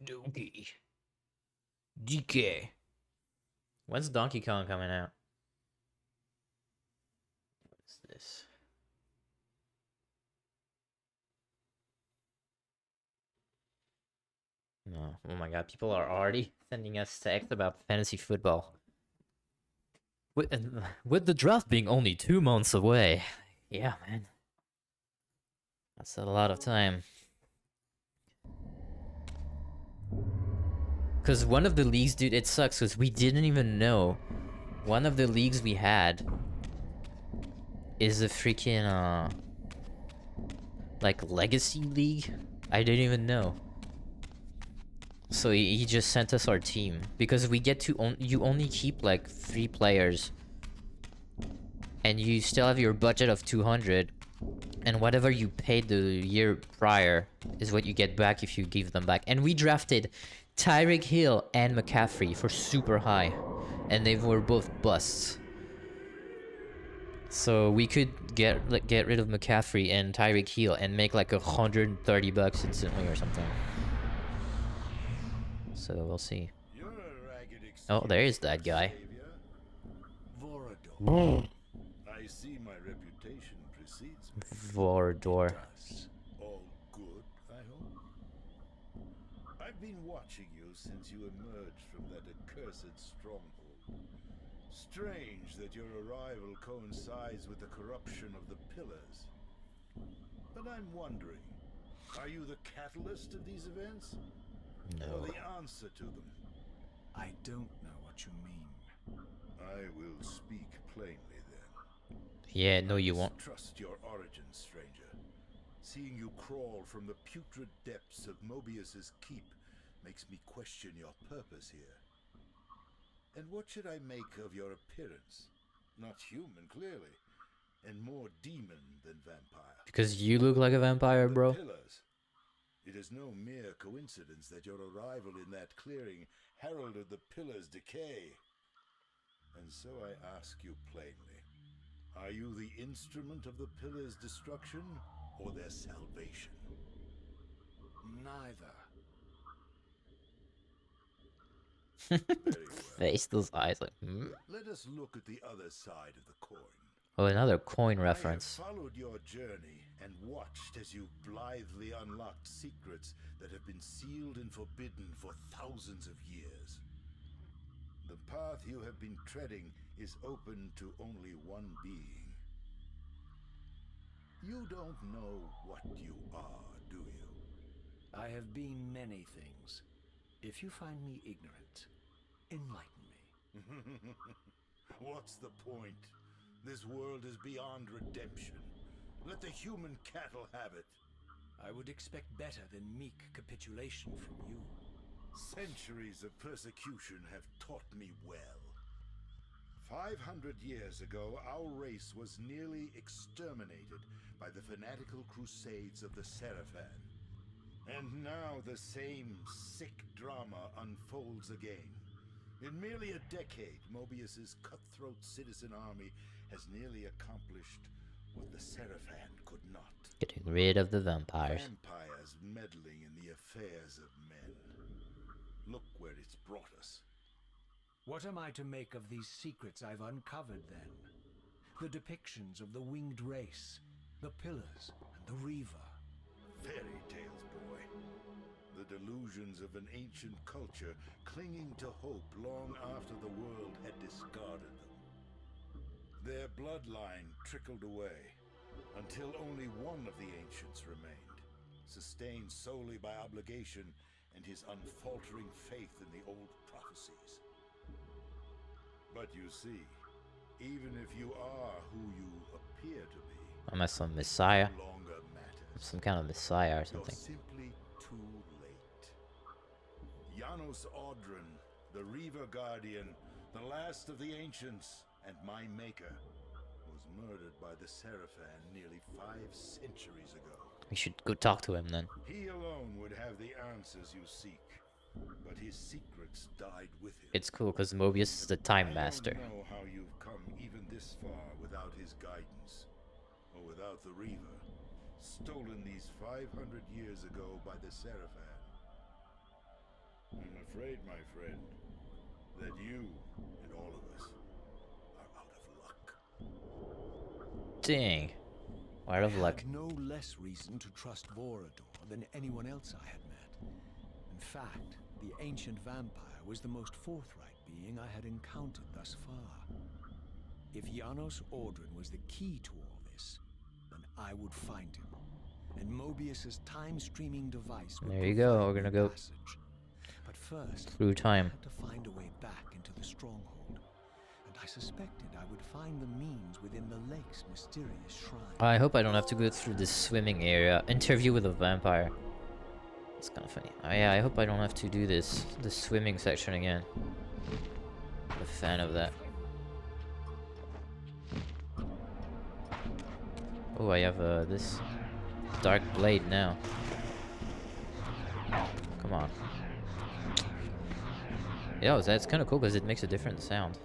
Donkey. DK. When's Donkey Kong coming out? What's this? No. Oh my god, people are already sending us text about fantasy football. With the draft being only 2 months away. Yeah, man. That's a lot of time. Because one of the leagues, dude, it sucks because we didn't even know. One of the leagues we had is a freaking, like, legacy league. I didn't even know. So he just sent us our team. Because we get to, you only keep, like, 3 players. And you still have your budget of 200. And whatever you paid the year prior is what you get back if you give them back. And we drafted Tyreek Hill and McCaffrey for super high. And they were both busts. So we could get rid of McCaffrey and Tyreek Hill and make like $130 instantly or something. So we'll see. Oh, there is that guy. I see my reputation precedes me. Vorador. All good, I hope. I've been watching you since you emerged from that accursed stronghold. Strange that your arrival coincides with the corruption of the pillars. But I'm wondering, are you the catalyst of these events? No. Or the answer to them? I don't know what you mean. I will speak plainly then. Yeah, no you won't. Trust your origins, stranger. Seeing you crawl from the putrid depths of Mobius's keep makes me question your purpose here. And what should I make of your appearance? Not human, clearly, and more demon than vampire. Because you look like a vampire, The bro. pillars. It is no mere coincidence that your arrival in that clearing heralded the pillars' decay. And so I ask you plainly, are you the instrument of the pillars' destruction or their salvation? Neither. Very well. Face those eyes like, hmm? Let us look at the other side of the coin. Oh, another coin I reference. have followed your journey and watched as you blithely unlocked secrets that have been sealed and forbidden for thousands of years. The path you have been treading is open to only one being. You don't know what you are, do you? I have been many things. If you find me ignorant, enlighten me. What's the point? This world is beyond redemption. Let the human cattle have it. I would expect better than meek capitulation from you. Centuries of persecution have taught me well. 500 years ago, our race was nearly exterminated by the fanatical crusades of the Seraphan. And now the same sick drama unfolds again. In merely a decade, Mobius's cutthroat citizen army has nearly accomplished what the Seraphan could not. Getting rid of the vampires. Vampires meddling in the affairs of men. Look where it's brought us. What am I to make of these secrets I've uncovered, then? The depictions of the winged race, the pillars, and the Reaver. Fairy tales, boy. The delusions of an ancient culture clinging to hope long after the world had discarded them. Their bloodline trickled away until only one of the ancients remained, sustained solely by obligation and his unfaltering faith in the old prophecies. But you see, even if you are who you appear to be, Am I some messiah? no longer matters. Some kind of messiah or You're something. simply too late. Janos Audron, the Reaver Guardian, the last of the ancients, and my maker, was murdered by the Seraphan nearly 5 centuries ago. We should go talk to him then. He alone would have the answers you seek, but his secrets died with him. It's cool because Mobius is the time master. I don't know how you've come even this far without his guidance, or without the Reaver, stolen these 500 years ago by the Seraphan. I'm afraid, my friend, that you and all of us are out of luck. Dang. Out of I luck. had no less reason to trust Vorador than anyone else I had met. In fact, the ancient vampire was the most forthright being I had encountered thus far. If Janos Audron was the key to all this, then I would find him. And Mobius's time-streaming device would There you go, provide we're gonna me go passage. But first, through I time. had to find a way back into the stronghold. And I suspected I would find the means within the lake's mysterious shrine. I hope I don't have to go through this swimming area. Interview with a vampire. It's kind of funny. Oh, yeah, I hope I don't have to do the swimming section again. I'm a fan of that. Oh, I have this dark blade now. Come on. Yeah, that's kind of cool because it makes a different sound.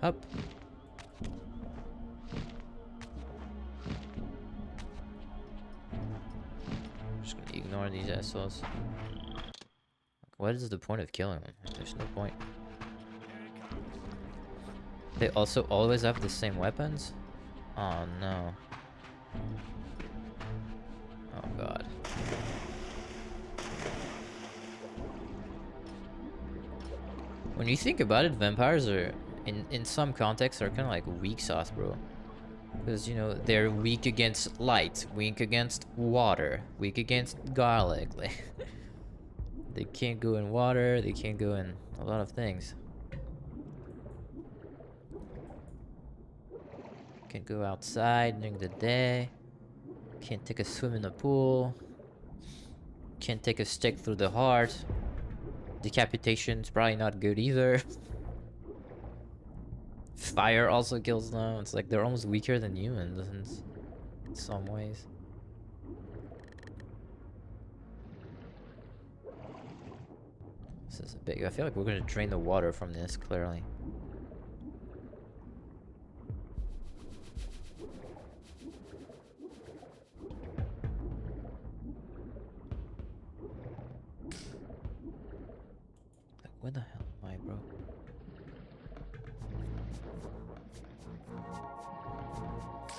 Up. Just gonna ignore these assholes. What is the point of killing them? There's no point. They also always have the same weapons? Oh no. Oh god. When you think about it, vampires are, in some contexts, are kind of like weak sauce, bro. Because, you know, they're weak against light, weak against water, weak against garlic. Like, they can't go in water, they can't go in a lot of things. Can't go outside during the day. Can't take a swim in the pool. Can't take a stick through the heart. Decapitation's probably not good either. Fire also kills them. It's like they're almost weaker than humans in some ways. This is a big... I feel like we're gonna drain the water from this, clearly. Like, where the hell am I, bro?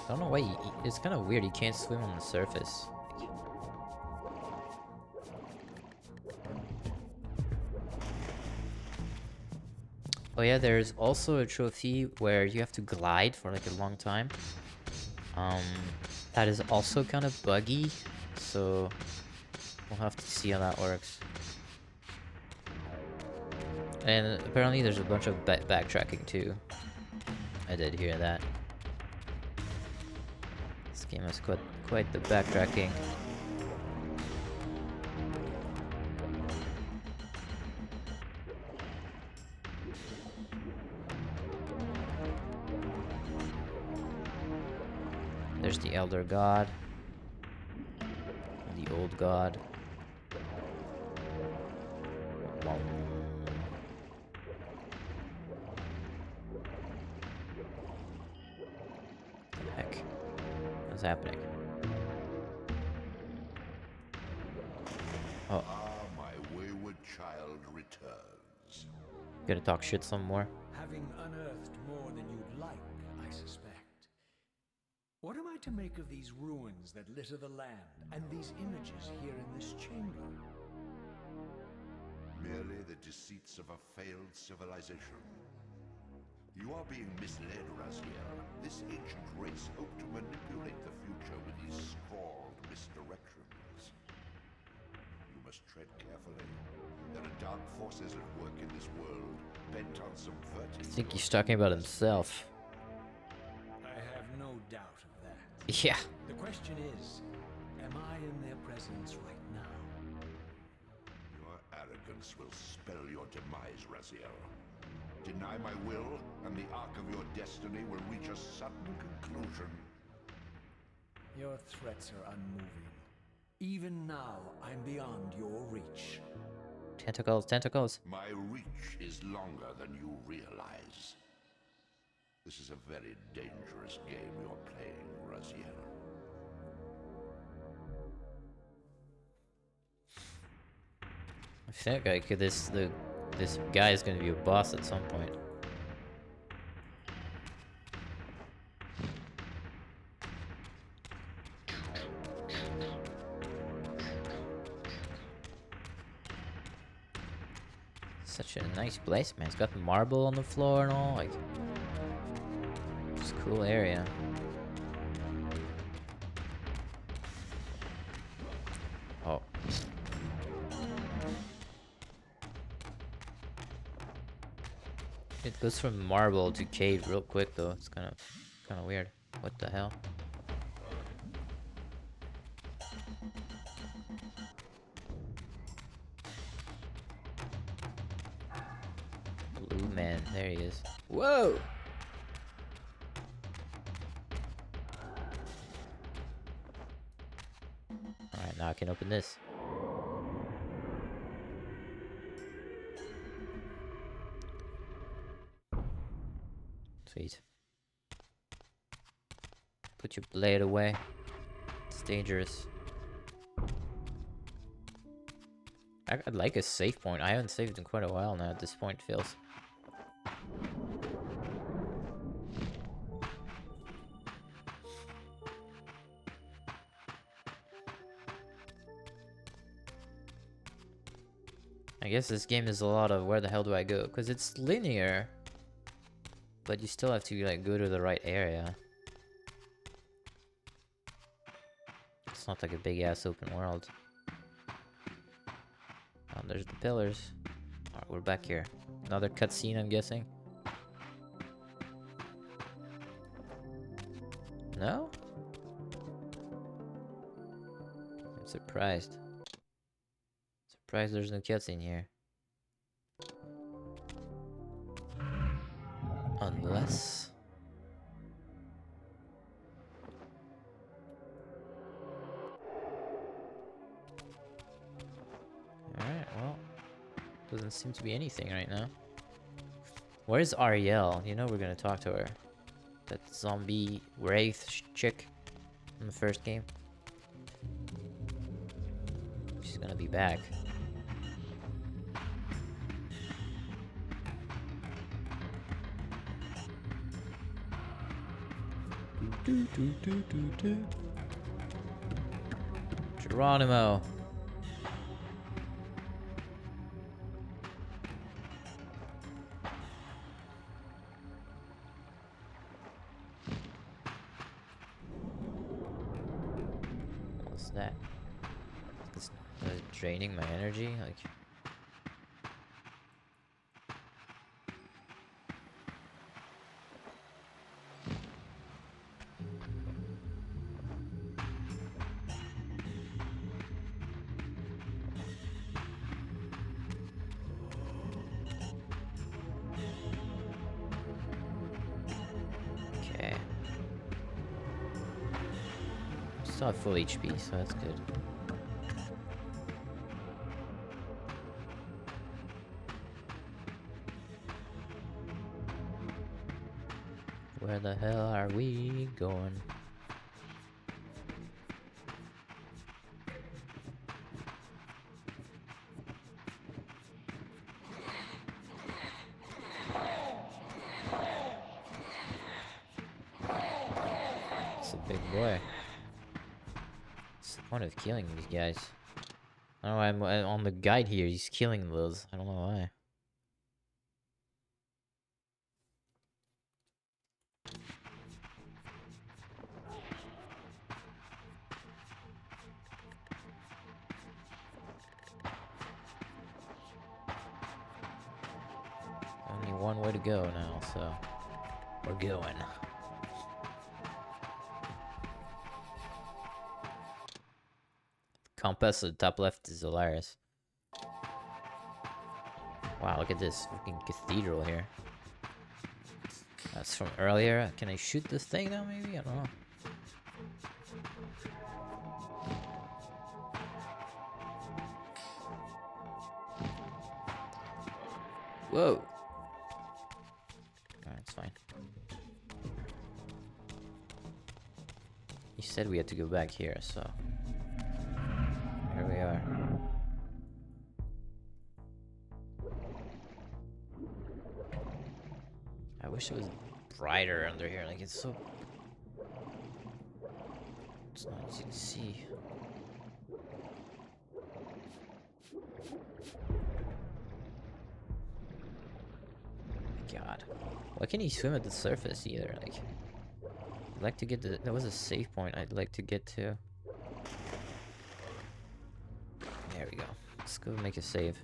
I don't know why it's kind of weird. He can't swim on the surface. Oh yeah, there's also a trophy where you have to glide for like a long time. That is also kind of buggy, so we'll have to see how that works. And apparently there's a bunch of backtracking too. I did hear that. This game has quite the backtracking. There's the Elder God. The Old God. What the heck? What's happening? Oh. My wayward child returns. Gonna talk shit some more. Having unearthed more than you'd like, I suspect. What am I to make of these ruins that litter the land, and these images here in this chamber? Merely the deceits of a failed civilization. You are being misled, Raziel. This ancient race hoped to manipulate the future with these scrawled misdirections. You must tread carefully. There are dark forces at work in this world, bent on subverting... I think he's talking about himself. I have no doubt of that. Yeah. The question is, am I in their presence right now? Your arrogance will spell your demise, Raziel. Deny my will, and the arc of your destiny will reach a sudden conclusion. Your threats are unmoving. Even now, I'm beyond your reach. Tentacles, tentacles. My reach is longer than you realize. This is a very dangerous game you're playing, Raziel. I think like this guy is gonna be a boss at some point. Such a nice place, man. It's got marble on the floor and all. Like, it's a cool area. Oh. It goes from marble to cave real quick though. It's kind of weird. What the hell? Blue man, there he is. Whoa! Alright, now I can open this. Sweet. Put your blade away. It's dangerous. I'd like a save point. I haven't saved in quite a while now. At this point, feels. I guess this game is a lot of where the hell do I go? Because it's linear. But you still have to like go to the right area. It's not like a big ass open world. Oh, there's the pillars. Alright, we're back here. Another cutscene, I'm guessing. No? I'm surprised. Surprised there's no cutscene here. Unless... Alright, well... Doesn't seem to be anything right now. Where's Ariel? You know we're gonna talk to her. That zombie wraith chick in the first game. She's gonna be back. Geronimo. What's that? It's draining my energy? Like... Okay. Still have full HP, so that's good. Where the hell are we going? It's a big boy. What's the point of killing these guys? I don't know, I'm on the guide here, he's killing those. I don't know why. Only one way to go now, so we're going. Compass at the top left is hilarious. Wow, look at this freaking cathedral here. That's from earlier. Can I shoot this thing now, maybe? I don't know. Whoa. Alright, it's fine. You said we had to go back here, so... Here we are. I wish it was brighter under here, like it's so... It's not easy to see. God. Why can't he swim at the surface either? Like, I'd like to get to... That was a save point I'd like to get to. There we go. Let's go make a save.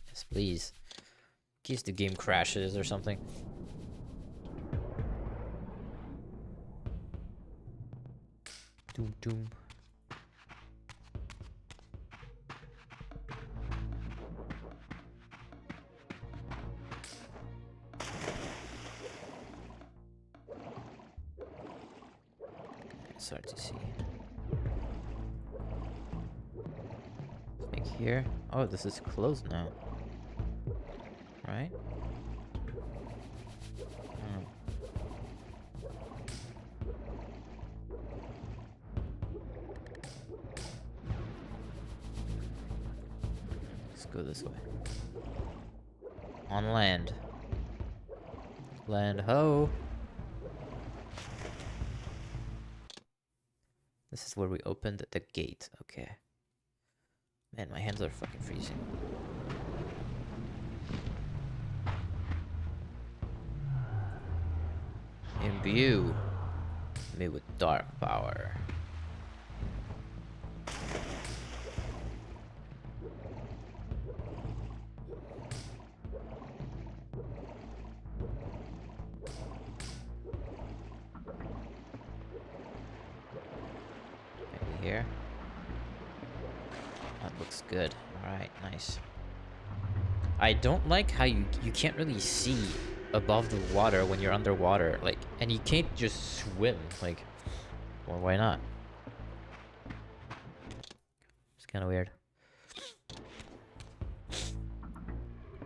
Yes, please. In case the game crashes or something. Doom doom. It's hard to see. Like here. Oh, this is closed now. Right? Oh. Let's go this way. On land. Land ho! This is where we opened the gate. Okay. Man, my hands are fucking freezing. imbue me with dark power. Maybe here. That looks good. Alright, nice. I don't like how you can't really see above the water when you're underwater, like, and you can't just swim, like, well, why not? It's kind of weird.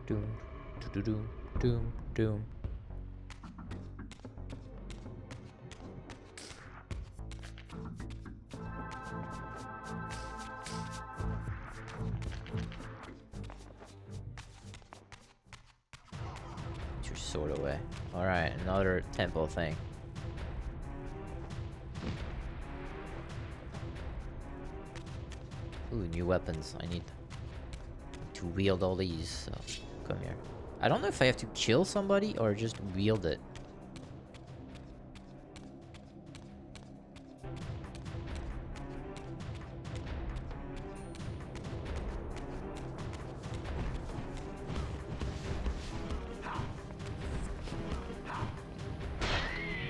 Doom, doom, doom, doom, doom. Put your sword away. All right, another temple thing. Ooh, new weapons. I need to wield all these, so come here. I don't know if I have to kill somebody or just wield it.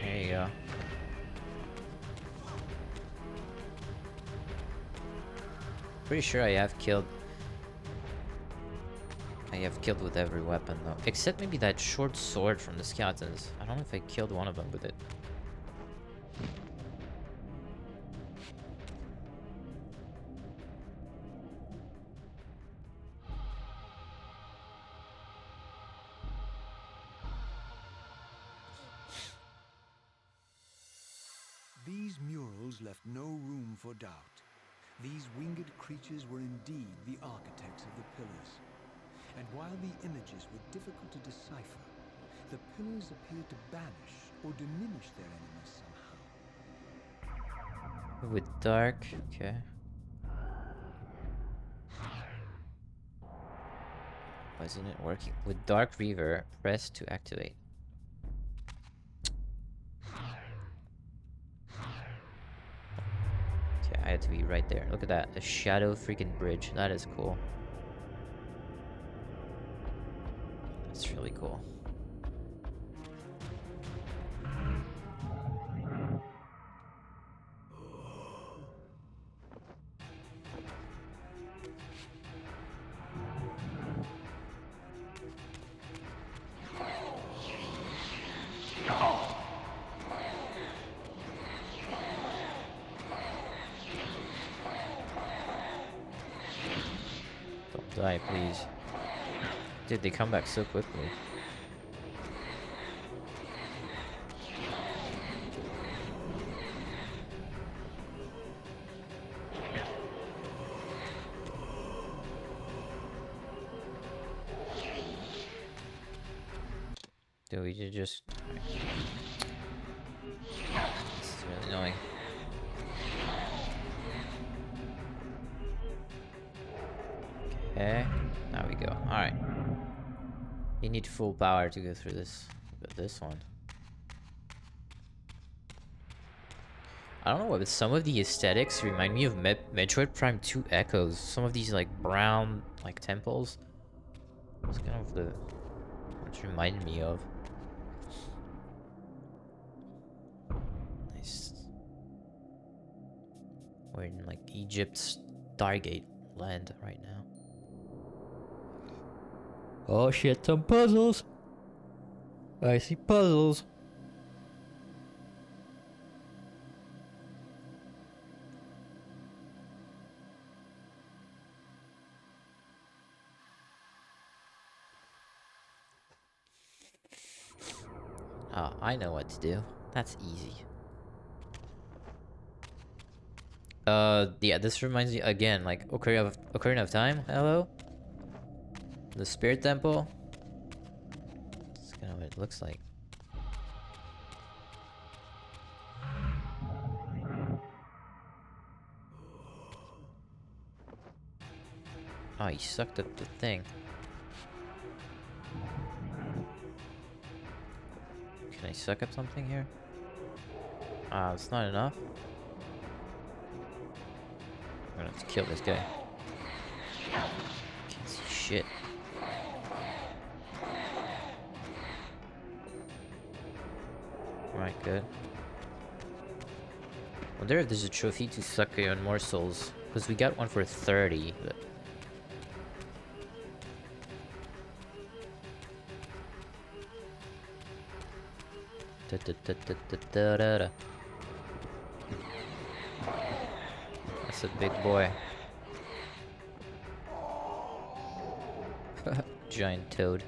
There you go. Pretty sure I have killed with every weapon though. Except maybe that short sword from the skeletons. I don't know if I killed one of them with it. These murals left no room for doubt. These winged creatures were indeed the architects of the pillars. And while the images were difficult to decipher, the pillars appeared to banish or diminish their enemies somehow. With dark, okay. Why isn't it working? With dark Reaver, press to activate. Okay, I had to be right there. Look at that, a shadow freaking bridge. That is cool. That's really cool. Don't die, please. Dude, they come back so quickly. Dude, we should just... This is really annoying. Okay, now we go. Alright. You need full power to go through this. But this one. I don't know what, but some of the aesthetics remind me of Metroid Prime 2 Echoes. Some of these like brown like temples. It's kind of the what it reminded me of. Nice. We're in like Egypt's Stargate land right now. Oh shit, some puzzles. I see puzzles. Oh, I know what to do. That's easy. Yeah, this reminds me again, like Ocarina of Time. Hello? The Spirit Temple. That's kind of what it looks like. Oh, he sucked up the thing. Can I suck up something here? It's not enough. I'm gonna have to kill this guy. Can't see shit. Alright, good. Wonder if there's a trophy to suck on more souls. Because we got one for 30, but... Da-da-da-da-da-da-da. That's a big boy. Giant toad.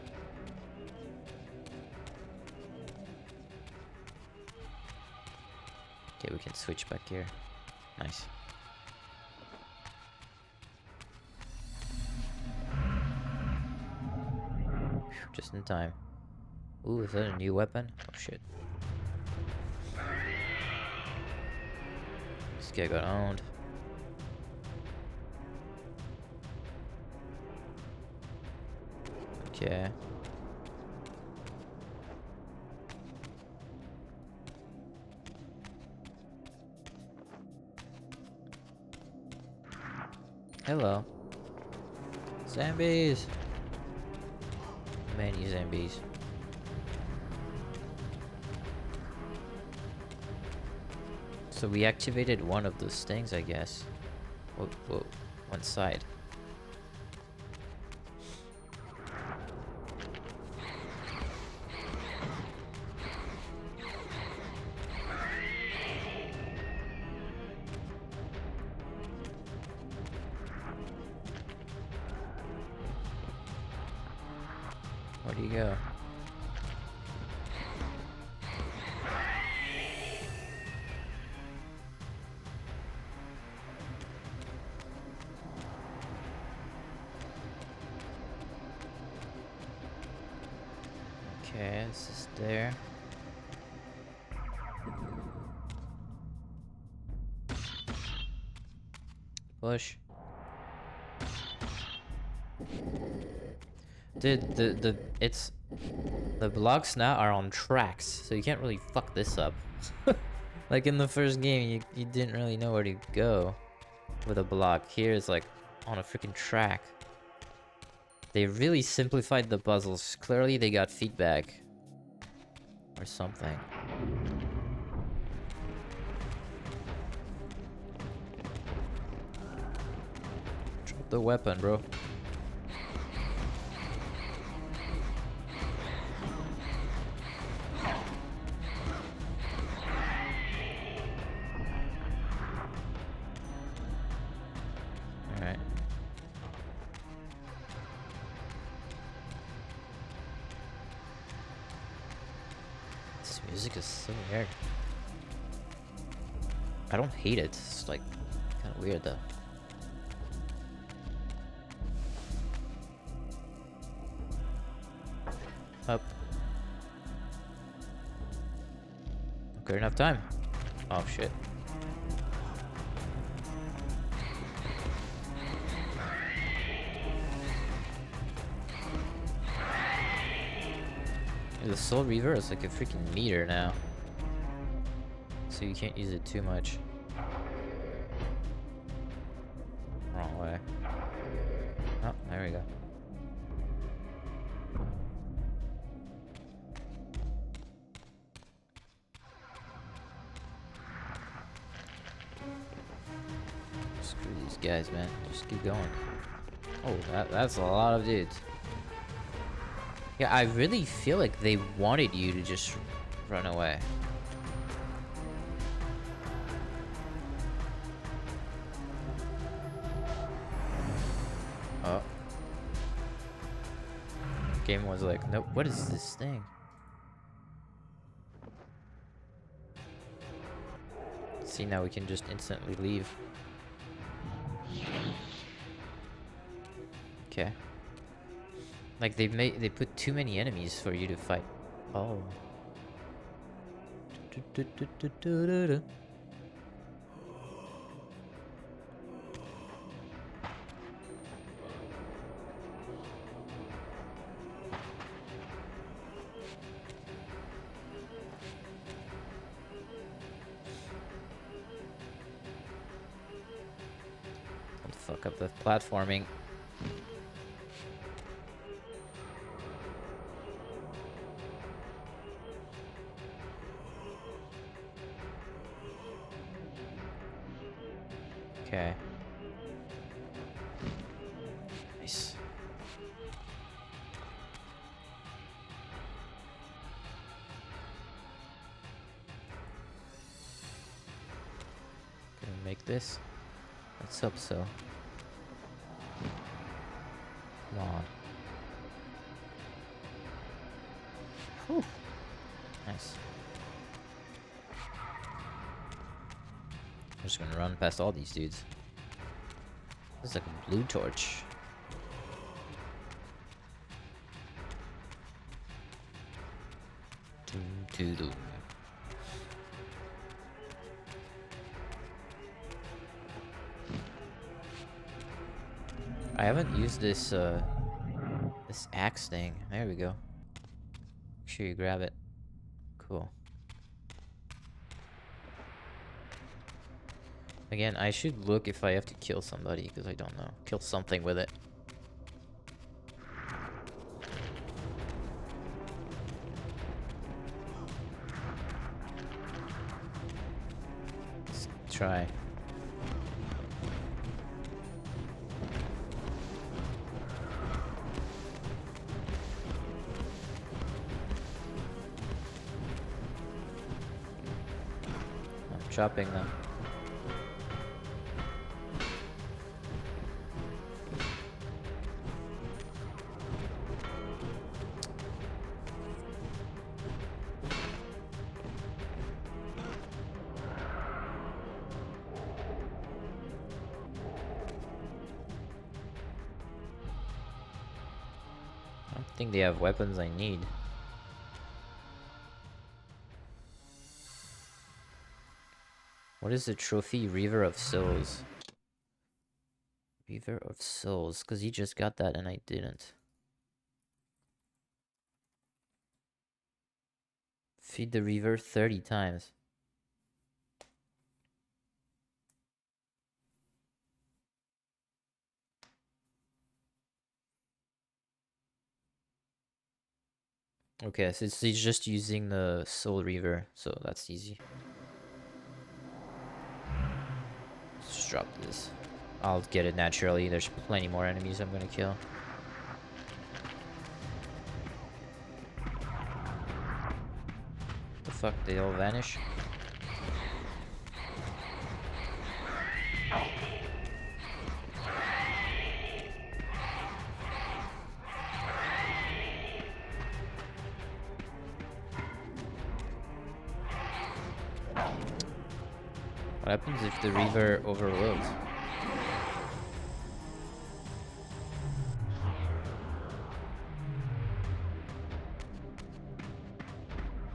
Okay, we can switch back here. Nice. Just in time. Ooh, is that a new weapon? Oh shit. This guy got owned. Okay. Hello. Zombies! Many zombies. So we activated one of those things, I guess. Whoa, whoa. One side. Where do you go? Okay, this is there. Push. Dude, the blocks now are on tracks, so you can't really fuck this up. Like in the first game, you didn't really know where to go with a block. Here it's like on a freaking track. They really simplified the puzzles. Clearly they got feedback. Or something. Drop the weapon, bro. Alright. This music is so weird. I don't hate it. It's like kind of weird though. Up. Okay, enough time. Oh shit. The Soul Reaver is like a freaking meter now. So you can't use it too much. Wrong way. Oh, there we go. Screw these guys, man. Just keep going. Oh, that's a lot of dudes. Yeah, I really feel like they wanted you to just run away. Oh. Game was like, nope, what is this thing? See, now we can just instantly leave. Okay. Like they put too many enemies for you to fight. Oh. Fuck up the platforming. Okay. Nice. Gonna make this? Let's hope so. Come on. Whew. Nice. I'm just gonna run past all these dudes. This is like a blue torch. Doo doo. I haven't used this this axe thing. There we go. Make sure you grab it. Cool. Again, I should look if I have to kill somebody, because I don't know. Kill something with it. Let's try. I'm chopping them. I don't think they have weapons I need. What is the trophy? Reaver of Souls. Reaver of Souls, because he just got that and I didn't. Feed the Reaver 30 times. Okay, so he's just using the Soul Reaver, so that's easy. Let's just drop this. I'll get it naturally. There's plenty more enemies I'm gonna kill. The fuck? They all vanish? What happens if the Reaver overloads?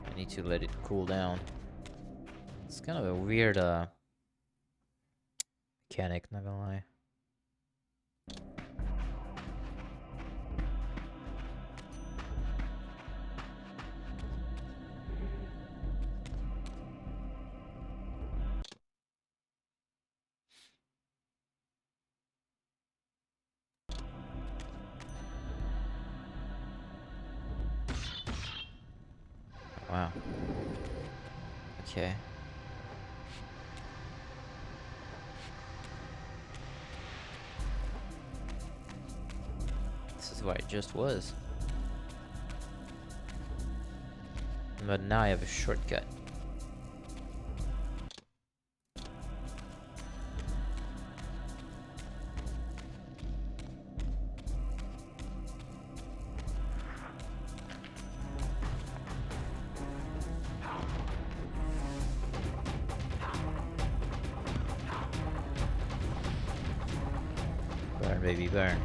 I need to let it cool down. It's kind of a weird mechanic, not gonna lie. Wow. Okay. This is where I just was. But now I have a shortcut. Burn, baby, burn.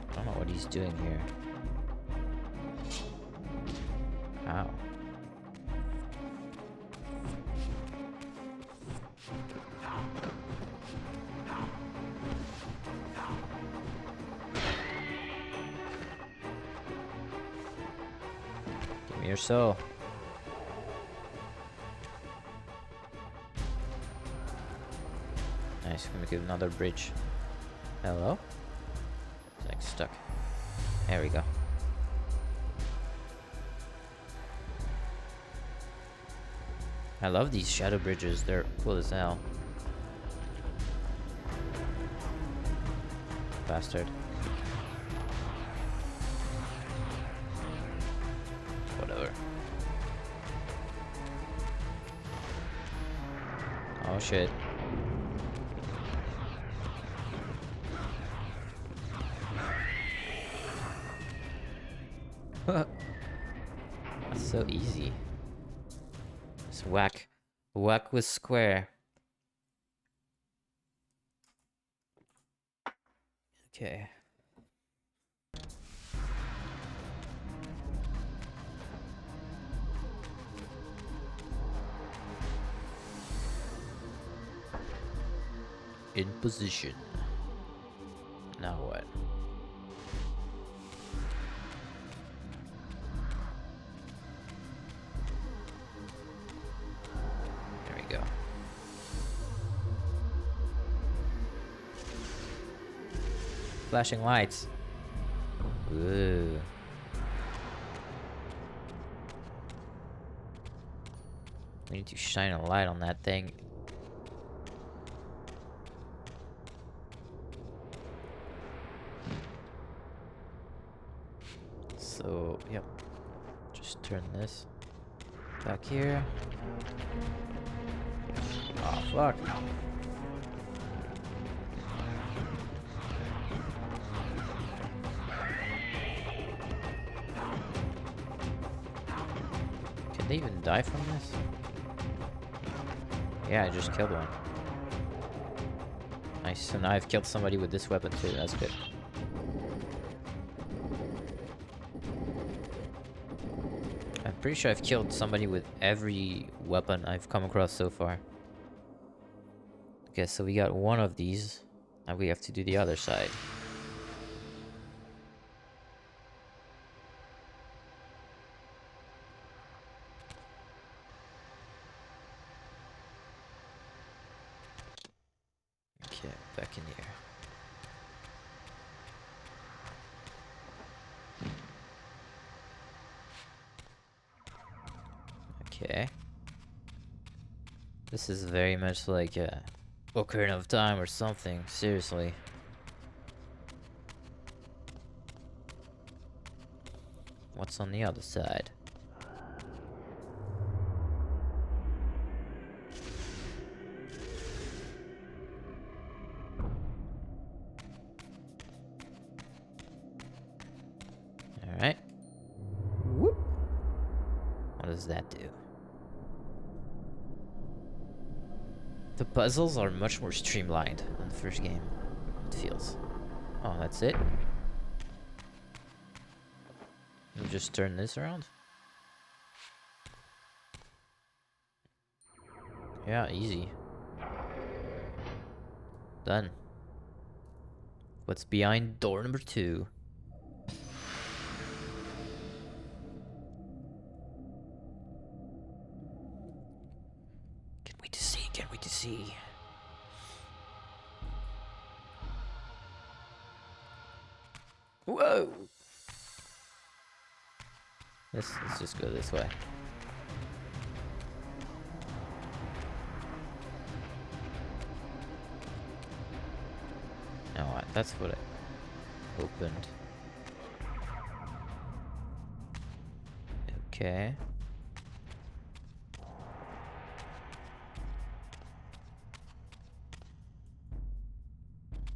I don't know what he's doing here. How? Give me your soul. Bandicoot, another bridge. Hello? It's like stuck. There we go. I love these shadow bridges, they're cool as hell. Bastard. Whatever. Oh shit. That's so easy. Just whack. Whack with square. Okay. In position. Now what? There we go. Flashing lights. Ooh. We need to shine a light on that thing. So, yep. Just turn this back here. Oh, fuck. Can they even die from this? Yeah, I just killed one. Nice, so now I've killed somebody with this weapon too, that's good. I'm pretty sure I've killed somebody with every weapon I've come across so far. Okay, so we got one of these, and we have to do the other side. Okay, back in here. Okay. This is very much like a Ocarina of Time or something, seriously. What's on the other side? Alright. Whoop. What does that do? The puzzles are much more streamlined than the first game, it feels. Oh, that's it? You just turn this around? Yeah, easy. Done. What's behind door number 2? Can't wait to see, can't wait to see. Whoa! Let's just go this way. Oh, that's what I opened. Okay.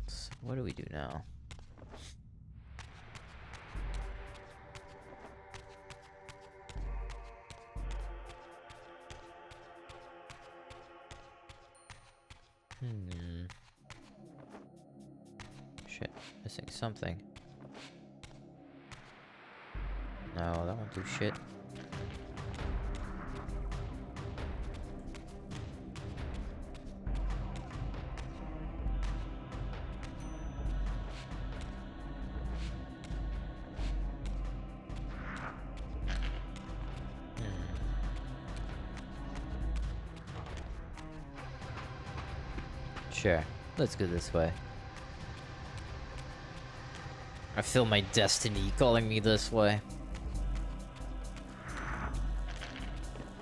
So what do we do now? Shit, missing something. No, that won't do shit. Sure. Let's go this way. I feel my destiny calling me this way.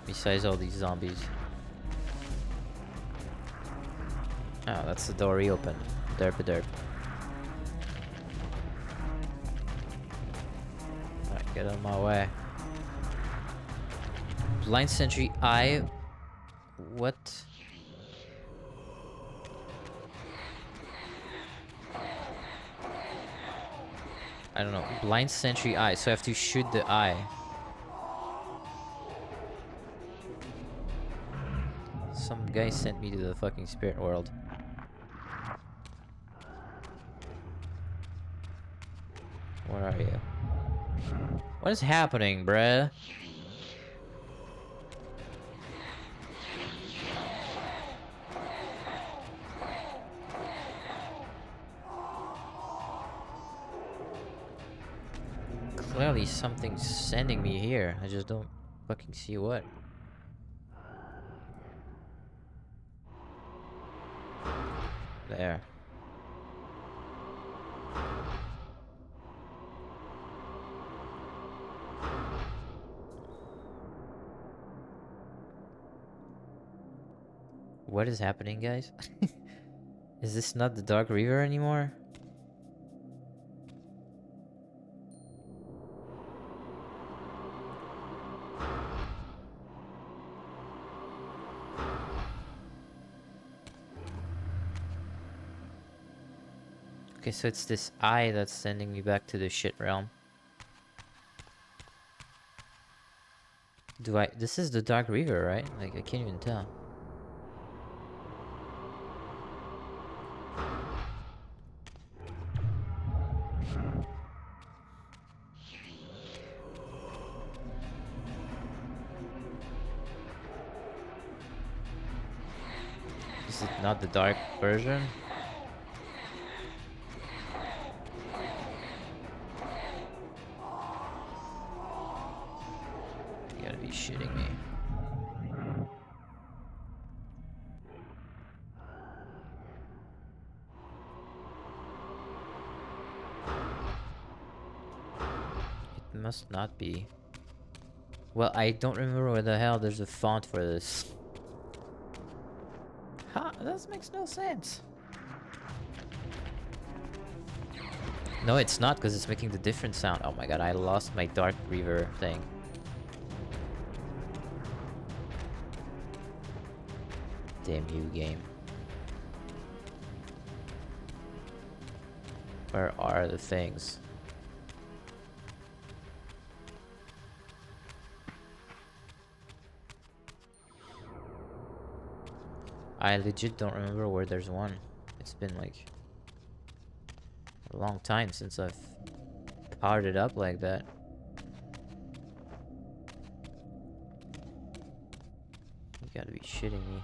Besides all these zombies. Oh, that's the door he opened. Derp-a-derp. Alright, get out of my way. Blind Sentry Eye. What? I don't know. Blind Sentry Eye. So I have to shoot the eye. Some guy sent me to the fucking spirit world. Where are you? What is happening, bruh? Clearly something's sending me here. I just don't fucking see what. There. What is happening, guys? Is this not the Dark Reaver anymore? Okay, so it's this eye that's sending me back to the shit realm. This is the Dark Reaver, right? Like, I can't even tell. Is it not the dark version? You gotta be shitting me. It must not be. Well, I don't remember where the hell there's a font for this. Huh? That makes no sense. No, it's not, because it's making the different sound. Oh my god, I lost my Dark Reaver thing. Damn you, game. Where are the things? I legit don't remember where there's one. It's been like a long time since I've powered it up like that. You gotta be shitting me.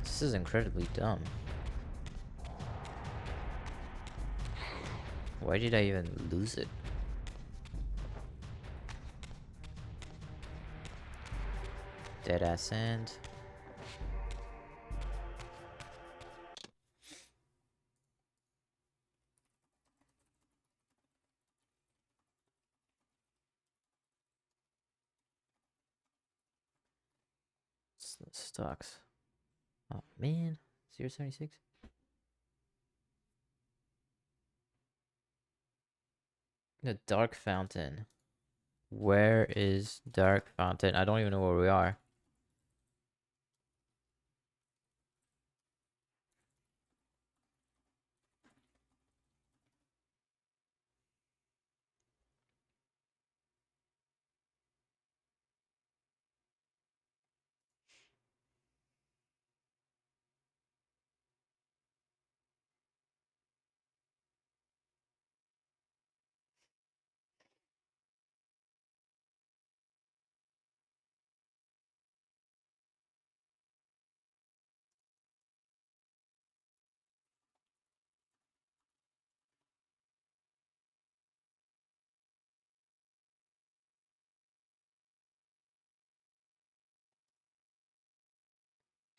This is incredibly dumb. Why did I even lose it? Dead ass end. Stocks. Oh man, 076. The Dark Fountain. Where is Dark Fountain? I don't even know where we are.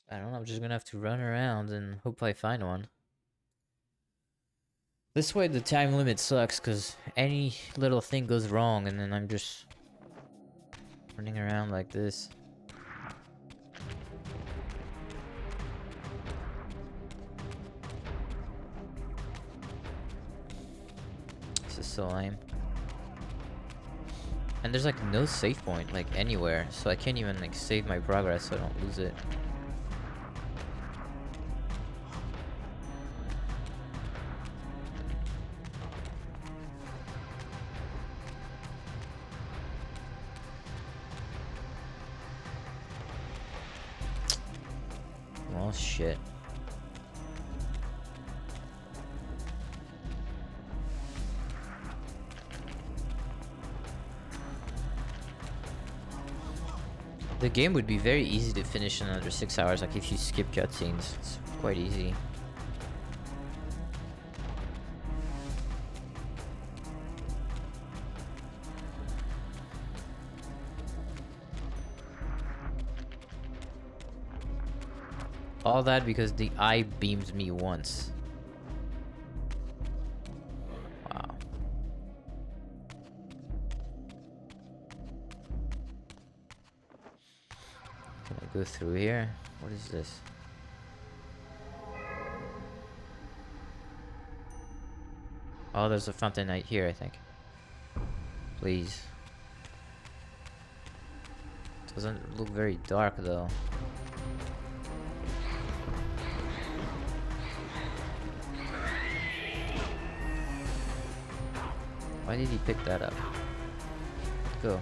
I don't know, I'm just gonna have to run around and hope I find one. This way the time limit sucks, because any little thing goes wrong and then I'm just running around like this. This is so lame. And there's like no save point like anywhere, so I can't even like save my progress so I don't lose it. Well, shit. The game would be very easy to finish in under 6 hours, like if you skip cutscenes. It's quite easy. All that because the eye beamed me once. Wow. Can I go through here? What is this? Oh, there's a fountain right here, I think. Please. Doesn't look very dark though. Why did he pick that up? Go.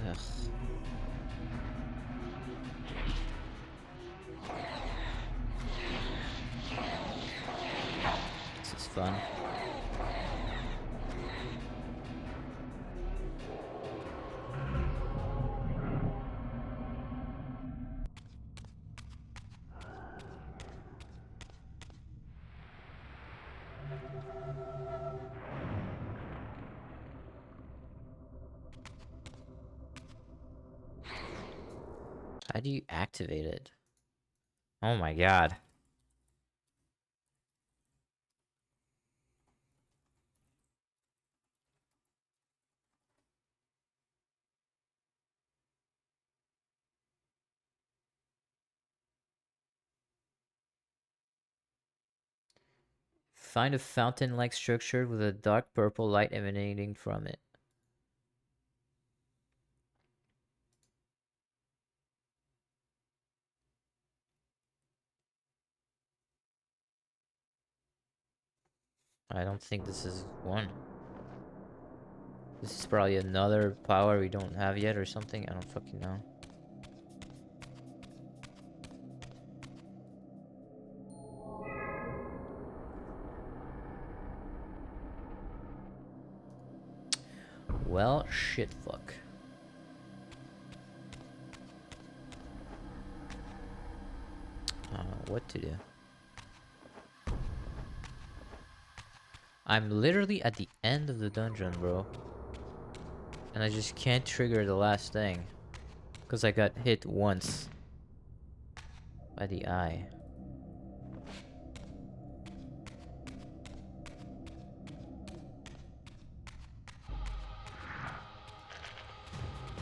Ugh. This is fun. How do you activate it? Oh my god. Find a fountain-like structure with a dark purple light emanating from it. I don't think this is one. This is probably another power we don't have yet or something. I don't fucking know. Well, shit fuck. What to do? I'm literally at the end of the dungeon, bro. And I just can't trigger the last thing. Because I got hit once. By the eye.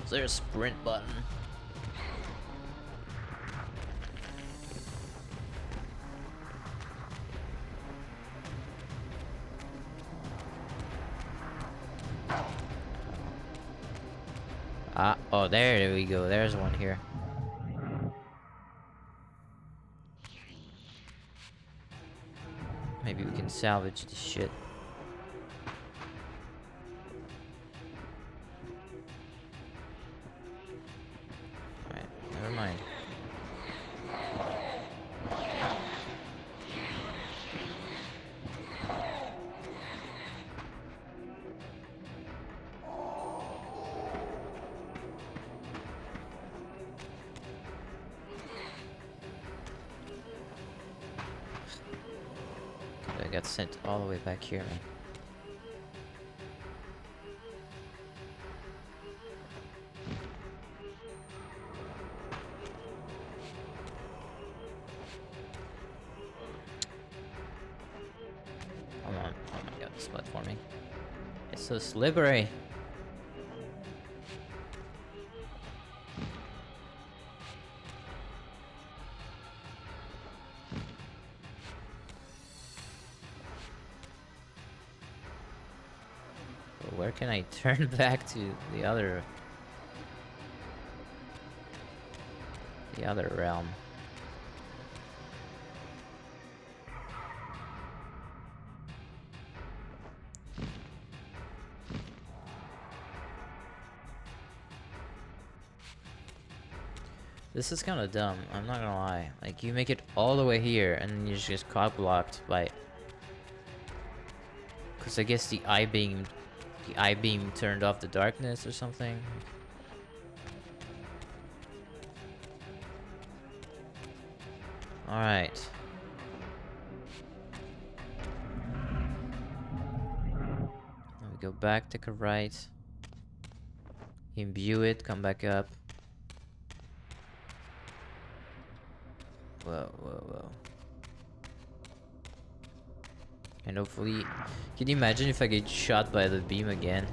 Is there a sprint button? Ah, oh, there we go. There's one here. Maybe we can salvage this shit. Alright, never mind. I got sent all the way back here, man. Come on. Oh my god, this platforming. It's so slippery. Where can I turn back to the other realm? This is kind of dumb, I'm not gonna lie. Like, you make it all the way here, and then you're just caught blocked by... Because I guess the eye beam turned off the darkness or something. Alright. We go back, take a right. Imbue it, come back up. Whoa, whoa, whoa. And hopefully... Can you imagine if I get shot by the beam again?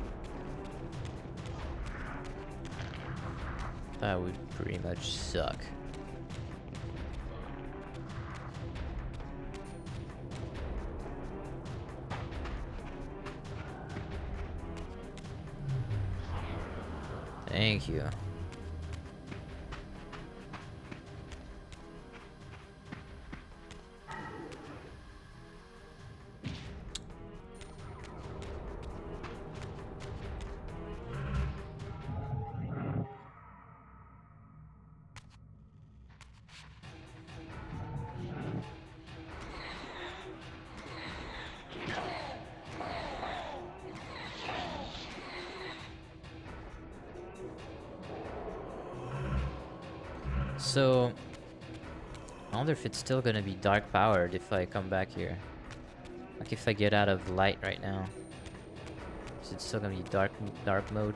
That would pretty much suck. Thank you. So, I wonder if it's still gonna be dark powered if I come back here. Like if I get out of light right now. Is it still gonna be dark mode?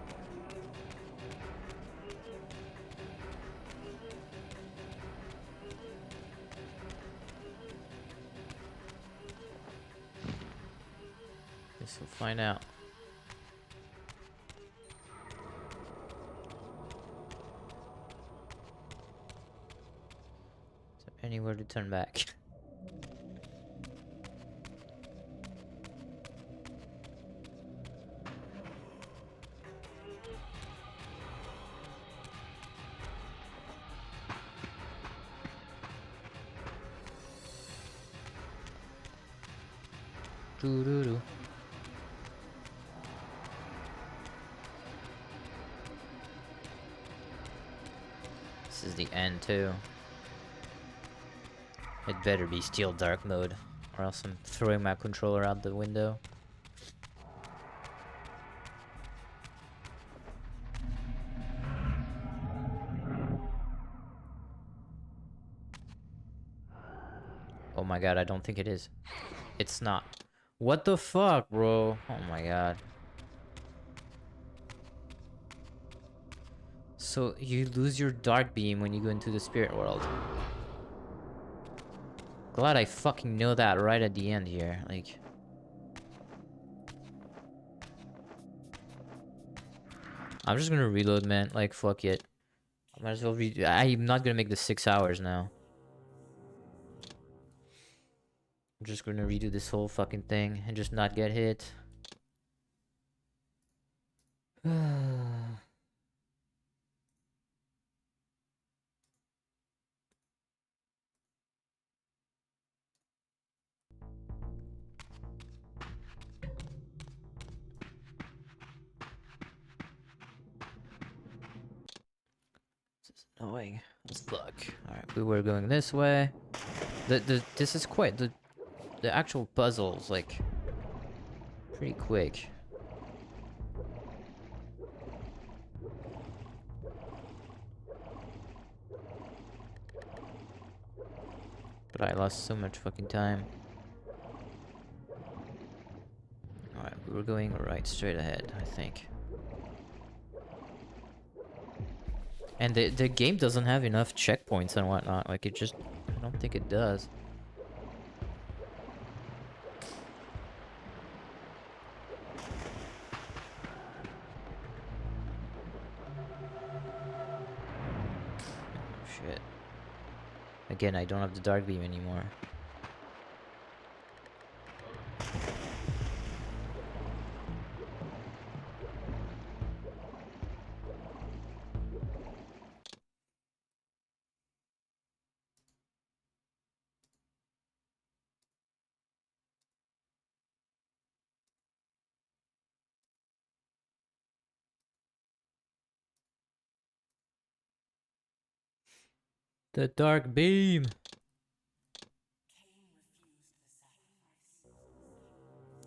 Guess we'll find out. Anywhere to turn back. Doo-doo-doo. This is the end too. It better be still dark mode, or else I'm throwing my controller out the window. Oh my god, I don't think it is. It's not. What the fuck, bro? Oh my god. So you lose your dark beam when you go into the spirit world. Glad I fucking know that right at the end here. Like, I'm just gonna reload, man. Like, fuck it. I might as well I'm not gonna make the 6 hours now. I'm just gonna redo this whole fucking thing and just not get hit. Annoying as fuck. Alright, we were going this way. This is quite the actual puzzle's like pretty quick. But I lost so much fucking time. we're going right straight ahead, I think. And the game doesn't have enough checkpoints and whatnot. Like, it just... I don't think it does. Shit. Again, I don't have the dark beam anymore. The dark beam!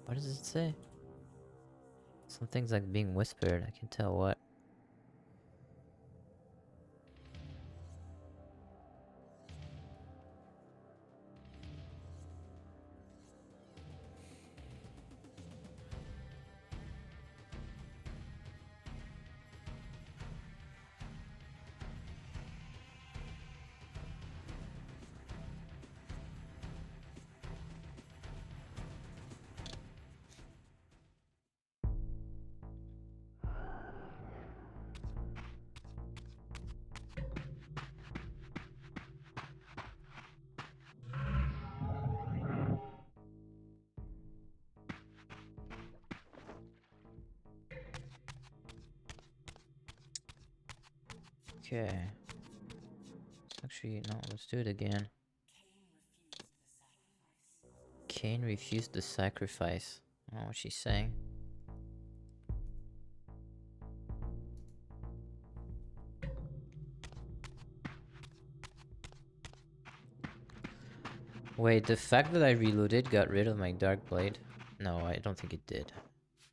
What does it say? Something's like being whispered. I can't tell what. Okay. Actually, no, let's do it again. Cain refused the sacrifice. I don't know what she's saying. Wait, the fact that I reloaded got rid of my dark blade? No, I don't think it did.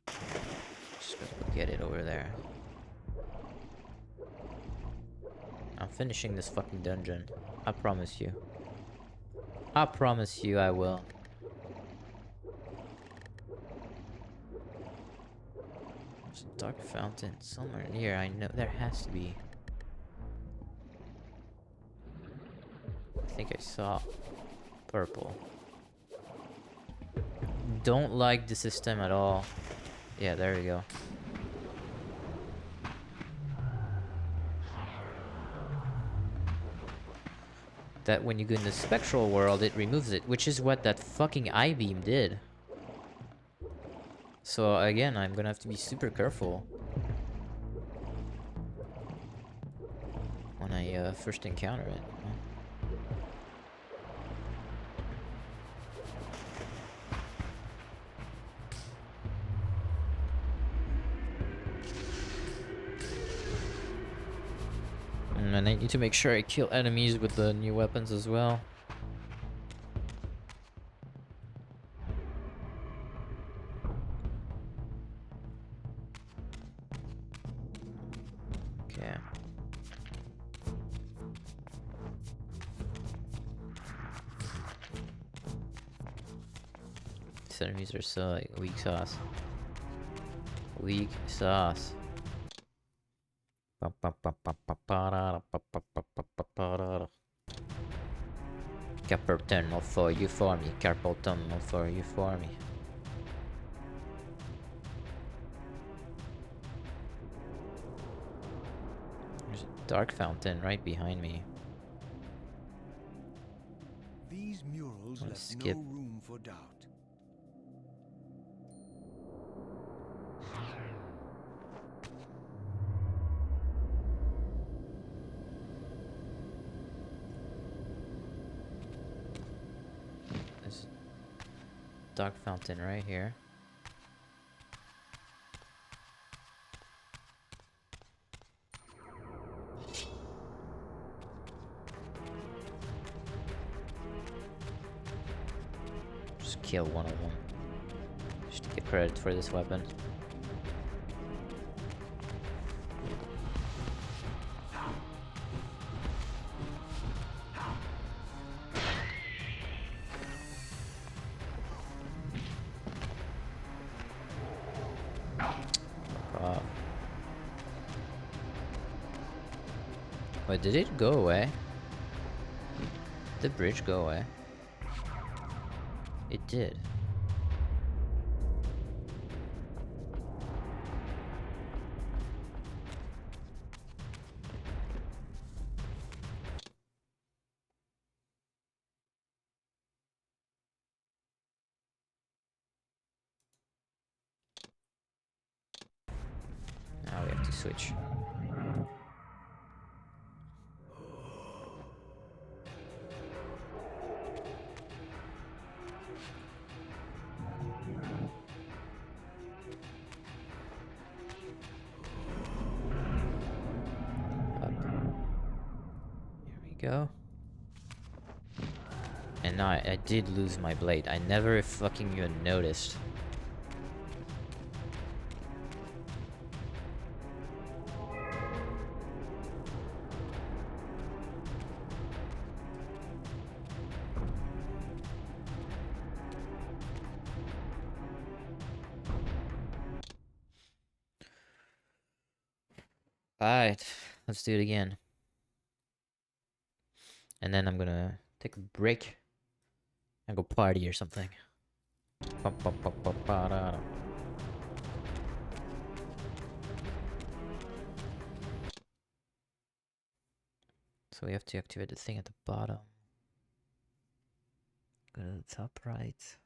Just gotta go get it over there. I'm finishing this fucking dungeon. I promise you. I promise you I will. There's a dark fountain somewhere near. I know there has to be. I think I saw purple. Don't like the system at all. Yeah, there we go. That when you go in the spectral world, it removes it, which is what that fucking I-beam did. So again, I'm gonna have to be super careful when I first encounter it. And I need to make sure I kill enemies with the new weapons as well. Okay. These enemies are so like weak sauce. Weak sauce. Carpal tunnel for you for me. Carpal tunnel for you for me. There's a dark fountain right behind me. These murals Let's left skip. no room for doubt. There's a dark fountain right here. Just kill one of them. Just to get credit for this weapon. Wait, did it go away? Did the bridge go away? It did. Now we have to switch. Up. Here we go. And now I did lose my blade. I never fucking even noticed. Alright, let's do it again. And then I'm gonna take a break and go party or something. So we have to activate the thing at the bottom. Go to the top right.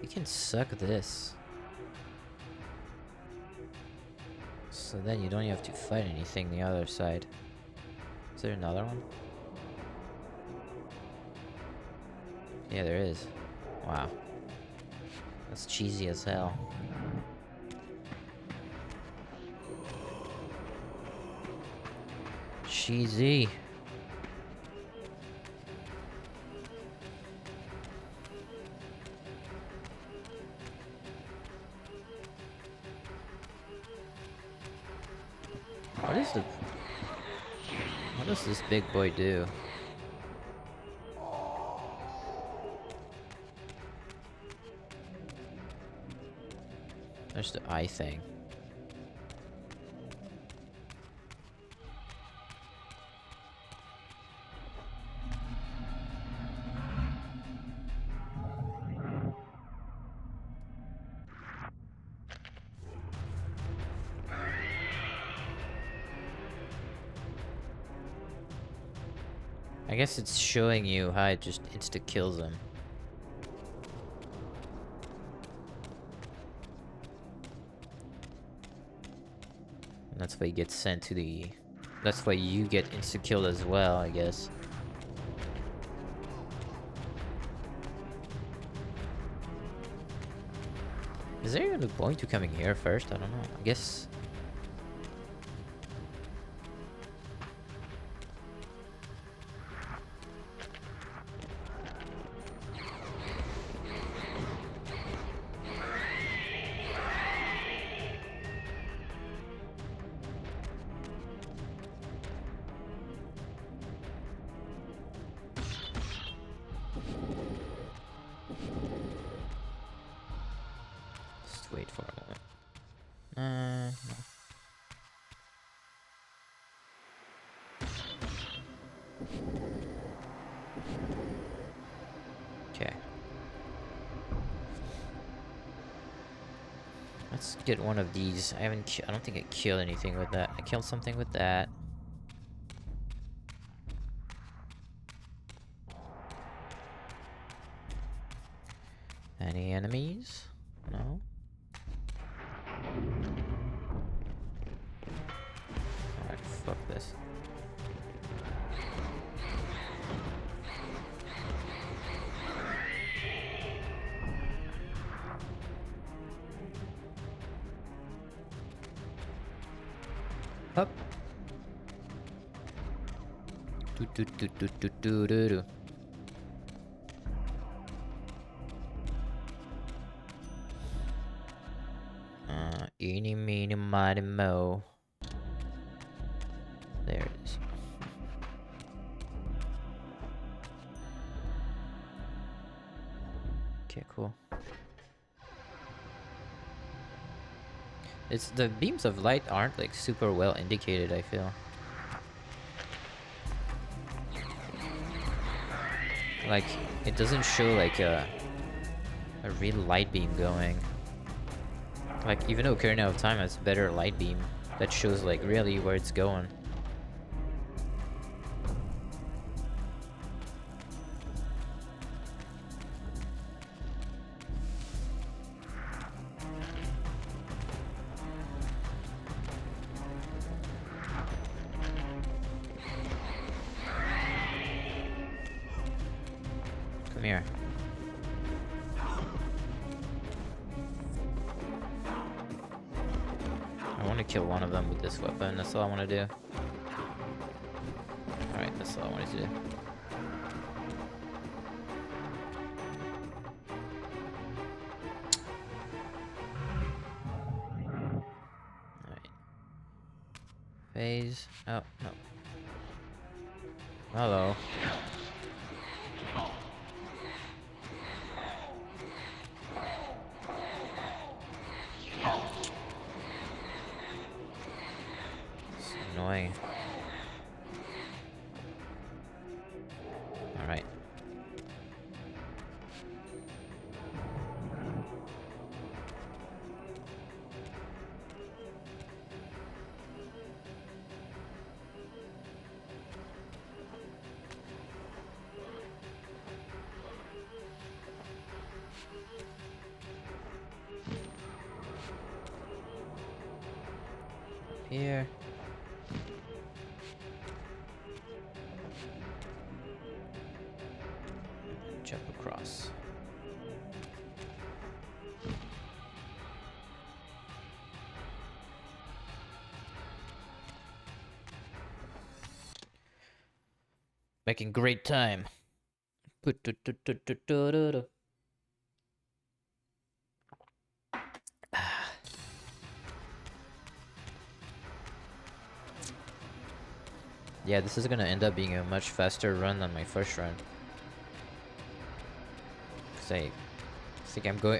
You can suck this. So then you don't have to fight anything the other side. Is there another one? Yeah, there is. Wow. That's cheesy as hell. Cheesy. What does this big boy do? There's the eye thing. I guess it's showing you how it just insta kills him. And that's why he gets sent to the... That's why you get insta killed as well, I guess. Is there even a point to coming here first? I don't know. I guess... Just wait for a moment. No. Okay. Let's get one of these. I don't think I killed anything with that. I killed something with that. Any enemies? No? Alright, fuck this. Up. Do do do do do do do do. Eeny, meeny, miny, mo. There it is. Okay, cool. It's the beams of light aren't like super well indicated, I feel. Like it doesn't show like a real light beam going. Like even though Ocarina of Time has better light beam that shows like really where it's going. Come here. I want to kill one of them with this weapon. That's all I want to do. Alright, that's all I wanted to do. Alright. Phase. Oh, no. Hello. It's annoying. Alright. Here. Jump across. Making great time. Yeah, this is gonna end up being a much faster run than my first run. I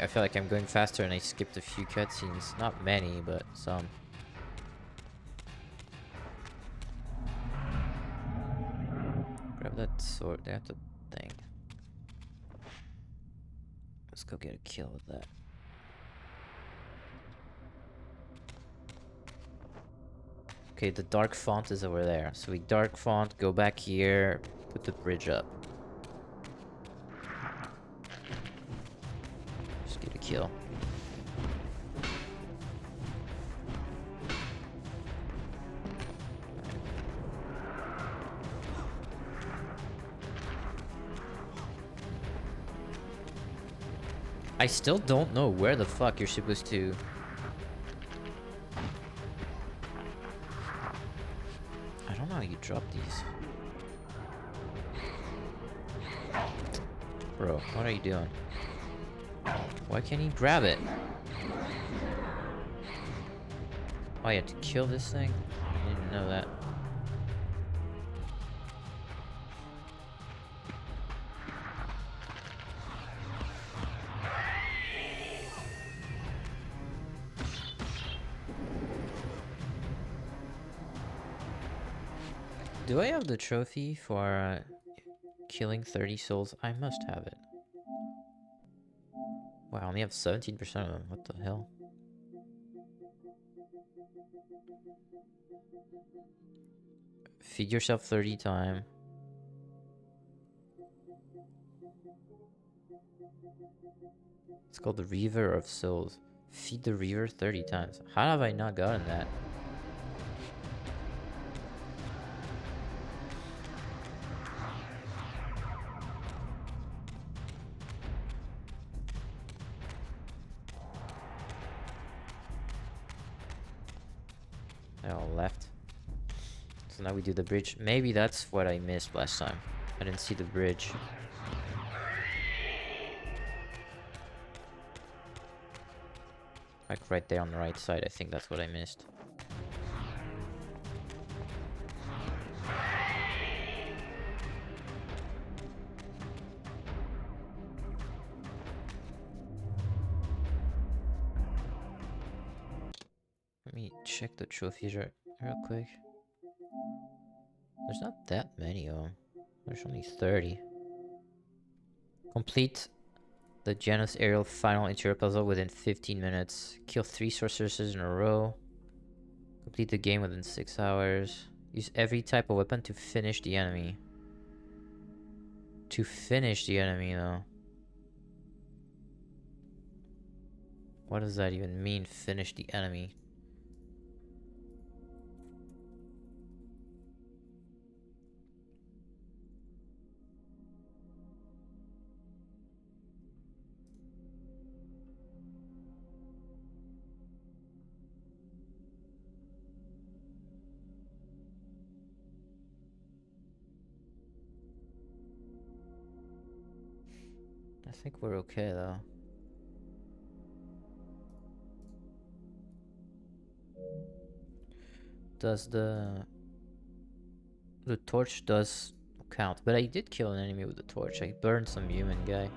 feel like I'm going faster and I skipped a few cutscenes. Not many, but some. Grab that sword. That's the thing. Let's go get a kill with that. Okay, the dark font is over there. So we dark font, go back here, put the bridge up. Just get a kill. I still don't know where the fuck you're supposed to... I don't know how you drop these. Bro, what are you doing? Why can't he grab it? Oh, you have to kill this thing? I didn't know that. Do I have the trophy for killing 30 souls? I must have it. Wow, I only have 17% of them. What the hell? Feed yourself 30 times. It's called the Reaver of Souls. Feed the Reaver 30 times. How have I not gotten that? They all left. So now we do the bridge. Maybe that's what I missed last time. I didn't see the bridge. Like right there on the right side, I think that's what I missed. Let me check the trophies real quick. There's not that many of them. There's only 30. Complete the Janus Aerial final interior puzzle within 15 minutes. Kill 3 sorceresses in a row. Complete the game within 6 hours. Use every type of weapon to finish the enemy. To finish the enemy, though. What does that even mean, finish the enemy? I think we're okay, though. Does the torch does count, but I did kill an enemy with the torch. I burned some human guy.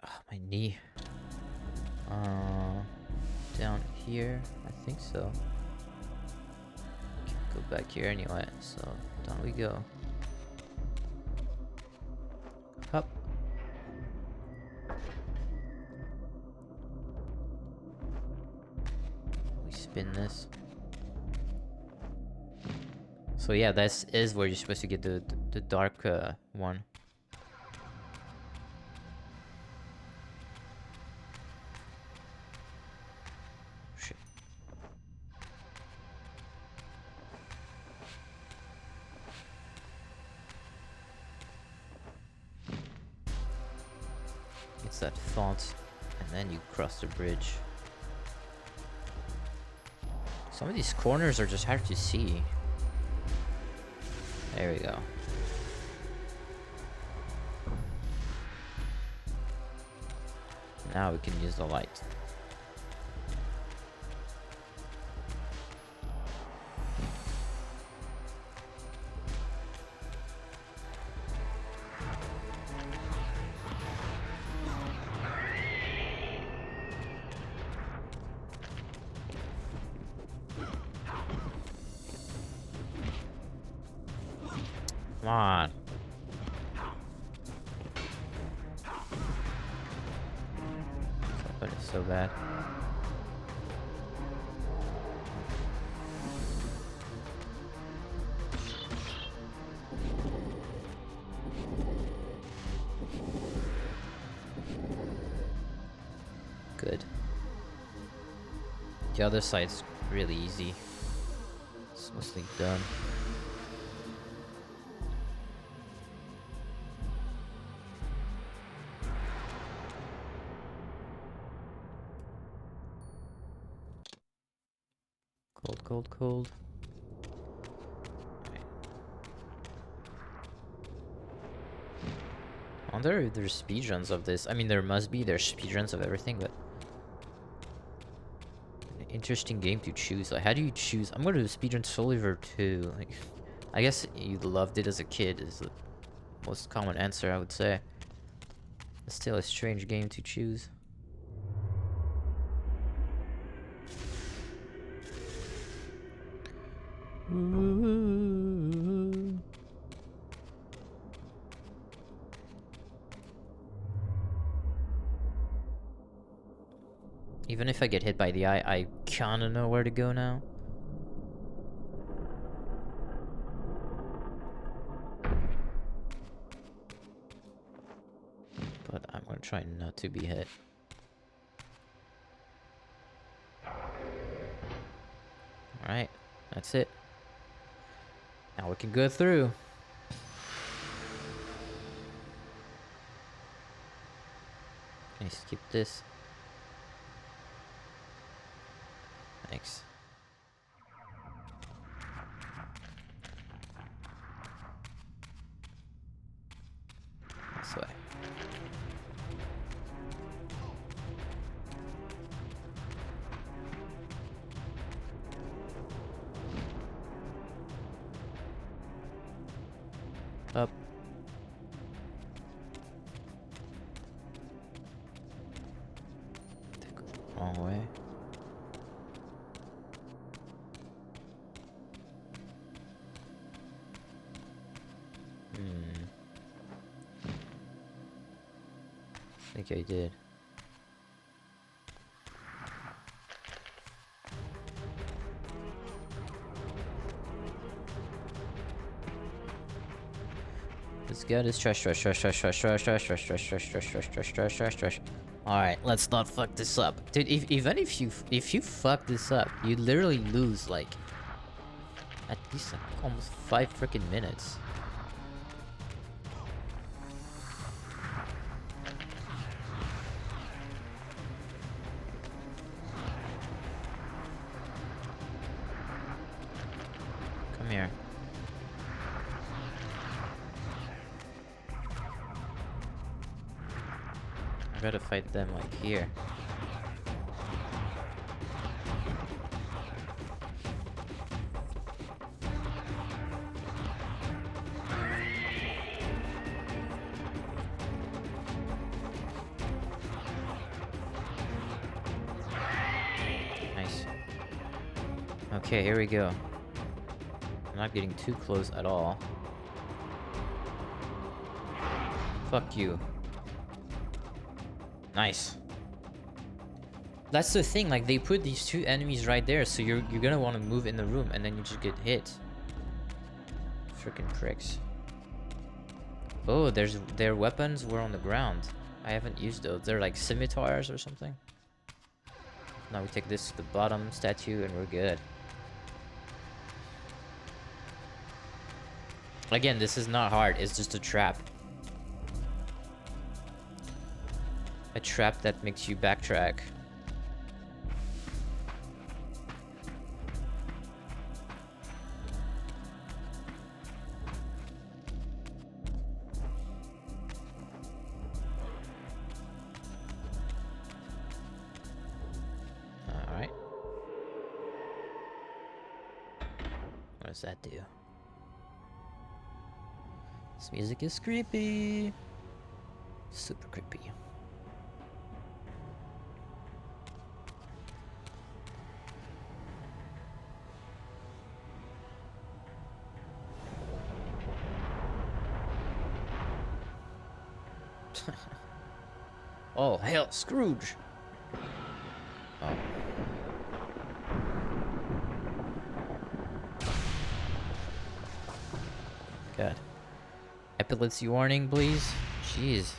Oh, my knee. Down here, I think so. Can't go back here anyway, so down we go. Up. We spin this. So yeah, this is where you're supposed to get the dark one. Shit. It's that font, and then you cross the bridge. Some of these corners are just hard to see. There we go. Now we can use the light. Come on. But it's so bad. Good. The other side's really easy. It's mostly done. Cold. I wonder if there's speedruns of this. I mean, there must be. There's speedruns of everything, but an interesting game to choose. Like, how do you choose? I'm gonna do speedrun solely for 2. Like, I guess you loved it as a kid is the most common answer, I would say. It's still a strange game to choose. Even if I get hit by the eye, I kinda know where to go now. Try not to be hit. Alright, that's it. Now we can go through. Can I skip this? Thanks. This way. Up. Wrong way. I think I did. Let's go this trash. Alright, let's not fuck this up. Dude, even if you fuck this up, you literally lose like at least like almost 5 freaking minutes. Come here. I gotta fight them like here. Nice. Okay, here we go. I'm not getting too close at all. Fuck you. Nice. That's the thing, like they put these two enemies right there, so you're gonna want to move in the room and then you just get hit. Freaking pricks. Oh, their weapons were on the ground. I haven't used those. They're like scimitars or something. Now we take this to the bottom statue and we're good. Again, this is not hard, it's just a trap. A trap that makes you backtrack. Alright. What does that do? This music is creepy. Super creepy. Oh, hell, Scrooge! Oh. God. Epilepsy warning, please? Jeez.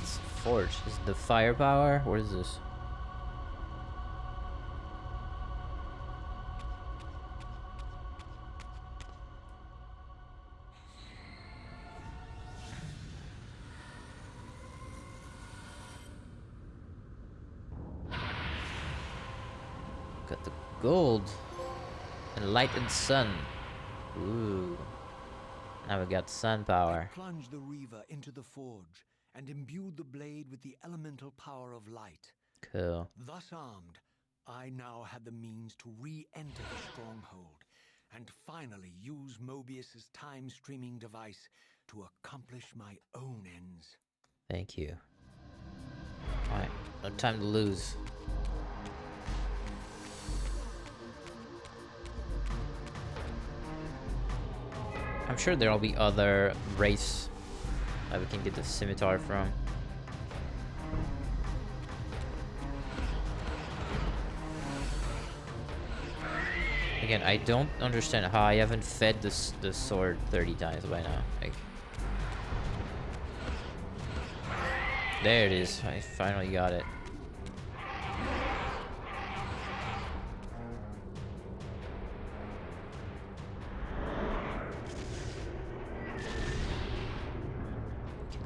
It's a forge. Is it the firepower? What is this? Got the gold. Enlightened sun. Ooh. Now we got sun power. Plunged the Reaver into the forge and imbued the blade with the elemental power of light. Cool. Thus armed, I now had the means to re-enter the stronghold and finally use Mobius's time-streaming device to accomplish my own ends. Thank you. Alright, no time to lose. I'm sure there'll be other wraiths that we can get the scimitar from. Again, I don't understand how I haven't fed the sword 30 times by now. Like, there it is. I finally got it.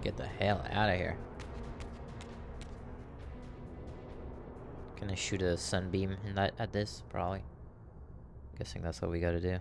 Get the hell out of here. Can I shoot a sunbeam in that at this? Probably. Guessing that's what we gotta do.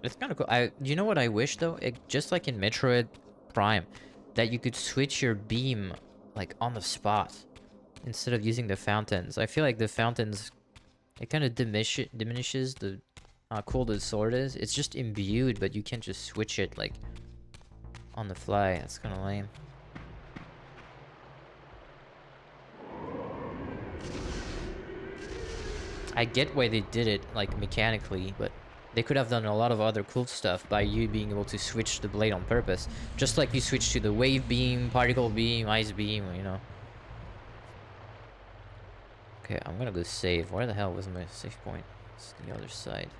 It's kind of cool. You know what I wish though? Just like in Metroid Prime, that you could switch your beam like on the spot instead of using the fountains. I feel like the fountains, it kind of diminishes the how cool the sword is. It's just imbued, but you can't just switch it like on the fly. That's kind of lame. I get why they did it like mechanically, but they could have done a lot of other cool stuff by you being able to switch the blade on purpose. Just like you switch to the wave beam, particle beam, ice beam, you know. Okay, I'm gonna go save. Where the hell was my save point? It's the other side.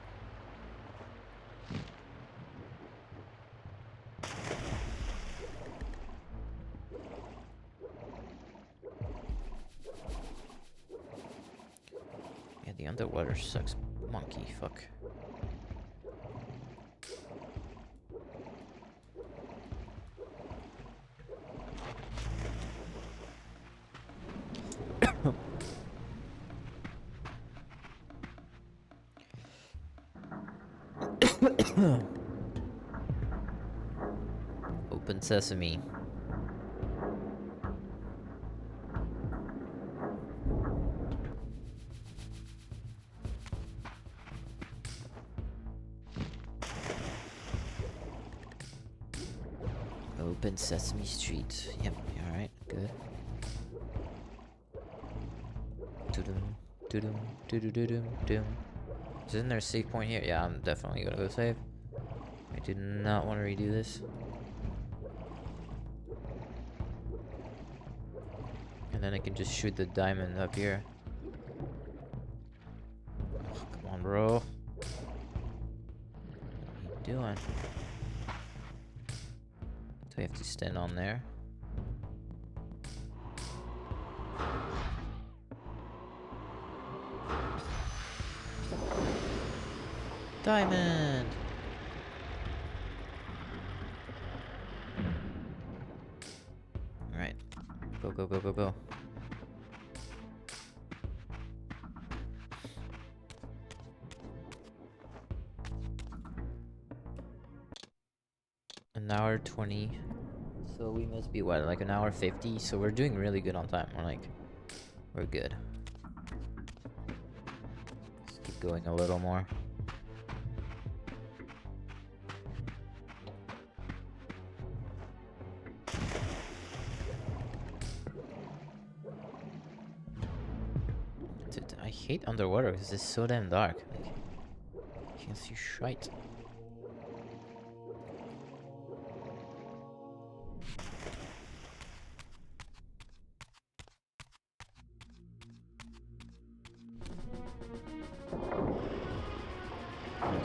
Yeah, the underwater sucks. Monkey, fuck. Open sesame. Open Sesame Street. Yep, alright, good. Doo-dum, doo-dum, doo-doo-doo-dum, dum. Isn't there a save point here? Yeah, I'm definitely gonna go save. I do not want to redo this. And then I can just shoot the diamond up here. Oh, come on, bro. What are you doing? So we have to stand on there. Diamond! Alright. Go, go, go, go, go. An hour 20. So we must be what, like an hour 50? So we're doing really good on time. We're good. Let's keep going a little more. Dude, I hate underwater because it's so damn dark. Like, you can't see shite.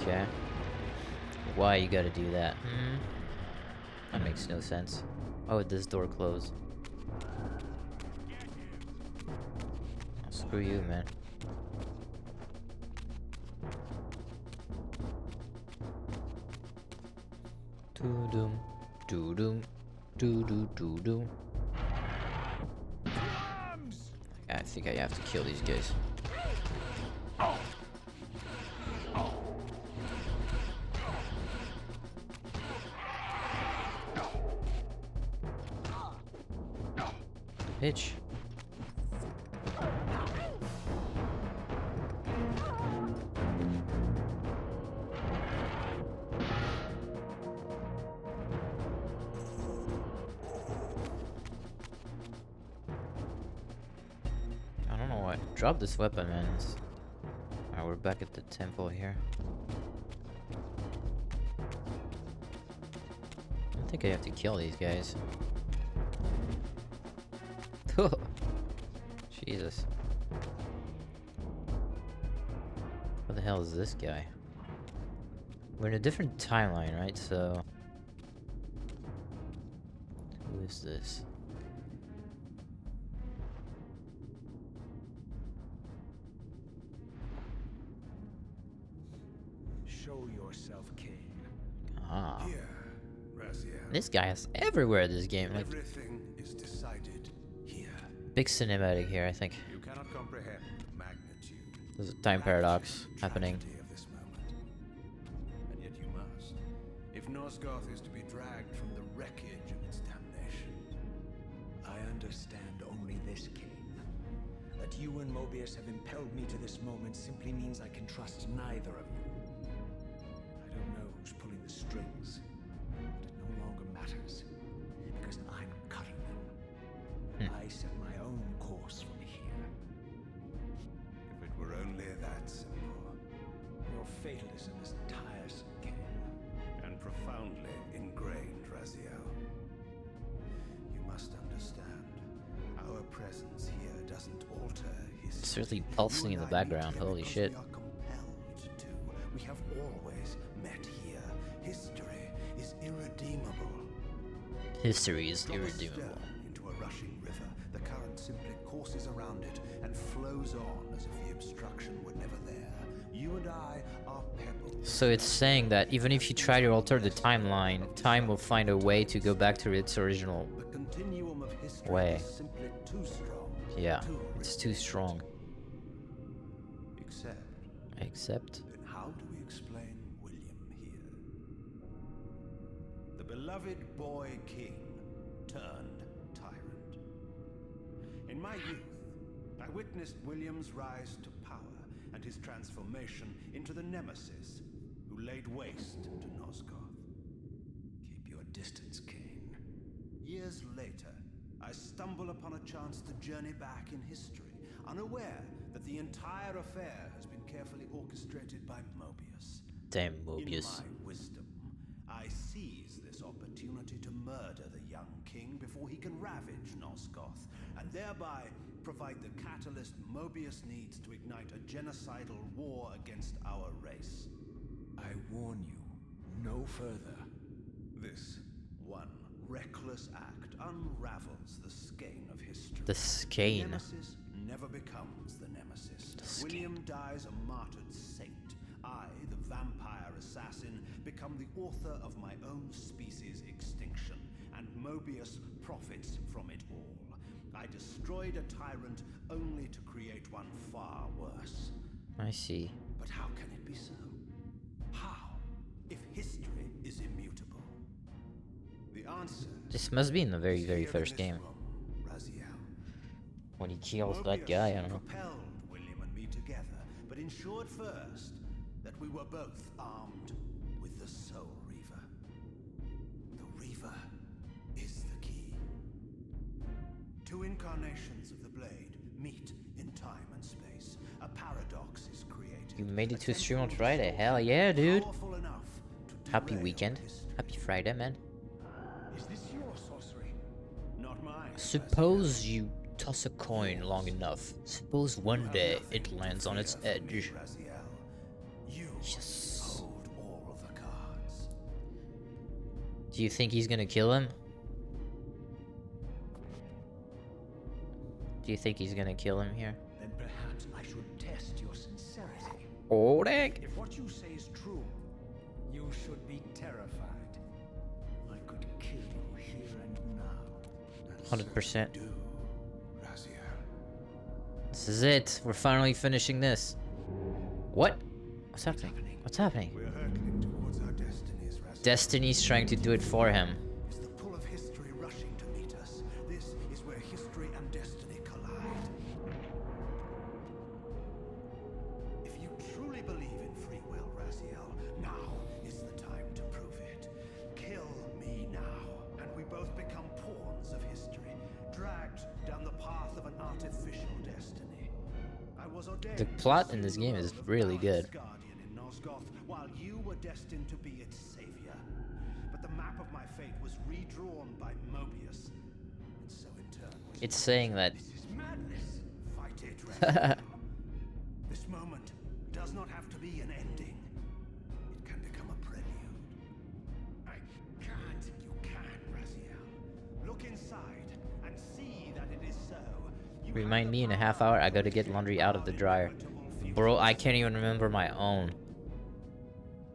Okay. Why you gotta do that? That makes no sense. Why would this door close? Oh, screw you, man. Doo-doom, doo-doom, doo-doo-doo-doom. I think I have to kill these guys. Bitch. drop this weapon, man. Alright, we're back at the temple here. I don't think I have to kill these guys. Jesus. What the hell is this guy? We're in a different timeline, right? So... who is this? Show yourself, Cain. Ah. Here, Raziel. This guy is everywhere in this game. Like, Everything is decided here. big cinematic here, I think. You cannot comprehend the magnitude. There's a time paradox happening. Tragedy of this moment. And yet you must. If Nosgoth is to be dragged from the wreckage of its damnation. I understand only this, Cain. That you and Mobius have impelled me to this moment simply means I can trust neither of you. I don't know who's pulling the strings, but it no longer matters, because I'm cutting them. I set my own course from here. If it were only that simple. Your fatalism is tiresome, Cain. And profoundly ingrained, Raziel. You must understand, our presence here doesn't alter history. Certainly pulsing in the background, holy shit. We are compelled to. We have always met here. History is irredeemable. History is Drop a irredeemable. stone into a rushing river. The current simply courses around it and flows on as if the obstruction were never there. You and I are pebbles. So it's saying that even if you try to alter the timeline, time will find a way to go back to its original The continuum of history way. is simply too strong. Yeah, too it's too strong. Except, Except... then how do we explain William here? The beloved boy king turned tyrant. In my youth, I witnessed William's rise to power and his transformation into the nemesis who laid waste to Nosgoth. Keep your distance, Cain. Years later, I stumble upon a chance to journey back in history, unaware that the entire affair has been carefully orchestrated by Mobius. Damn Mobius. In my wisdom, I seize this opportunity to murder the young king before he can ravage Nosgoth, and thereby provide the catalyst Mobius needs to ignite a genocidal war against our race. I warn you, no further. This one reckless act unravels the skein of history. The skein. Nemesis never becomes the nemesis. William dies a martyred saint. I, the vampire assassin, become the author of my own species' extinction, and Mobius profits from it all. I destroyed a tyrant only to create one far worse. I see. But how can it be so? How, if history is immutable? The answer This must be in the very, is very here in first this game. room, Raziel. When he kills that Mobius guy, I don't know. propelled William and me together, but ensured first that we were both armed with the Soul Reaver. The Reaver is the key. Two incarnations of the blade meet in time and space. A paradox is created. You made it to A stream on temporal Friday. distortion Hell yeah, dude. powerful enough to Happy derail weekend. history. Happy Friday, man. Is this your sorcery? Not mine. Suppose you toss a coin long enough. Suppose one day it lands on its edge. Raziel. You Yes. hold all the cards. Do you think he's gonna kill him? Do you think he's gonna kill him here? Then perhaps I should test your sincerity. Oh, dang. If what you say is true, you should be terrified. I could kill you here and now. 100%. Do, Raziel. This is it. We're finally finishing this. What? What's happening? What's happening? We're hurtling towards our destinies, Raziel. Destiny's trying to do it for him. Is the pull of history rushing to meet us? This is where history and destiny collide. If you truly believe in free will, Raziel, now is the time to prove it. Kill me now, and we both become pawns of history, dragged down the path of an artificial destiny. The plot in this game is really good. Guardian in Nosgoth, while you were destined to be its savior. But the map of my fate was redrawn by Mobius, and so in turn was It's saying that This is madness. Fight it, Raziel. This moment does not have to be an ending. It can become a prelude. I can't. You can, Raziel. Look inside and see that it is so. You remind have me the in a half power hour I gotta get laundry out of the dryer. Bro, I can't even remember my own.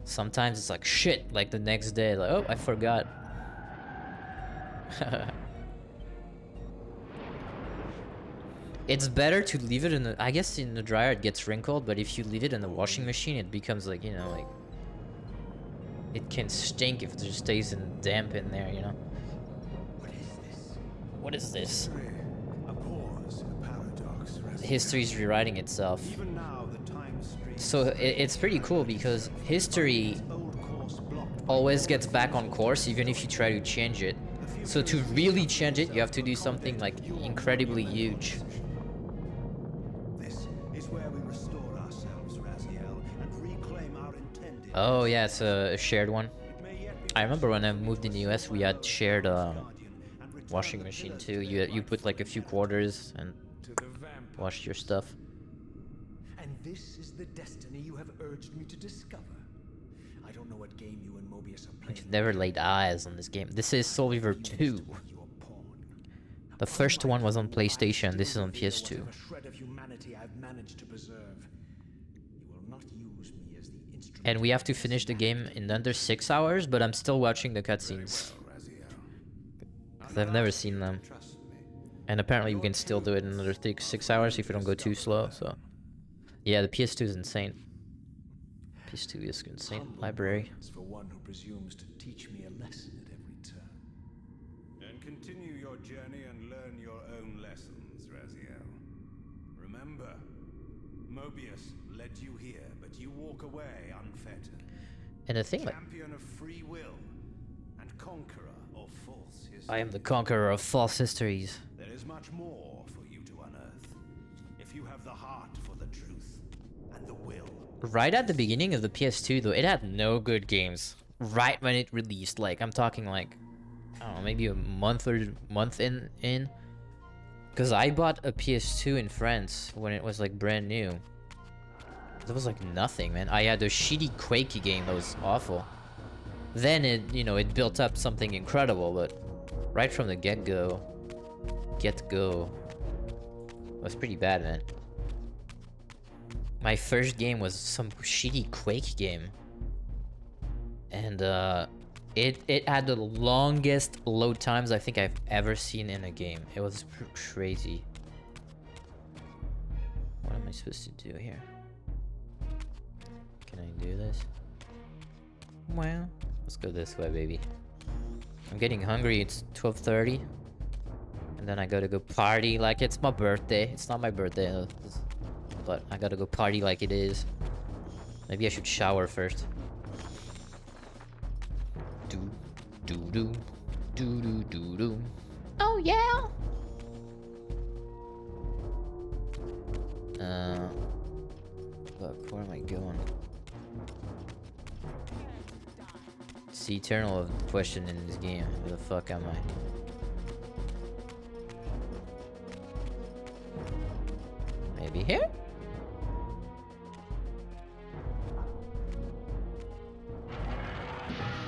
Sometimes it's like shit, like the next day, like, oh, I forgot. It's better to leave it in the, I guess in the dryer it gets wrinkled, but if you leave it in the washing machine it becomes like, you know, like, it can stink if it just stays in damp in there, you know? What is this? What is this? A pause, a paradox. Raziel. History's rewriting itself. Even now, the time stream So it's pretty cool because history old course blocked. always gets back on course even if you try to change it. So to really change it, you have to do something like incredibly huge. This is where we restore ourselves, Raziel, and reclaim our intended. Oh yeah, it's a shared one. It may yet be I remember when I moved in the US, we had shared Guardian and return washing the machine pillars too. to You their put like a few rightful quarters and To the vampire. washed your stuff. And this is the destiny you have urged me to discover. I don't know what game you and Mobius are playing. I've never laid eyes on this game. This is Soul Reaver 2. Your pawn. The first one was on PlayStation. This is on Reveal PS2. whatever shred of humanity I've managed to preserve. You will not use me as the instrument. And we have to finish the game in under 6 hours, but I'm still watching the cutscenes. Because I've never seen them. Trust me. And apparently we can still do it in another 6 hours if we don't go too slow, so... Yeah, the PS2 is insane. PS2 is insane. Humble Library. words for one who presumes to teach me a lesson at every turn. And continue your journey and learn your own lessons, Raziel. Remember, Mobius led you here, but you walk away unfettered. And the thing, like, Champion of free will and conqueror of false history. I am the conqueror of false histories. There is much more for you to unearth. If you have the heart for the truth and the will. Right at the beginning of the PS2, though, it had no good games. Right when it released, like, I'm talking like, I don't know, maybe a month in. Because I bought a PS2 in France when it was, like, brand new. There was, like, nothing, man. I had a shitty Quake game that was awful. Then it, you know, it built up something incredible, but right from the get-go, it was pretty bad, man. My first game was some shitty Quake game. And it had the longest load times I think I've ever seen in a game. It was crazy. What am I supposed to do here? Can I do this? Well, let's go this way, baby. I'm getting hungry. It's 12:30. And then I gotta go party like it's my birthday. It's not my birthday. But I gotta go party like it is. Maybe I should shower first. Do do do do do do do. Oh yeah. Look, where am I going? It's the eternal question in this game. Where the fuck am I? Maybe here?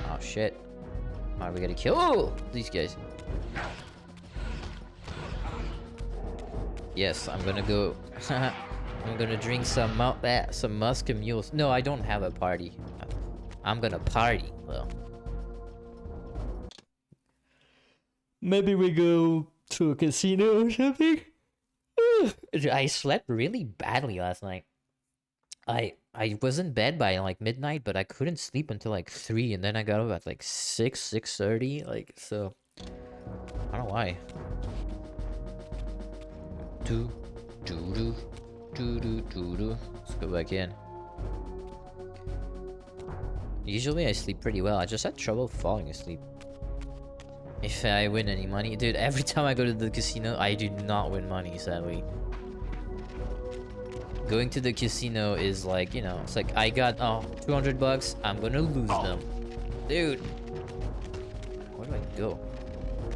Oh shit. Are we gonna kill these guys? Yes, I'm gonna go. I'm gonna drink some Muscat mules. No, I don't have a party. I'm gonna party. Well, maybe we go to a casino or something. I slept really badly last night. I was in bed by like midnight, but I couldn't sleep until like 3, and then I got up at like 6:30. Like, so I don't know why. Do do do do do do do. Let's go back in. Usually I sleep pretty well. I just had trouble falling asleep. If I win any money, dude, every time I go to the casino, I do not win money, sadly. going to the casino is like, you know, it's like I got 200 bucks, I'm gonna lose them. Dude. Where do I go?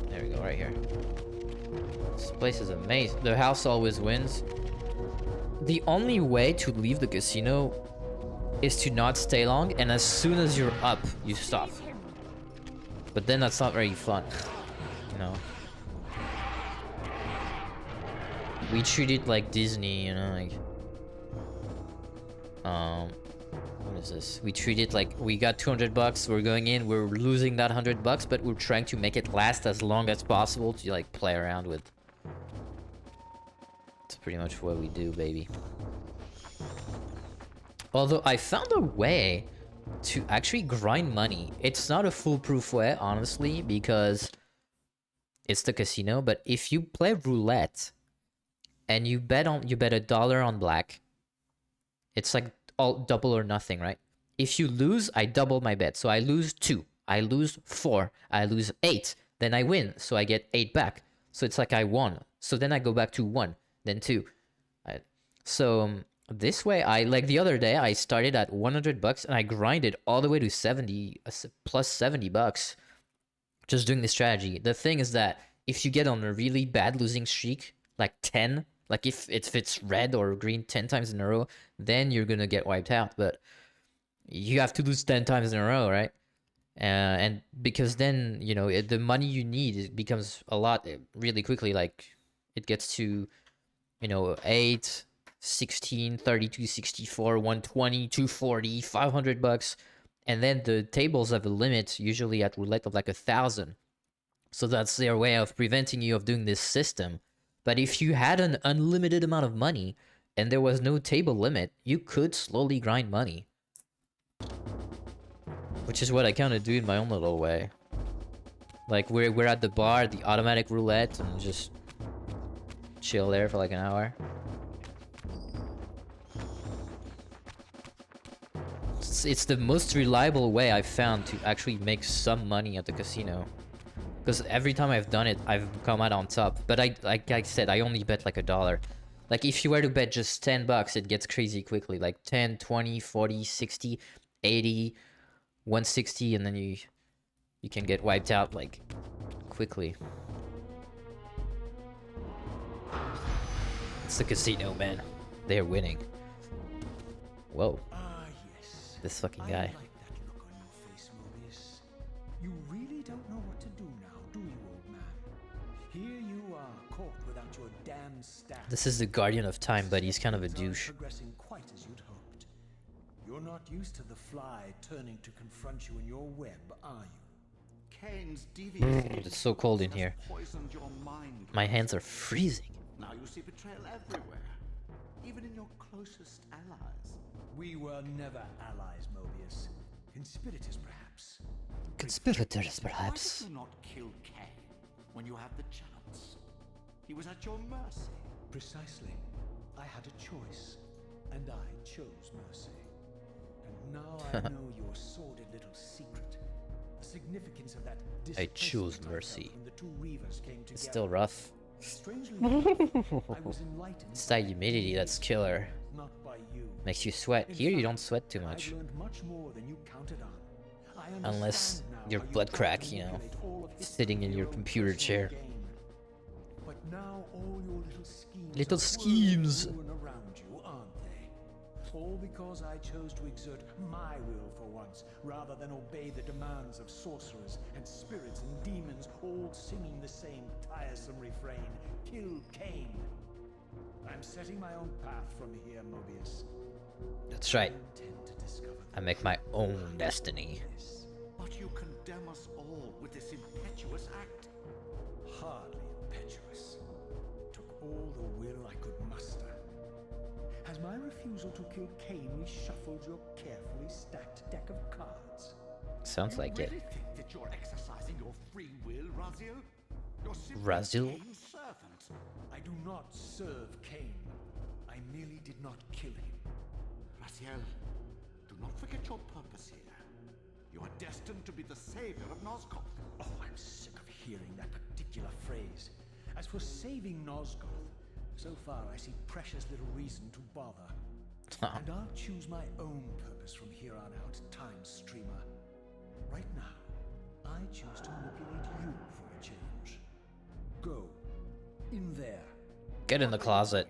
There we go, right here. This place is amazing. The house always wins. The only way to leave the casino is to not stay long, and as soon as you're up, you stop. But then that's not very fun, you know. We treat it like Disney, you know, like what is this? We treat it like we got 200 bucks, we're going in, we're losing that 100 bucks, but we're trying to make it last as long as possible to like play around with. It's pretty much what we do, baby. Although I found a way to actually grind money. It's not a foolproof way, honestly, because it's the casino, but if you play roulette and you bet $1 on black, it's like all double or nothing, right? If you lose, I double my bet. So I lose 2, I lose 4, I lose 8, then I win, so I get 8 back. So it's like I won. So then I go back to 1, then 2. This way, like the other day, I started at 100 bucks and I grinded all the way to 70 plus 70 bucks just doing this strategy. The thing is that if you get on a really bad losing streak, like 10, like if it's red or green 10 times in a row, then you're gonna get wiped out. But you have to lose 10 times in a row, right? And because then, you know, the money you need, it becomes a lot really quickly. Like it gets to, you know, 8, 16, 32, 64, 120, 240, 500 bucks. And then the tables have a limit, usually at roulette, of like 1,000. So that's their way of preventing you of doing this system. But if you had an unlimited amount of money and there was no table limit, you could slowly grind money. Which is what I kind of do in my own little way. Like we're at the bar, the automatic roulette, and just chill there for like an hour. It's the most reliable way I've found to actually make some money at the casino. Because every time I've done it, I've come out on top. But like I said, I only bet like $1. Like if you were to bet just 10 bucks, it gets crazy quickly. Like 10, 20, 40, 60, 80, 160, and then you can get wiped out like quickly. It's the casino, man. They're winning. Whoa. This fucking guy. I like that look on your face, Mobius. You really don't know what to do now, do you, old man? Here you are, caught without your damn staff. This is the Guardian of Time, but he's kind of a douche. Progressing quite as you'd hoped. You're not used to the fly turning to confront you in your web, are you? Kane's deviation. It's so cold in here. Poisoned your mind. My hands are freezing. Now you see betrayal everywhere, even in your closest allies. We were never allies, Mobius. Conspirators, perhaps. Conspirators, perhaps. Why did you not kill Kane when you had the chance? He was at your mercy. Precisely. I had a choice, and I chose mercy. And now I know your sordid little secret. The significance of that I choose displacement I felt mercy. when the two Reavers came It's together. still rough. Strangely enough, I was enlightened. It's that humidity that's killer. Not by you. Makes you sweat. In Here you fact, don't sweat too much. I've learned much more than you counted on. I Unless understand now your how you blood tried crack, to you know, manipulate all of history sitting in for your own computer personal chair. gain. But now all your little schemes Little are schemes. whirling around you, aren't they? All because I chose to exert my will for once, rather than obey the demands of sorcerers and spirits and demons, all singing the same tiresome refrain: kill Cain. I'm setting my own path from here, Mobius. That's right. I intend to discover I make my own destiny. this. But you condemn us all with this impetuous act. Hardly impetuous. Took all the will I could muster. Has my refusal to kill Cain reshuffled your carefully stacked deck of cards? Sounds like You it. really think that you're exercising your free will, Raziel? You're simply Raziel? Kane's servant. I do not serve Cain. I merely did not kill him. Raziel, do not forget your purpose here. You are destined to be the savior of Nosgoth. Oh, I'm sick of hearing that particular phrase. As for saving Nosgoth, So far, I see precious little reason to bother. And I'll choose my own purpose from here on out, Time Streamer. Right now, I choose to manipulate you for a change. Go. In there. Get in the closet.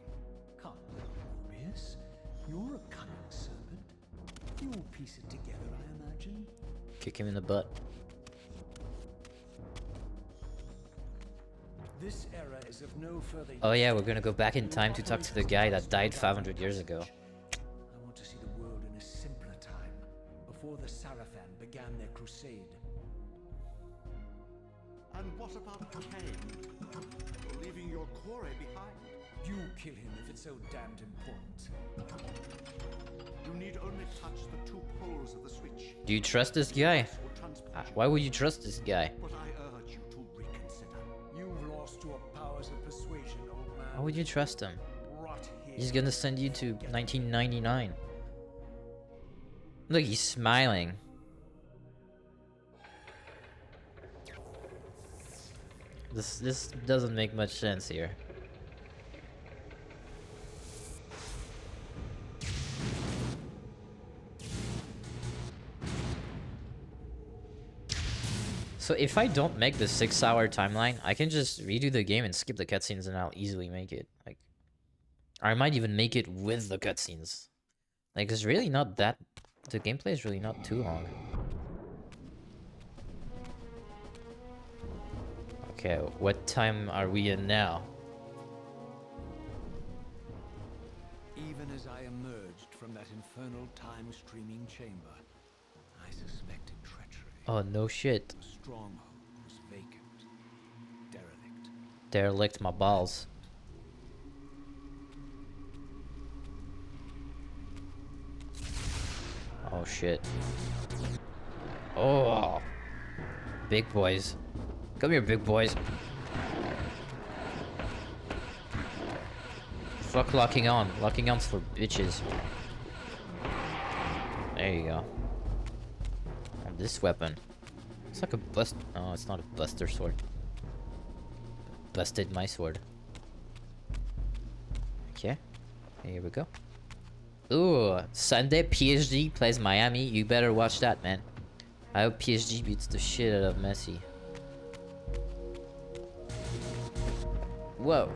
Come, Morbius. You're a cunning serpent. You'll piece it together, I imagine. Kick him in the butt. This era is of no further Oh yeah, we're gonna go back in time to talk to the guy that died 500 years ago. I want to see the world in a simpler time, before the Sarafan began their crusade. And what about Kane? Leaving your quarry behind? You kill him if it's so damned important. You need only touch the 2 poles of the switch. Do you trust this guy? Will transport you. Why would you trust this guy? But I urge you to reconsider. You've lost your powers of persuasion, old man. Why would you trust him? Rot here. He's gonna send you to 1999. Look, he's smiling. This doesn't make much sense here. So if I don't make the 6-hour timeline, I can just redo the game and skip the cutscenes and I'll easily make it. Like, I might even make it with the cutscenes. Like, it's really not that... The gameplay is really not too long. Okay, what time are we in now? Even as I emerged from that infernal time-streaming chamber, I suspected treachery. Oh, no shit. The stronghold was vacant, derelict. Derelict my balls. Oh shit. Oh. Big boys. Come here, big boys. Fuck locking on. Locking on's for bitches. There you go. And this weapon. It's like a bust. Oh, it's not a buster sword. Busted my sword. Okay. Here we go. Ooh, Sunday PSG plays Miami. You better watch that, man. I hope PSG beats the shit out of Messi. Whoa.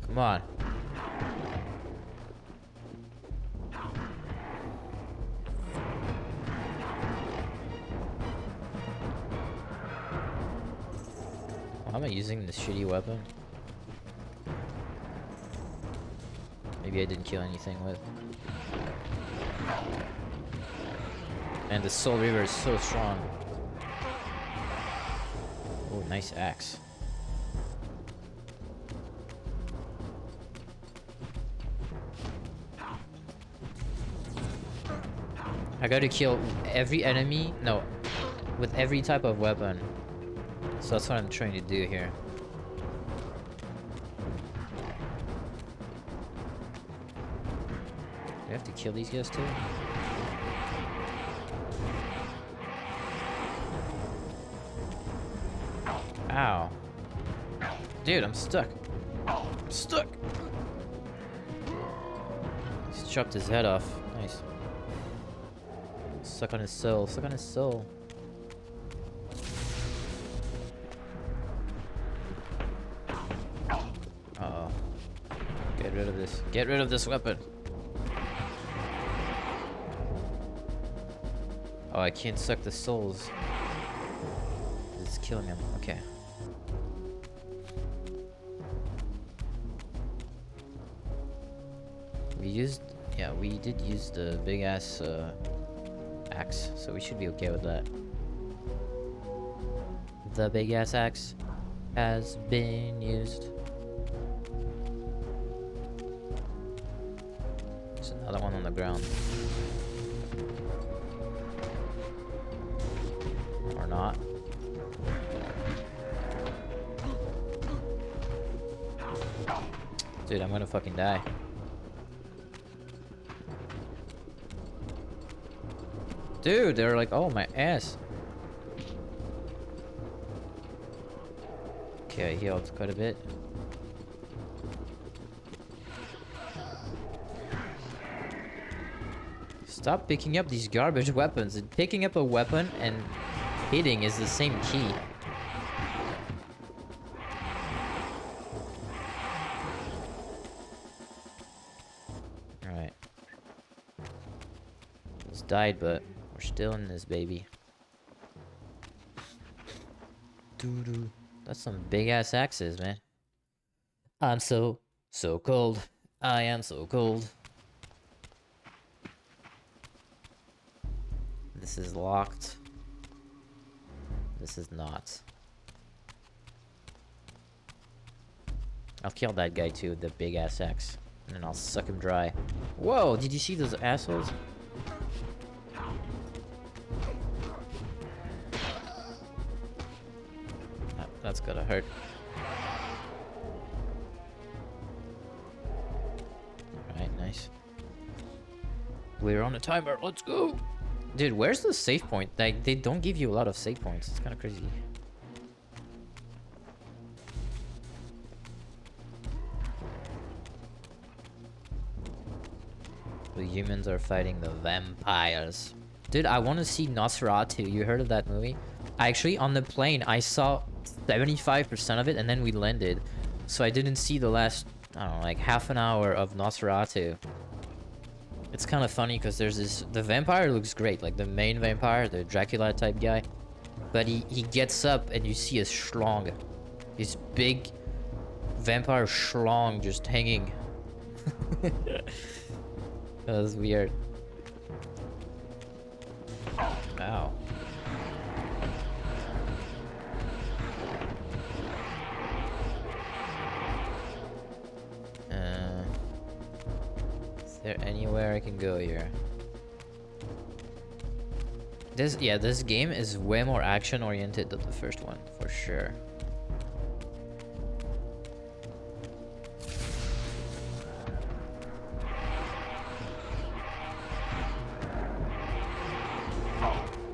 Come on. Why am I using this shitty weapon? Maybe I didn't kill anything with. And the Soul Reaver is so strong. Oh, nice axe. I gotta kill every enemy, no, with every type of weapon. So that's what I'm trying to do here. Do I have to kill these guys too? Ow. Dude, I'm stuck. I'm stuck! He's chopped his head off. Nice. Suck on his soul. Suck on his soul. Uh-oh. Get rid of this. Get rid of this weapon. Oh, I can't suck the souls. It's killing him. Okay. We used... Yeah, we did use the big-ass axe, so we should be okay with that. The big-ass axe has been used. There's another one on the ground. Or not. Dude, I'm gonna fucking die. Dude, they're like, oh my ass. Okay, I healed quite a bit. Stop picking up these garbage weapons. Picking up a weapon and hitting is the same key. Alright. Just died, but we're still in this, baby. Doo-doo. That's some big ass axes, man. I'm so cold. I am so cold. This is locked. This is not. I'll kill that guy too, the big ass axe. And then I'll suck him dry. Whoa, did you see those assholes? That's gotta hurt. Alright, nice. We're on a timer, let's go! Dude, where's the save point? Like, they don't give you a lot of save points. It's kind of crazy. The humans are fighting the vampires. Dude, I want to see Nosferatu. You heard of that movie? Actually, on the plane, I saw 75% of it, and then we landed. So I didn't see the last, I don't know, like half an hour of Nosferatu. It's kind of funny because there's this... The vampire looks great, like the main vampire, the Dracula type guy. But he gets up and you see a schlong. This big vampire schlong just hanging. That was weird. Ow. Is there anywhere I can go here? This game is way more action oriented than the first one, for sure.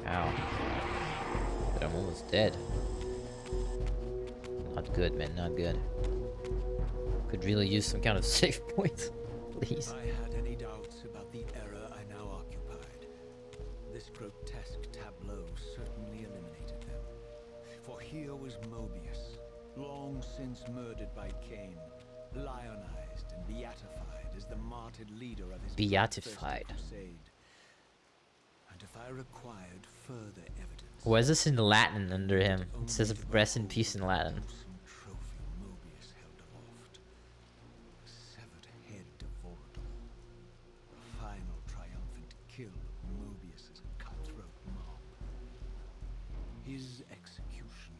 Ow. But I'm almost dead. Not good, man, not good. Could really use some kind of save points, please. I had any doubts about the era I now occupied. This grotesque tableau certainly eliminated them. For here was Mobius, long since murdered by Cain, lionized and beatified as the martyred leader of his Beatified. crusade. And if I required further evidence... Why is this in Latin under him? It says rest in peace in Latin. trophy Mobius held aloft. The severed head of Volador. The final triumphant kill of Mobius's cutthroat mob. His execution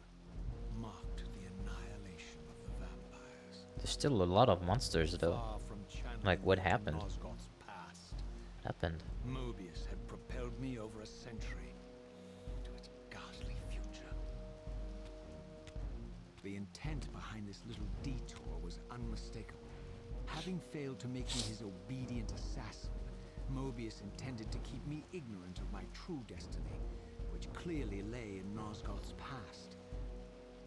marked the annihilation of the vampires. There's still a lot of monsters though. Far from channeling Like, what happened? Nosgoth's past, Happened. Mobius had propelled me over a century into its ghastly future. The intent behind this little detour was unmistakable. Having failed to make me his obedient assassin, Mobius intended to keep me ignorant of my true destiny, which clearly lay in Nosgoth's past.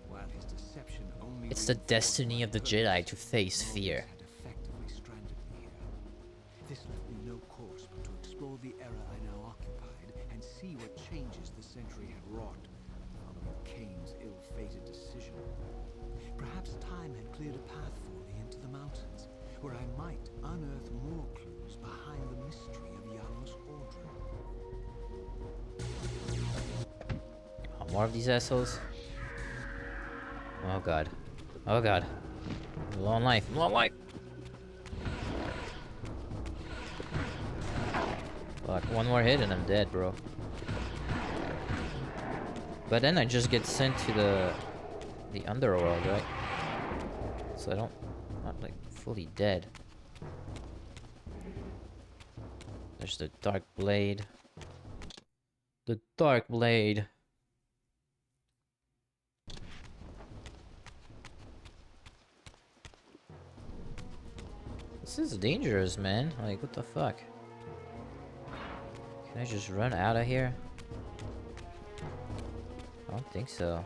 While his deception only It's the reinforced destiny my of the purpose, Jedi to face Mobius fear. had effectively stranded me here. This left me no course but to explore the era I now occupied and see what changes the century had wrought following Cain's ill-fated decision. Perhaps time had cleared a path for me into the mountains, where I might unearth more clues behind the mystery of Janos Audron. Oh, more of these assholes. Oh god. Oh god. I'm low on life. I'm low on life. Fuck, one more hit and I'm dead, bro. But then I just get sent to the underworld, right? So I don't... not like fully dead. There's the dark blade. The dark blade. This is dangerous, man. Like, what the fuck? Can I just run out of here? I don't think so.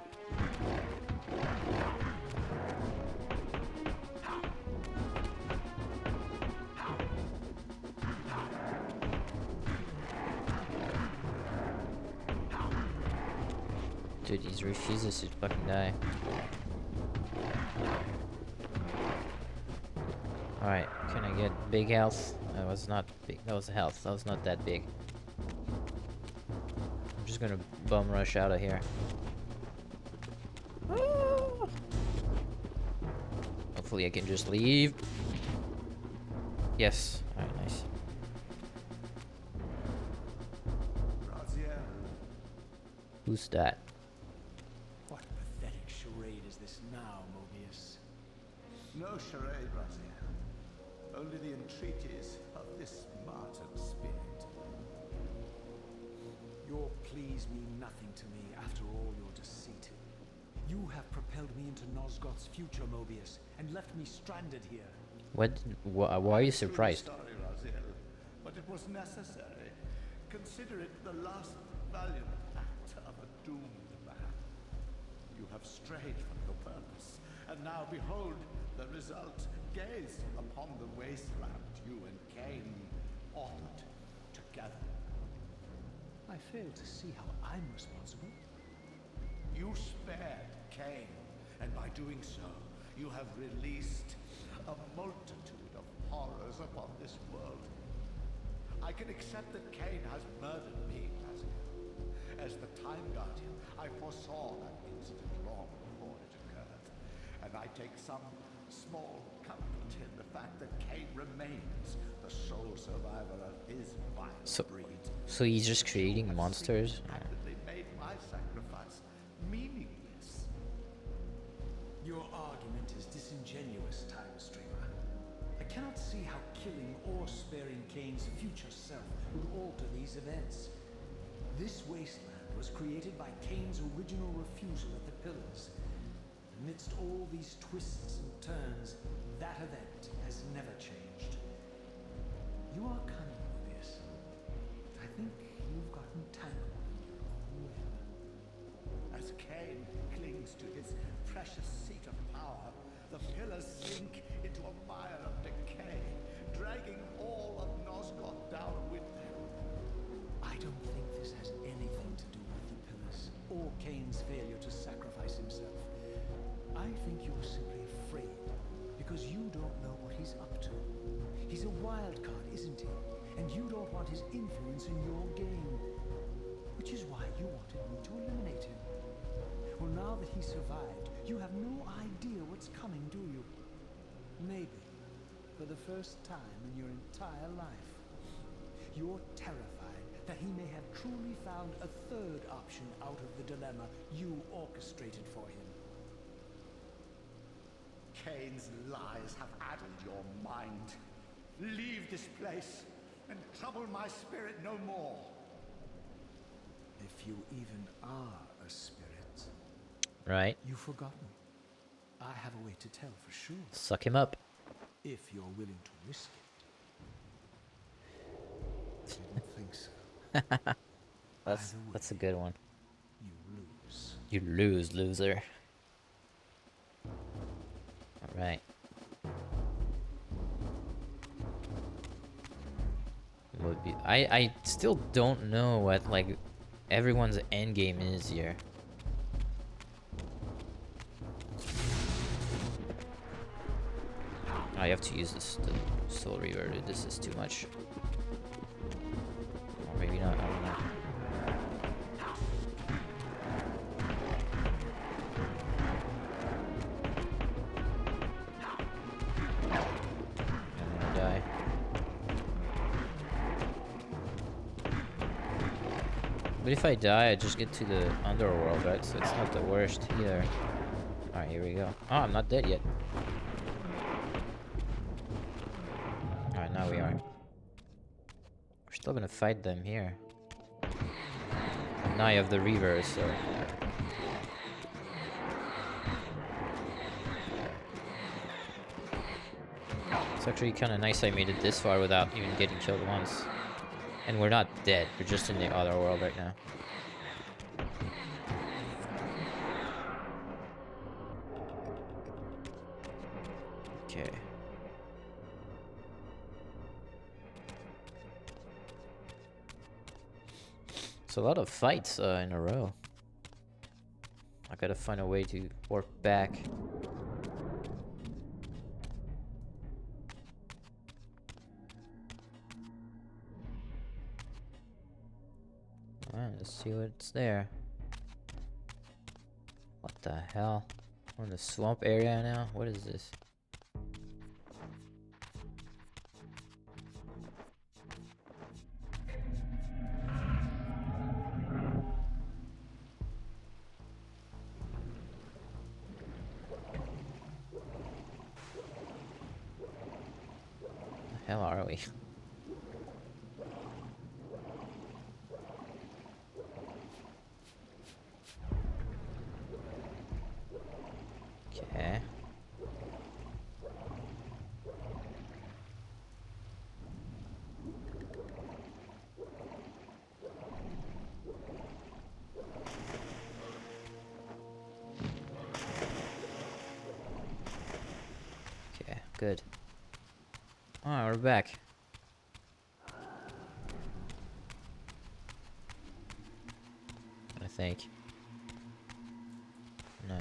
Dude, he refuses to fucking die. Alright, can I get big health? That was not big. That was health. That was not that big. I'm just gonna bum rush out of here. Ah! Hopefully I can just leave. Yes. Alright, nice. Raziel, Who's that? What pathetic charade is this now, Mobius? no charade, Raziel. Only the entreaties of this martyred spirit. Your pleas mean nothing to me after all your deceit. You have propelled me into Nosgoth's future, Mobius, and left me stranded here. Why are you surprised? Sorry, Raziel, but it was necessary. Consider it the last valiant act of a doomed man. You have strayed from your purpose, and now behold the result. Gaze upon the wasteland you and Cain authored together. I fail to see how I'm responsible. You spared Cain, and by doing so, you have released a multitude of horrors upon this world. I can accept that Cain has murdered me, as the Time Guardian. I foresaw that incident long before it occurred, and I take some small comfort in the fact that Cain remains the sole survivor of his vile breed. So he's just creating monsters? Single-handedly made my sacrifice meaningless. Your argument is disingenuous, Time Streamer. I cannot see how killing or sparing Cain's future self would alter these events. This wasteland was created by Cain's original refusal at the Pillars. Amidst all these twists and turns, that event has never changed. You are cunning, Mobius. I think you've gotten tangled in your own web. As Cain clings to his precious seat of power, the pillars sink into a mire of decay, dragging all of Nosgoth down with them. I don't think this has anything to do with the Pillars, or Cain's failure to sacrifice himself. I think you're simply afraid, because you don't know what he's up to. He's a wild card, isn't he? And you don't want his influence in your game. Which is why you wanted me to eliminate him. Well, now that he survived, you have no idea what's coming, do you? Maybe, for the first time in your entire life, you're terrified that he may have truly found a third option out of the dilemma you orchestrated for him. Cain's lies have addled your mind. Leave this place and trouble my spirit no more. If you even are a spirit. Right. You've forgotten. I have a way to tell for sure. Suck him up. If you're willing to risk it. I didn't think so. That's a good one. You lose. You lose, loser. Alright. I still don't know what like everyone's end game is here. I have to use the Soul Reaver. This is too much. Or maybe not. I don't know. I'm gonna die. But if I die, I just get to the underworld, right? So it's not the worst either. Alright, here we go. Oh, I'm not dead yet. Alright, now we are. We're still gonna fight them here. And now you have the Reaver, so... It's actually kind of nice I made it this far without even getting killed once. And we're not dead, we're just in the other world right now. Okay. It's a lot of fights in a row. I gotta find a way to warp back. Alright, let's see what's there. What the hell? We're in the swamp area now? What is this? The hell are we? Okay. Okay, good. Alright, we're back. I think. No.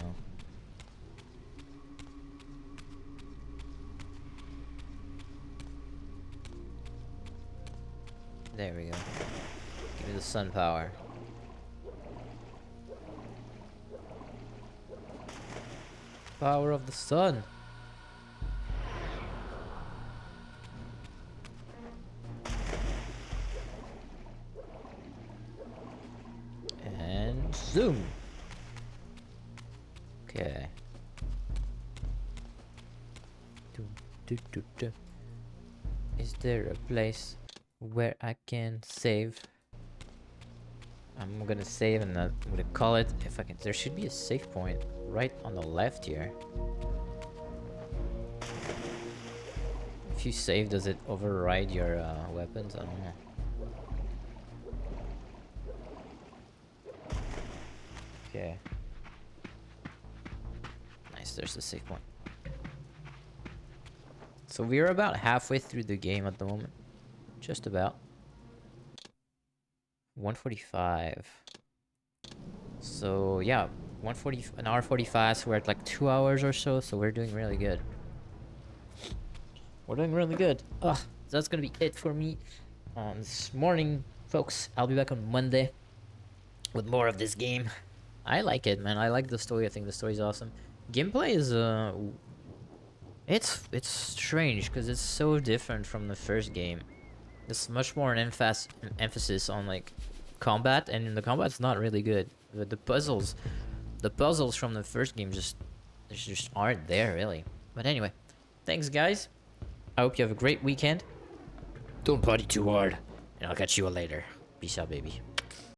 There we go. Give me the sun power. Power of the sun. And zoom. Okay. Is there a place where I can save? I'm gonna save and I'm gonna call it if I can. There should be a save point right on the left here. If you save, does it override your weapons? I don't know. Okay. Nice, there's the save point. So we're about halfway through the game at the moment. Just about. 145. So yeah, 140, an hour 45. So we're at like 2 hours or so. So we're doing really good. We're doing really good. Ugh, that's gonna be it for me this morning, folks. I'll be back on Monday with more of this game. I like it, man. I like the story. I think the story's awesome. Gameplay is it's strange because it's so different from the first game. There's much more an emphasis on like combat, and the combat's not really good. But the puzzles from the first game just aren't there really. But anyway, thanks guys. I hope you have a great weekend. Don't party too hard, and I'll catch you all later. Peace out, baby.